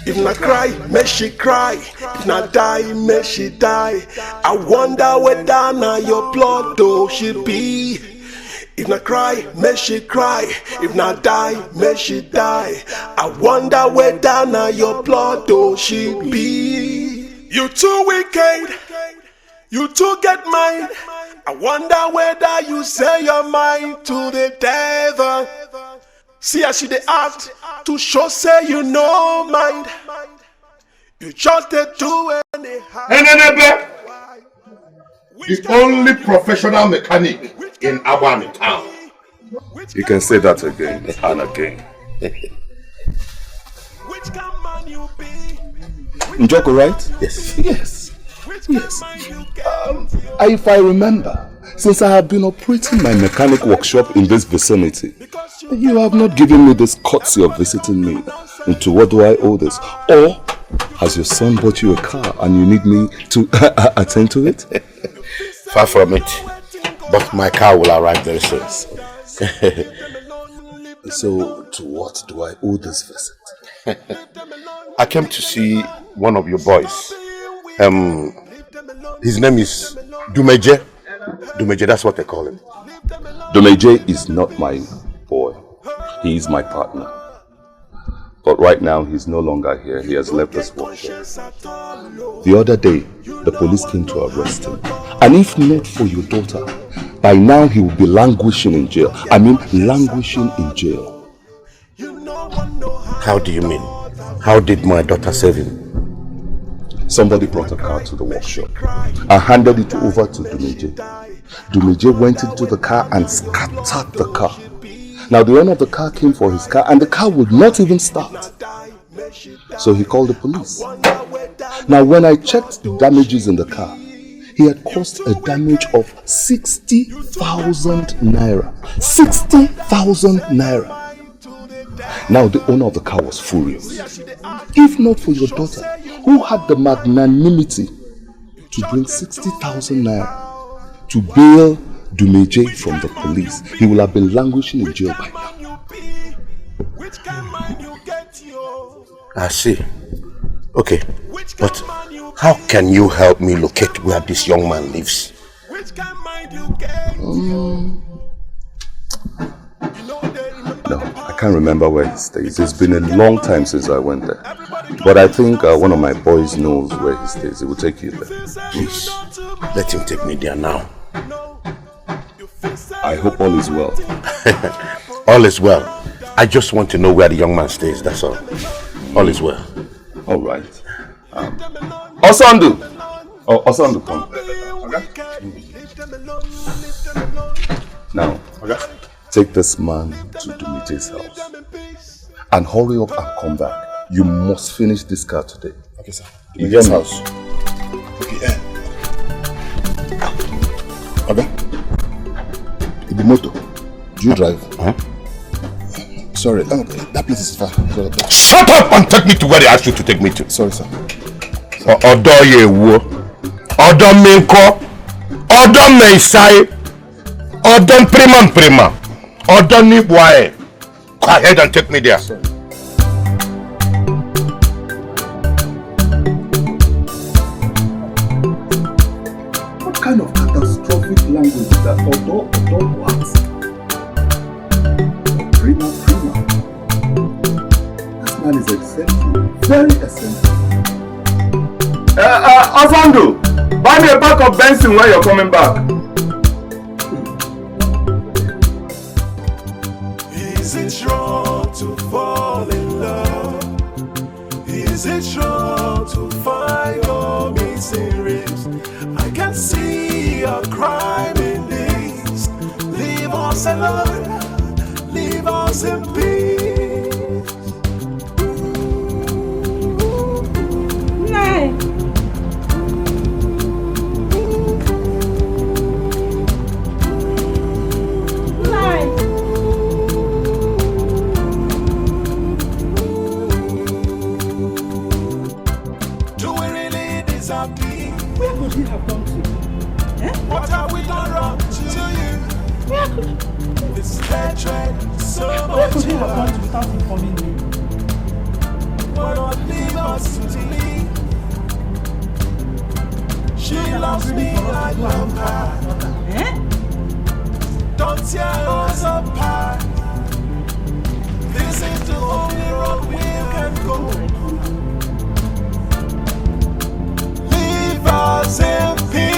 If not cry, may she cry. If not die, may she die. I wonder where Dana your blood though she be. If not cry, may she cry. If not die, may she die. I wonder where Dana your blood though she be. You too wicked. You too get mine. I wonder whether you say your mind to the devil. See how she dey act to show say you no mind. You just dey do anyhow. The only professional mechanic in Abani town. You can say that again and again. Njoko, right? Yes. Yes. Yes. If I remember, since I have been operating my mechanic workshop in this vicinity, you have not given me this courtesy of visiting me. And to what do I owe this? Or has your son bought you a car and you need me to attend to it? Far from it. But my car will arrive very soon. So, to what do I owe this visit? I came to see one of your boys. His name is Dumeje. Dumeje, that's what they call him. Dumeje is not my boy. He is my partner. But right now, he's no longer here. He has left this workshop. The other day, the police came to arrest him. And if not for your daughter, by now he will be languishing in jail. I mean, languishing in jail. How do you mean? How did my daughter save him? Somebody brought a car to the workshop. I handed it over to Dumeje. Dumeje went into the car and scattered the car. Now the owner of the car came for his car and the car would not even start. So he called the police. Now when I checked the damages in the car, he had caused a damage of 60,000 naira. 60,000 naira. Now the owner of the car was furious. If not for your daughter, who had the magnanimity to bring 60,000 naira to bail Dumeje from the police, he will have been languishing in jail by now. I see. Okay, but how can you help me locate where this young man lives? No, I can't remember where he stays. It's been a long time since I went there. But I think one of my boys knows where he stays. He will take you there. Please, let him take me there now. I hope all is well. All is well. I just want to know where the young man stays, that's all. All is well. All right. Osandu! Oh, Osandu, come. Okay. Now, take this man to Dumeje's house. And hurry up and come back. You must finish this car today. Okay, sir. Dumeje's house. Okay, Okay. The motor. Do you drive? Huh? Sorry, that place is far. Shut up and take me to where they asked you to take me to. Sorry, sir. Odo Yewo, Odo Minko, Odo Meisai, Odo Prima, Odo Nibwae. Go ahead and take me there. Sorry. What kind of catastrophic language is that? Odo what? Prima. This man is eccentric, very eccentric. Osandu, buy me a pack of Benson when you're coming back. Is it wrong to fall in love? Is it wrong to find your missing ribs? I can see a crime in this. Leave us alone, leave us in peace. Nine. Where could he have gone to? Eh? What have we done wrong to you? Where could he have gone to without informing me? Why not leave us to leave? She loves me, I love her. Eh? Don't tear us apart. This is the only road we can go. Leave us in peace.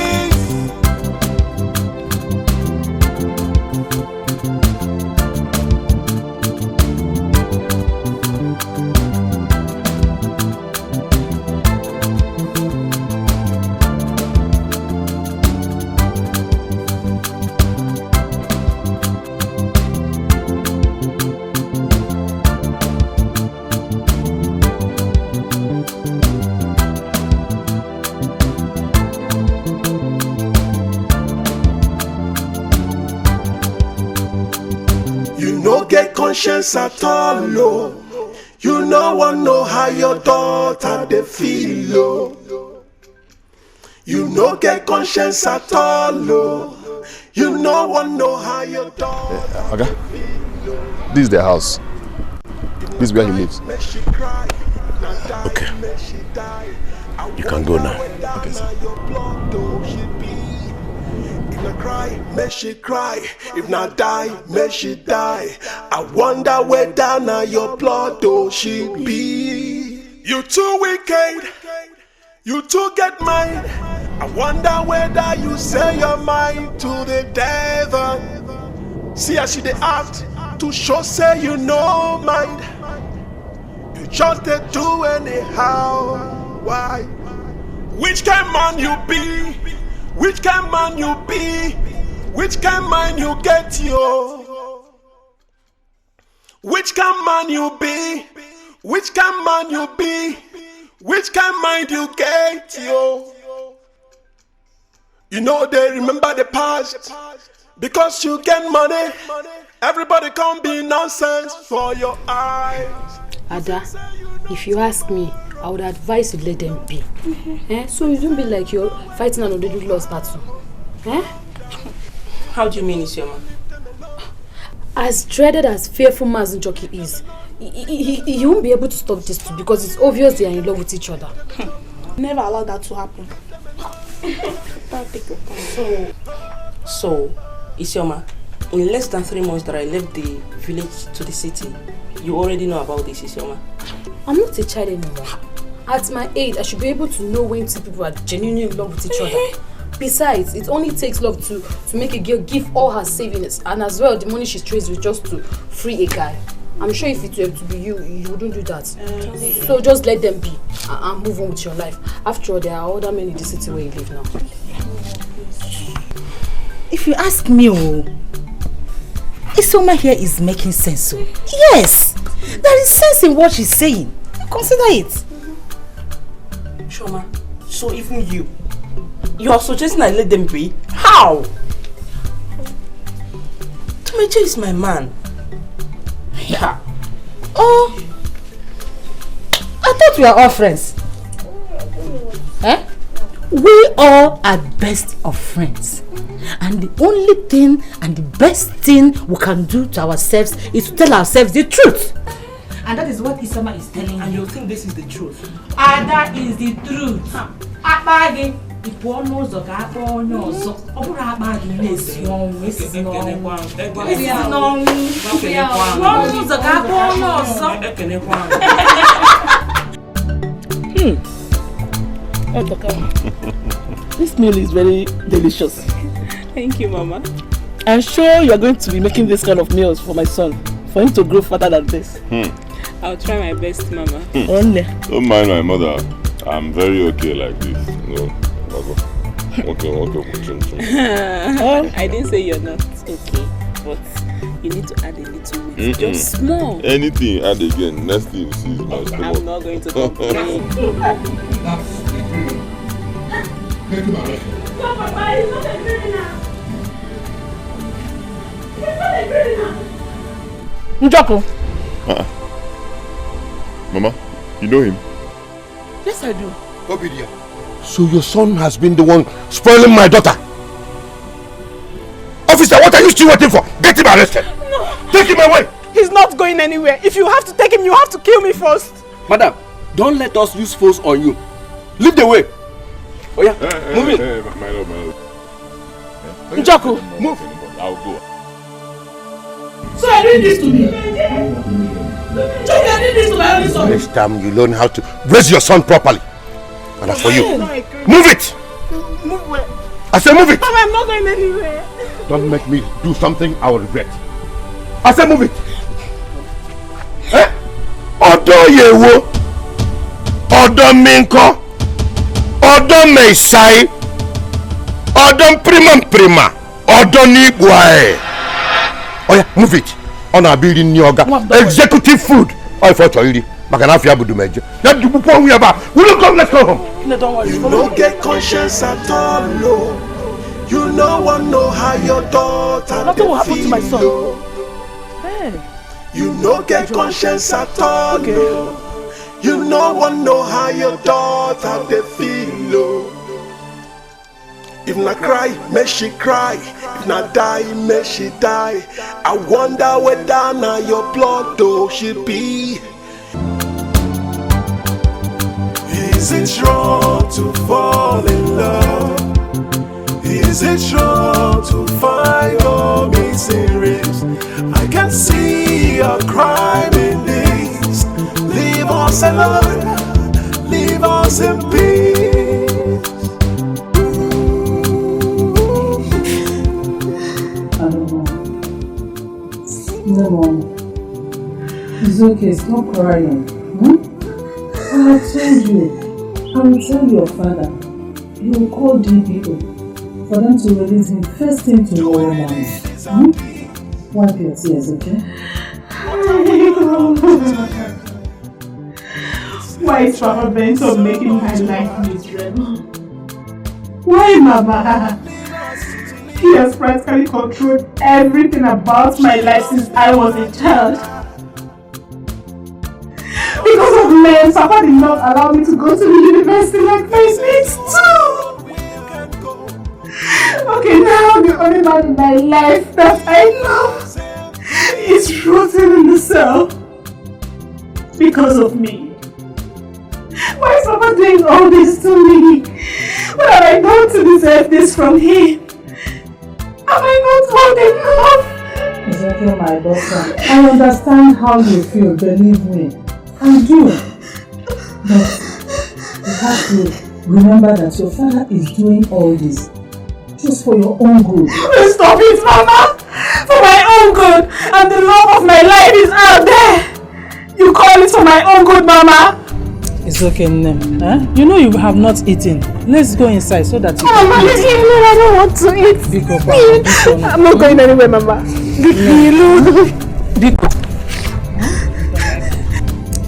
get conscience at all, no. You no one know how your daughter they feel, no. You no get conscience at all, no. You no one know how your daughter. Okay. This is their house. This is where he lives. Okay. You can go now. Okay, sir. If not cry, may she cry. If not die, may she die. I wonder where down your blood do she be. You too wicked. You too get mine. I wonder whether you say your mind to the devil. See how she dey act to show say you no mind. You just dey do anyhow. Why? Which kind man you be? Which kind man you be? Which kind man you get yo? Which kind man you be? Which kind man you be? Which kind mind you get yo? You know they remember the past because you get money. Everybody can't be nonsense for your eyes. Ada, if you ask me, I would advise you let them be. So you don't be like you're fighting an already lost battle. How do you mean, Isioma? As dreaded as fearful Mazin Jockey is, he won't be able to stop this too because it's obvious they are in love with each other. Never allow that to happen. So, Isioma, in less than 3 months that I left the village to the city, you already know about this, Isioma? I'm not a child anymore. At my age, I should be able to know when two people are genuinely in love with each other. Besides, it only takes love to make a girl give all her savings and as well the money she trades with just to free a guy. I'm sure if it were to be you wouldn't do that. So just let them be and move on with your life. After all, there are other men in the city where you live now. If you ask me, Isioma here is making sense. Yes, there is sense in what she's saying. Consider it. Shoma, so even you are suggesting I let them be? How? Tumeche is my man. Yeah. Oh, I thought we are all friends. We all are best of friends. And the only thing and the best thing we can do to ourselves is to tell ourselves the truth. And that is what Isioma is telling you. And you think this is the truth? And that is the truth. Akpagi, ipono zoga pono zo. Obura akpagi nesi on, esi no. Esi no. Pono zoga pono zo. This meal is very delicious. Thank you, Mama. I'm sure you are going to be making this kind of meals for my son, for him to grow fatter than this. I'll try my best, Mama. Don't mind my mother. I'm very okay like this. No. Okay. I didn't say you're not okay, but you need to add a little bit. Just small. Anything, add again. Next thing you see is my stomach. I'm not going to complain. Njoko. Mama, you know him? Yes, I do. Obidia. So your son has been the one spoiling my daughter? Officer, what are you still waiting for? Get him arrested. No. Take him away. He's not going anywhere. If you have to take him, you have to kill me first. Madam, don't let us use force on you. Lead the way. Oh yeah, move it. My lord. Njoko, move. I'll go. So I did this to me. Just I did this to my only son. Next time you learn how to raise your son properly. And as for you, move it! Move where? I said move it! Mama, I'm not going anywhere. Don't make me do something I will regret. I said move it! Odo yewo, Odo minko, Odo meisai, Odo prima, Odo nibwae. Oh yeah, move it! On our building yoga, executive food. Oh, for Choiri, Maganafia Budumeja. That you will come, let's go home. No, don't worry. You don't get conscience at all, no. You no one know how your daughter. Nothing will happen to my son. Hey. You no get conscience at all, no. You no one know how your daughter they feel, no. If na cry, may she cry. If na die, may she die. I wonder whether na your blood though she be. Is it wrong to fall in love? Is it wrong to find your missing ribs? I can see your crime in this. Leave us alone, leave us in peace. No, Mom. It's okay, stop crying. I have told you. I will tell your father. He will call DPO for them to release him first thing tomorrow morning. Wipe your tears, okay? Why is Papa bent on making my life miserable? Why, Mama? He has practically controlled everything about my life since I was a child. Because of men, Papa did not allow me to go to the university like my mates too. Okay, now the only man in my life that I love is rotting in the cell because of me. Why is Papa doing all this to me? What have I done to deserve this from him? Am I not old enough? It's okay, my daughter. I understand how you feel, believe me. I do. But you have to remember that your father is doing all this just for your own good. Stop it, Mama! For my own good! And the love of my life is out there! You call it for my own good, Mama! It's okay, Nem. Huh? You know you have not eaten. Let's go inside so that you Mama, can leave me alone. I don't want to eat. I'm not going anywhere, Mama. Leave me alone.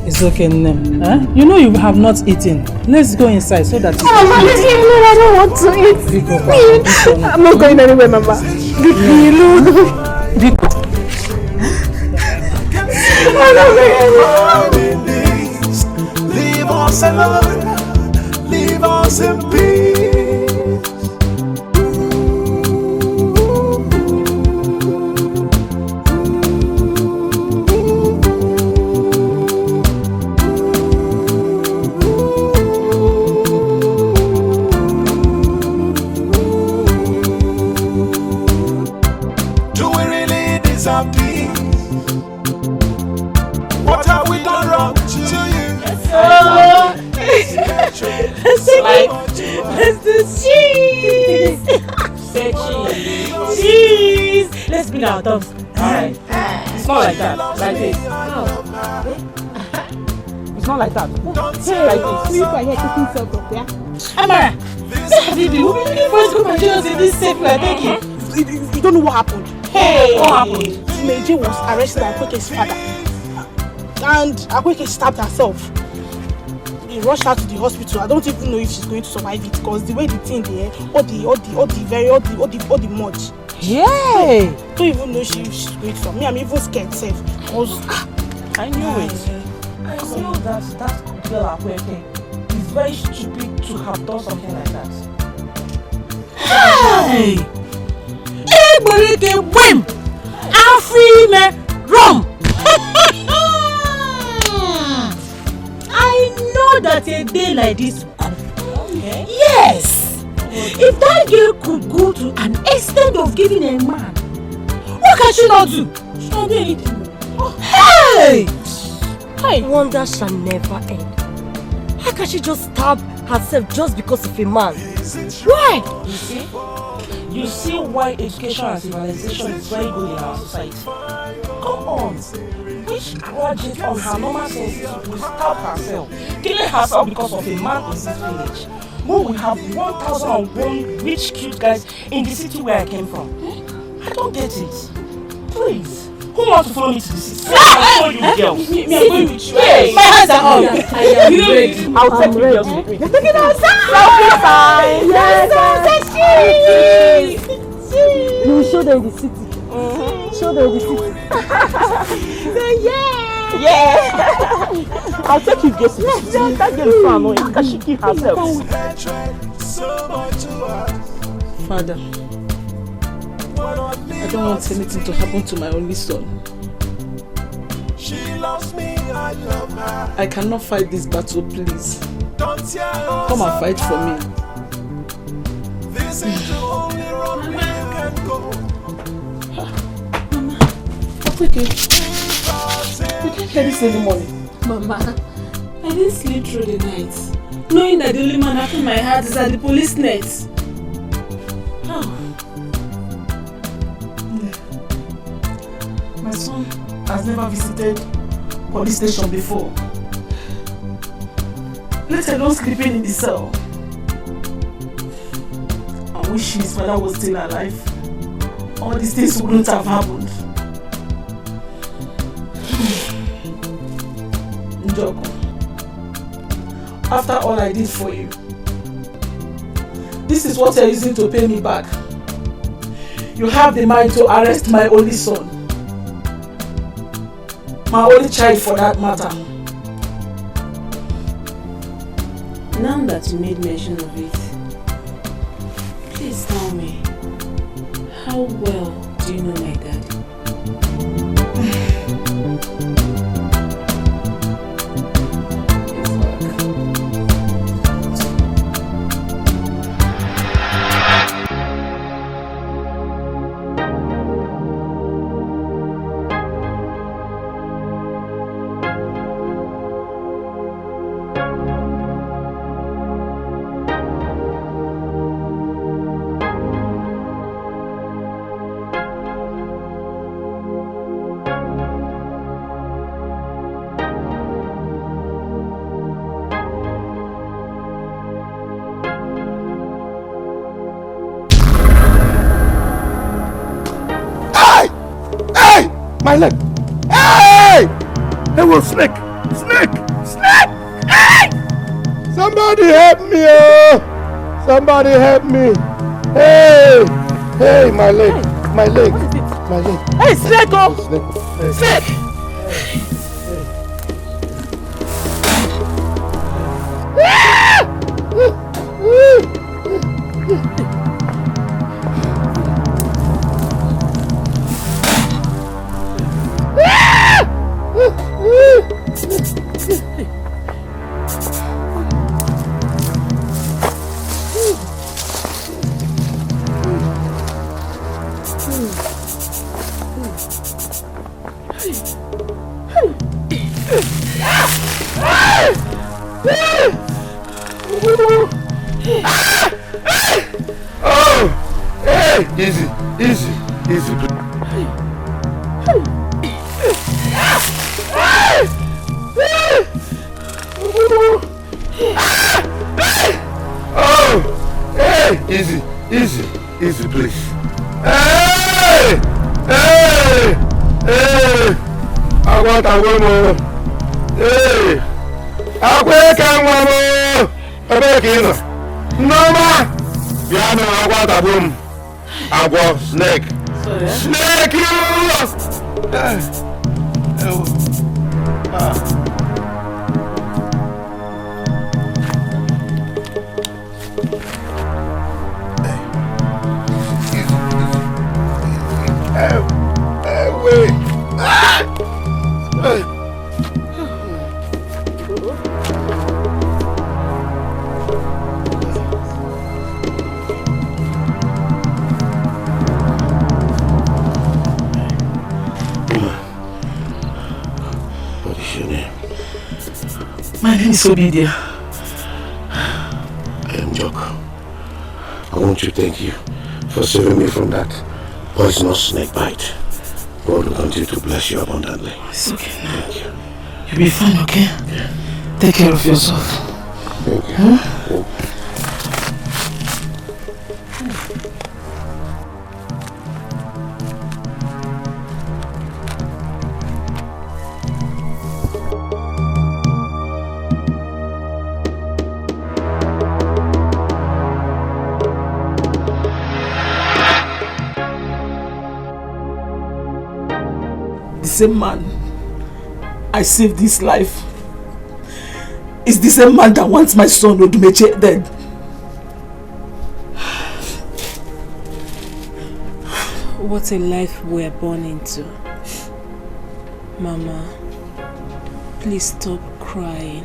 It's okay, Nem. Huh? You know you have not eaten. Let's go inside so that you Mama, can leave me alone. I don't want to eat. I'm not going anywhere, Mama. Leave me alone. I'm not going anywhere. Leave us alone, leave us in peace. Do we really deserve peace? What have we done wrong to you? Let's do cheese! Say cheese. Cheese! Let's bring our dogs. Alright. It's not like that. Like this. It's not like that. Hey, like this. people are here cooking self up there. Amara! Baby, we've been looking for good Nigerians in this safe like taking. You don't know what happened. Hey! What happened? Naija was arrested by Akweke's father. And Akweke stabbed herself. They rushed her to the hospital. I don't even know if she's going to survive it because the way the thing there, all the much. Yay! Don't even know she's going to. Me, I'm even scared safe. Because I knew it. I knew that girl Akweke is very stupid to have done something like that. Hey! Everybody win! Afrime rum! I know that a day like this will come. Okay. Yes! If that girl could go to an extent of giving a man, what can she not do? She can't do anything. Hey! Hey! Wonder shall never end. How can she just stab herself just because of a man? Why? You see why education and civilization is very good in our society. Come on. Which graduate on her normal senses will stab herself, killing herself because of a man in this village? When we have 1,001 rich, cute guys in the city where I came from. I don't get it. Please. Who wants to follow me to the city? Follow you girls. Me, I'm going with you. Hey, my hands are up. I am ready. I'll take you girls with me. You're taking us out. Yes, cheese. You will show them the city. Show them the city. Yeah! Yeah! I'll take you guys. Yes, that girl is so annoying because she killed herself. Father, I don't want anything to happen to my only son. I cannot fight this battle, please. Come and fight for me. This is the only road we can go. Mama, okay. You can't hear this in the morning. Mama, I didn't sleep through the night, knowing that the only man after my heart is at the police net. Oh. My son has never visited police station before. Let alone sleeping in the cell. I wish his father was still alive. All these things wouldn't have happened. Njoko, after all I did for you, this is what you're using to pay me back. You have the mind to arrest my only son. My only child for that matter. Now that you made mention of it, please tell me, how well do you know my daddy? My leg! Hey! Hey, well, snake! Snake! Snake! Hey! Somebody help me! Oh! Somebody help me! Hey! Hey, my leg! Hey. My leg! What is it? My leg! Hey, snake! Oh! Snake! Snake! Easy, easy, easy. Oh, hey, easy, easy, easy, please. Hey, hey, hey. I want a woman. Hey, I wake up, I beg you. No, ma. Yeah, no, I want a woman. I want snake. Sorry, eh? Snake you! Wait. My name is Obidia. I am Joko. I want to thank you for saving me from that poisonous snake bite. God will continue to bless you abundantly. It's okay. Thank you. You'll be fine, okay? Yeah. Take care of yourself. Thank you. Huh? Thank you. the same man I saved his life is the same man that wants my son Odumeje dead. What a life we're born into. Mama, please stop crying.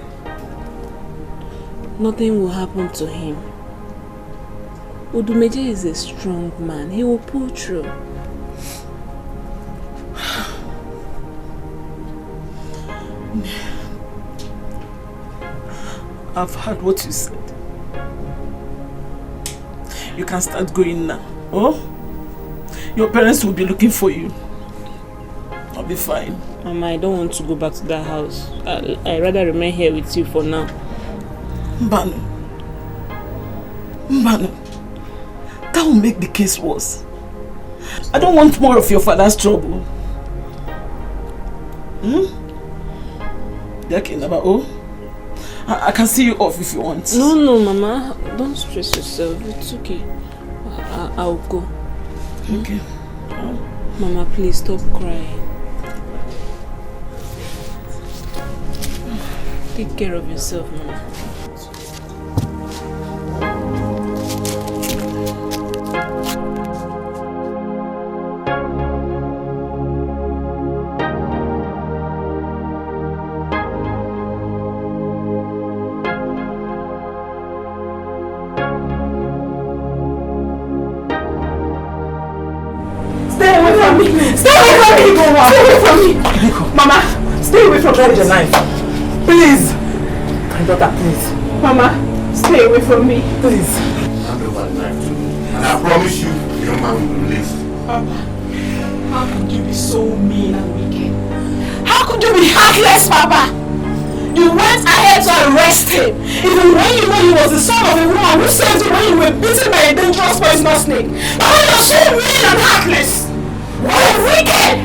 Nothing will happen to him. Odumeje is a strong man. He will pull through. I've heard what you said. You can start going now. Oh? Your parents will be looking for you. I'll be fine. Mama, I don't want to go back to that house. I'd rather remain here with you for now. Mbano, that will make the case worse. I don't want more of your father's trouble. I can see you off if you want. No, Mama. Don't stress yourself. It's okay. I'll go. Okay. Mama, please stop crying. Take care of yourself, Mama. Mama, stay away from me. Please. My daughter, please. Mama, stay away from me. Please. And I promise you, your man will release. How could you be so mean and wicked? How could you be heartless, Papa? You went ahead to arrest him, even when you know he was the son of a woman who saved you when you were bitten by a dangerous poisonous snake. Papa, you're so mean and heartless. What wicked!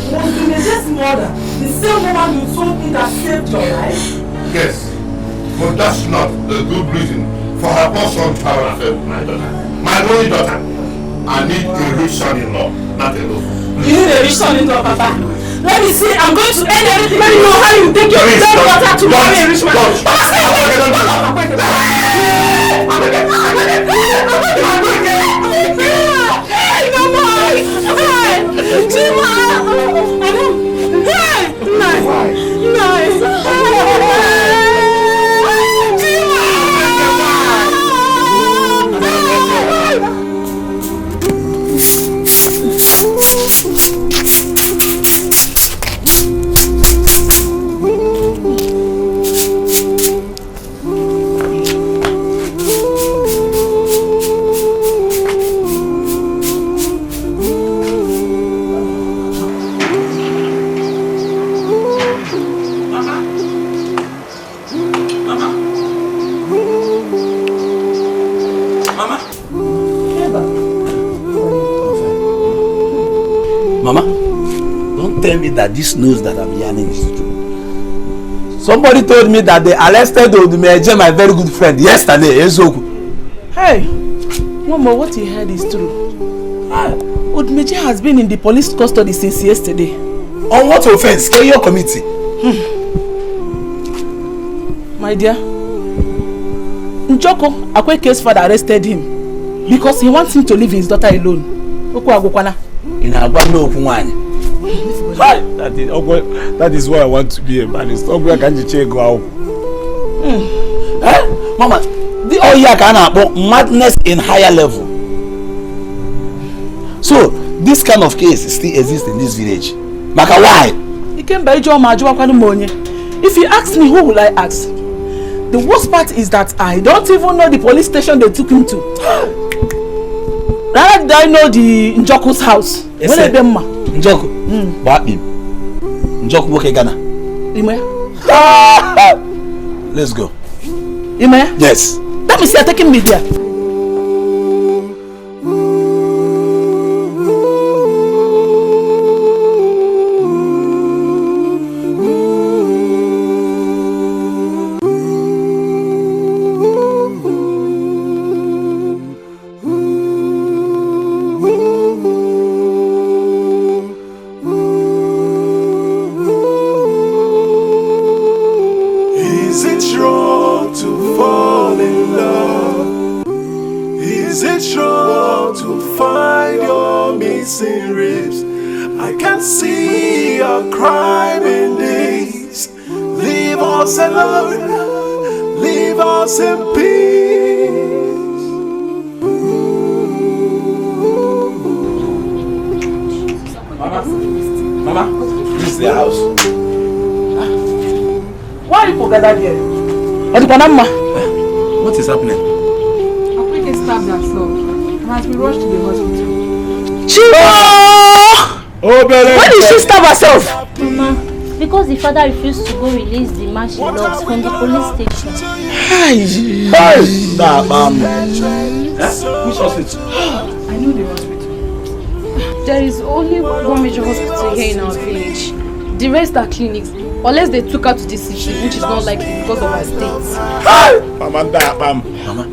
Was Odumeje's mother the same woman you told me that saved your life? Yes, but that's not a good reason for her poor son to have an affair with my daughter. My only daughter. I need a rich son-in-law, not a low. You need a rich son-in-law, Papa. Let me see, I'm going to end everything. Let me know how you take your daughter to marry a rich man. Papa, stay away! Tell me that this news that I'm hearing is true. Somebody told me that they arrested Odumeje, my very good friend, yesterday. Hey, Mama, what you heard is true. Odumeje has been in the police custody since yesterday. On what offense? Can your committee? My dear, Njoko, Akweke's father arrested him because he wants him to leave his daughter alone. In Agwano. That is why I want to be a man. It's not going to go out. Mama, the Oya can madness in higher level. So this kind of case still exists in this village. Maka, why? He came by John Majuakwanu. If you ask me, who will I ask? The worst part is that I don't even know the police station they took him to. Rather than I know the Njoko's house. Yes, Njoko? Batim. Njoko Boke Ghana. Imaya? Let's go. Imaya? Yes. That means you're taking me there. I can see your crime in this. Leave us alone, leave us in peace. Mama, this is their house. Why are you gathered here? What is happening? Africa stabbed herself and has been rushed to the hospital. Chico! Oh, baby! Why did she stab herself? Mama, because the father refused to go release the man she loves from the police station. Hey! Which hospital? I know the hospital. There is only one major hospital here in our village. The rest are clinics, unless they took her to the city, which is not likely because of her state. Mama.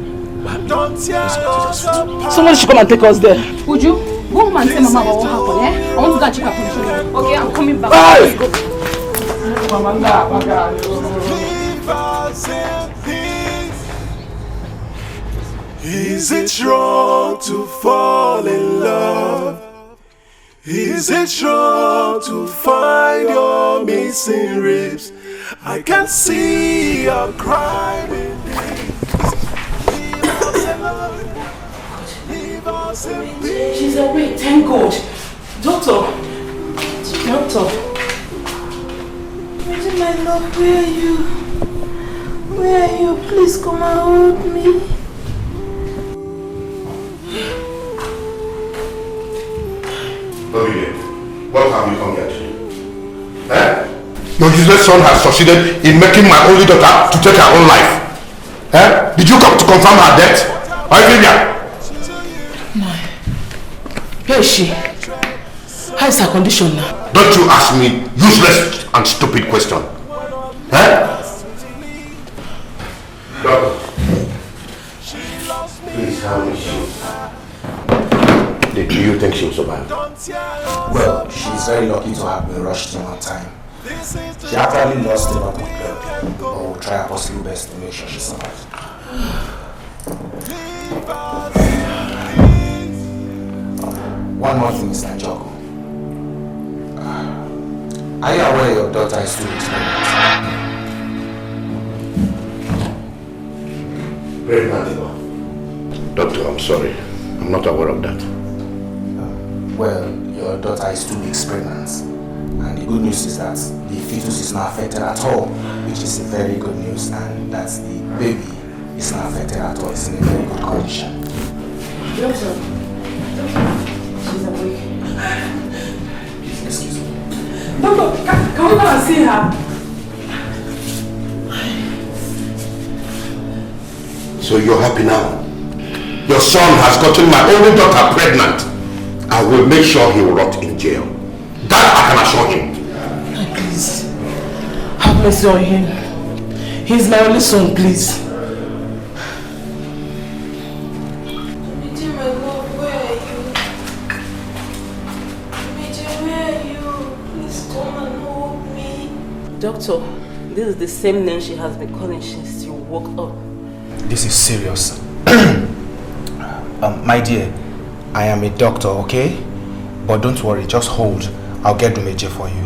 Somebody should come and take us there. Would you? Go home and tell Mama about what happened, eh? I want to go and check her condition. Okay, I'm coming back. Hey! Let's go. Is it wrong to fall in love? Is it wrong to find your missing ribs? I can see your crime in this. She's awake, thank God. Doctor. My love, where are you? Where are you? Please come and hold me. What have you come here to do? Eh? Your useless son has succeeded in making my only daughter to take her own life. Eh? Did you come to confirm her death? Olivia? No. Where is she? How is her condition now? Don't you ask me useless and stupid question. Eh? Doctor. Please, how is she? Do you think she'll survive? Well, she's very lucky to have been rushed in on time. She actually lost a lot of blood, but we'll try our possible best to make sure she survives. One more thing, Mr. Njoko. Are you aware your daughter is still pregnant? Pregnant? Doctor, I'm sorry. I'm not aware of that. Well, your daughter is 2 weeks pregnant. And the good news is that the fetus is not affected at all, which is a very good news, and that the baby is not affected at all. It's in a very good condition. Doctor, she's awake. Excuse me. Doctor, can we come and see her? So you're happy now? Your son has gotten my only daughter pregnant. I will make sure he will rot in jail. That I can assure him. Please, have mercy on him. He's my only son, please. My love, where are you? Where are you? Please come and hold me. Doctor, this is the same name she has been calling since you woke up. This is serious. My dear, I am a doctor, okay? But don't worry, just hold. I'll get Dumeje for you.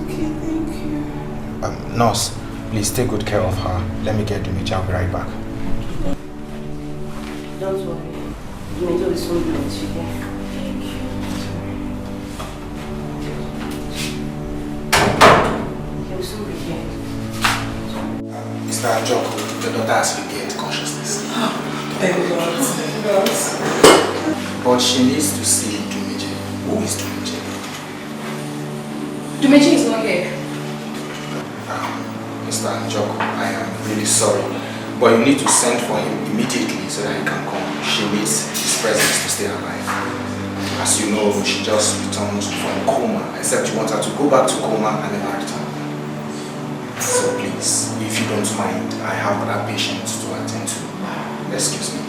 Okay, thank you. Nurse, please take good care of her. Let me get Dumeje. I'll be right back. Don't worry. Dumeje will soon be with you here. Thank you. He will soon be here. Mr. Njoko, the daughter has regained consciousness. Thank God. But she needs to see Dumeje. Who is Dumeje? Dumeji is not here. Mr. Njoko, I am really sorry. But you need to send for him immediately so that he can come. She needs his presence to stay alive. As you know, she just returned from coma, except you want her to go back to coma and never return. So please, if you don't mind, I have other patients to attend to. Excuse me.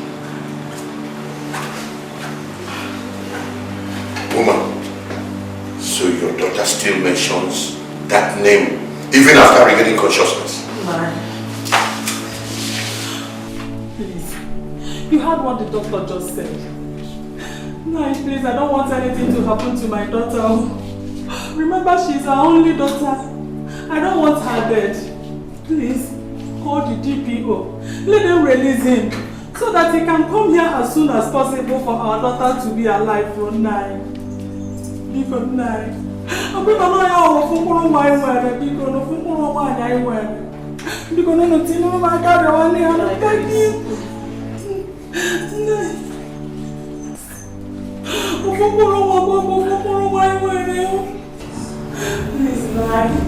Woman, so your daughter still mentions that name even after regaining consciousness? Please, you heard what the doctor just said. No, please, I don't want anything to happen to my daughter. Remember, she's our only daughter. I don't want her dead. Please, call the DPO. Let them release him so that he can come here as soon as possible for our daughter to be alive for night. Because night. I'm going to know how to follow my word. Because no follow my word. Because no tell my God, I want to thank you. Please, night.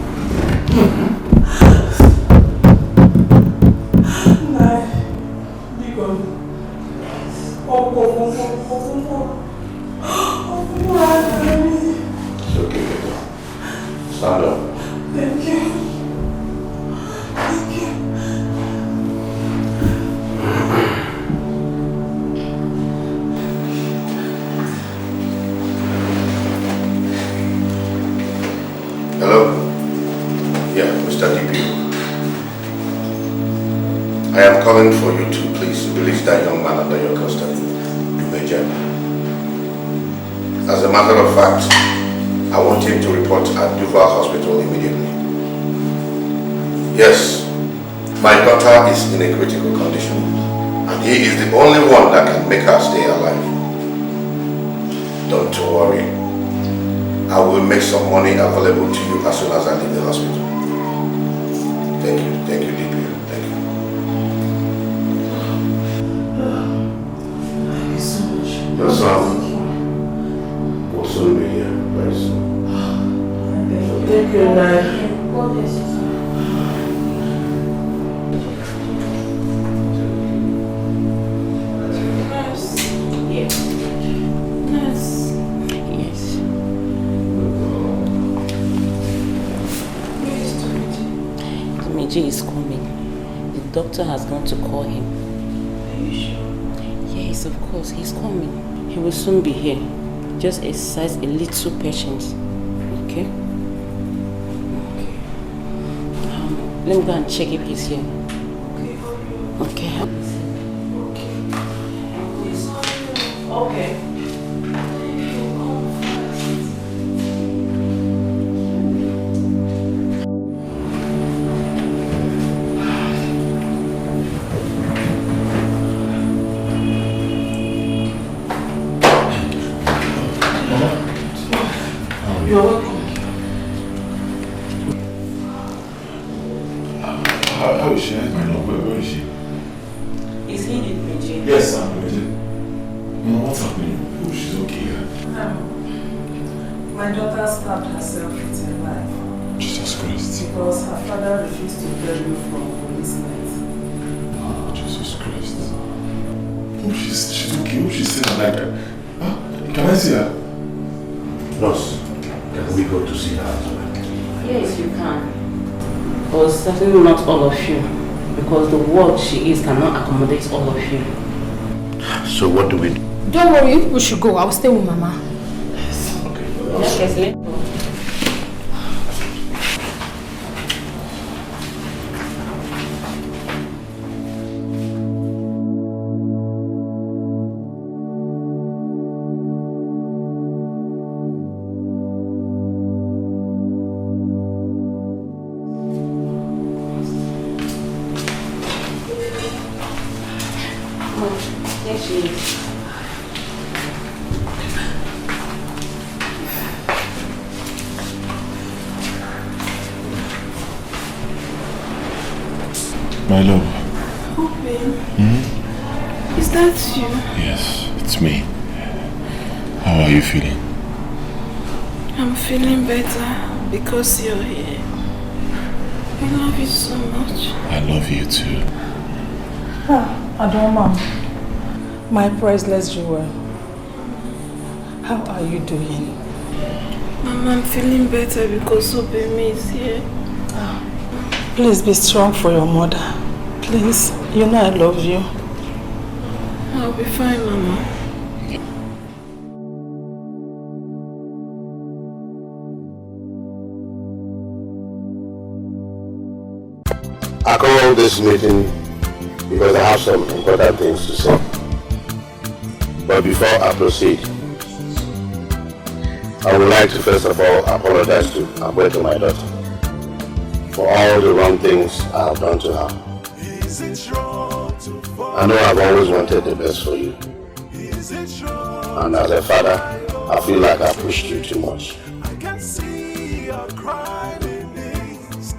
It's okay, Victor. Stand up. Thank you. Thank you. Hello? Yeah, Mr. DPO. I am calling for you to please release that young man under your custody, Naija. As a matter of fact, I want him to report at Duval Hospital immediately. Yes, my daughter is in a critical condition, and he is the only one that can make her stay alive. Don't worry. I will make some money available to you as soon as I leave the hospital. Thank you, DPO. Thank you. Thank you so much. Your son will soon be here very soon. Thank you, Nai. Naija is coming. The doctor has gone to call him. Are you sure? Yes, of course, he's coming. He will soon be here. Just exercise a little patience. Okay? Let me go and check if he's here. Okay. Okay. You're welcome. How is she? I don't know. Where is she? Is he in Nigerian? Yes, I'm Nigerian. No, what's happening? Oh, she's okay. My daughter stabbed herself with a knife. Jesus Christ. Because her father refused to bail me from police net. Oh, Jesus Christ. Oh, she's okay. Oh, she's still alive. Can I see her? Nurse, can we go to see her as well? Yes, you can. But certainly not all of you. Because the ward she is cannot accommodate all of you. So what do we do? Don't worry, we should go. I will stay with Mama. Yes, let's go. There she is. My love. Oh, babe. Is that you? Yes, it's me. How are you feeling? I'm feeling better because you're here. I love you so much. I love you too. Adoma, my priceless jewel. How are you doing? Mama, I'm feeling better because Obeme is here. Please be strong for your mother. Please, you know I love you. I'll be fine, Mama. I called this meeting because I have some important things to say. But before I proceed, I would like to first of all apologize to Akweke, my daughter, for all the wrong things I have done to her. I know I've always wanted the best for you. And as a father, I feel like I pushed you too much.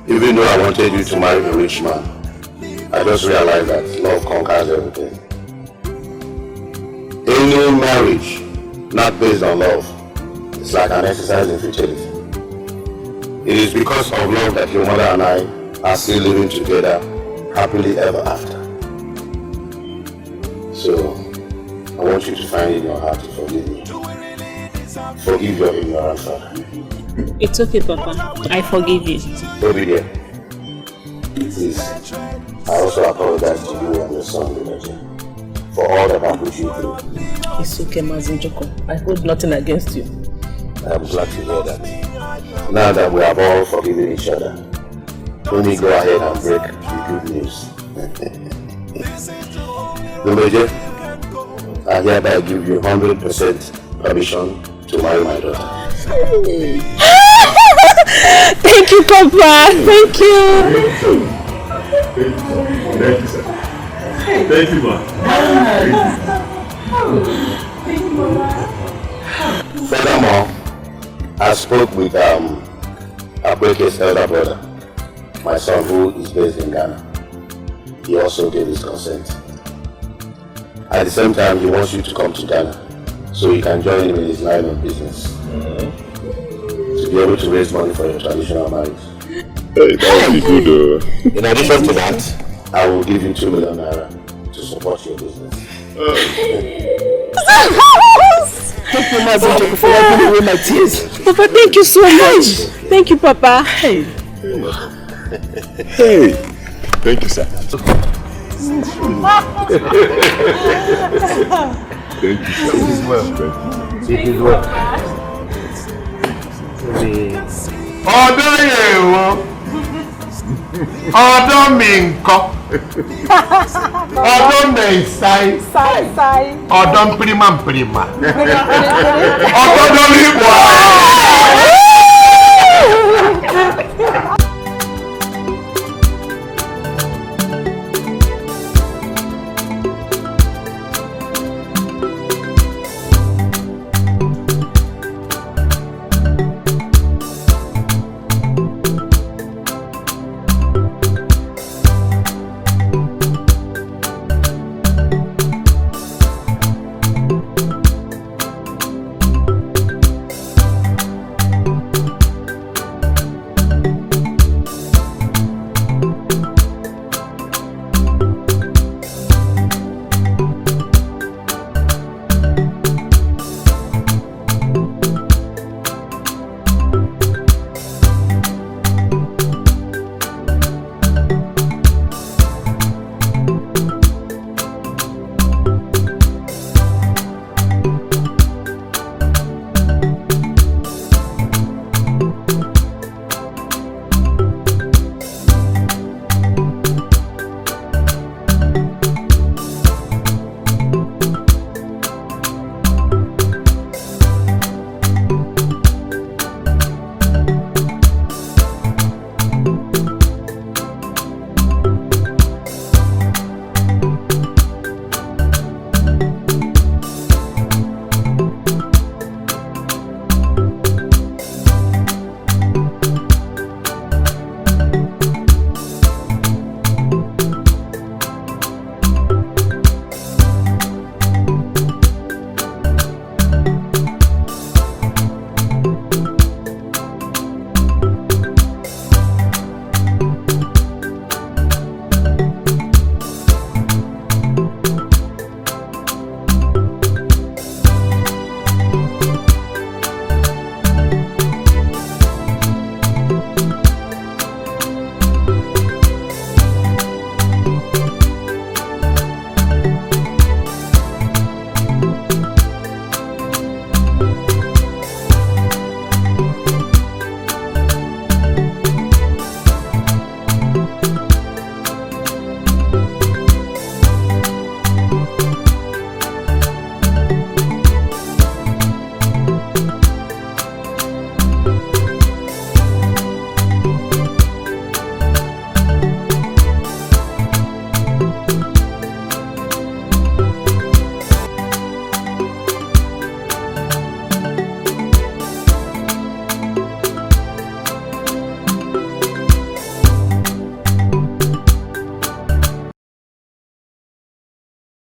Even though I wanted you to marry a rich man, I just realized that love conquers everything. Any marriage not based on love is like an exercise in futility. It is because of love that your mother and I are still living together happily ever after. So, I want you to find in your heart to forgive me. Forgive your ignorant father. It's okay, Papa. I forgive you. Obedient. Please, I also apologize to you and your son, Naija, for all that I put you through. It's okay, Mazin Joko. I hold nothing against you. I'm glad to hear that. Now that we have all forgiven each other, let me go ahead and break the good news. Naija, I hereby give you 100% permission to marry my daughter. Thank you, Papa. Thank you. Thank you, sir. Thank you, ma. Furthermore, I spoke with Akweke's elder brother, my son who is based in Ghana. He also gave his consent. At the same time, he wants you to come to Ghana so you can join him in his line of business. To be able to raise money for your traditional marriage. Hey, that would be good. In addition to that, I will give you 2 million naira to support your business. Thank you, Mazin Joko, for wiping away my tears. Papa, thank you so much. Thank you, Papa. Hey. Hey. Thank you, sir. Thank you, sir. It is well. It is well. Ọ̀dọ̀ yẹ̀wò, ọ̀dọ̀ mi ńkọ́, ọ̀dọ̀ mẹ̀sáì, ọ̀dọ̀ mpirima, ọ̀dọ̀ lórí ìwà.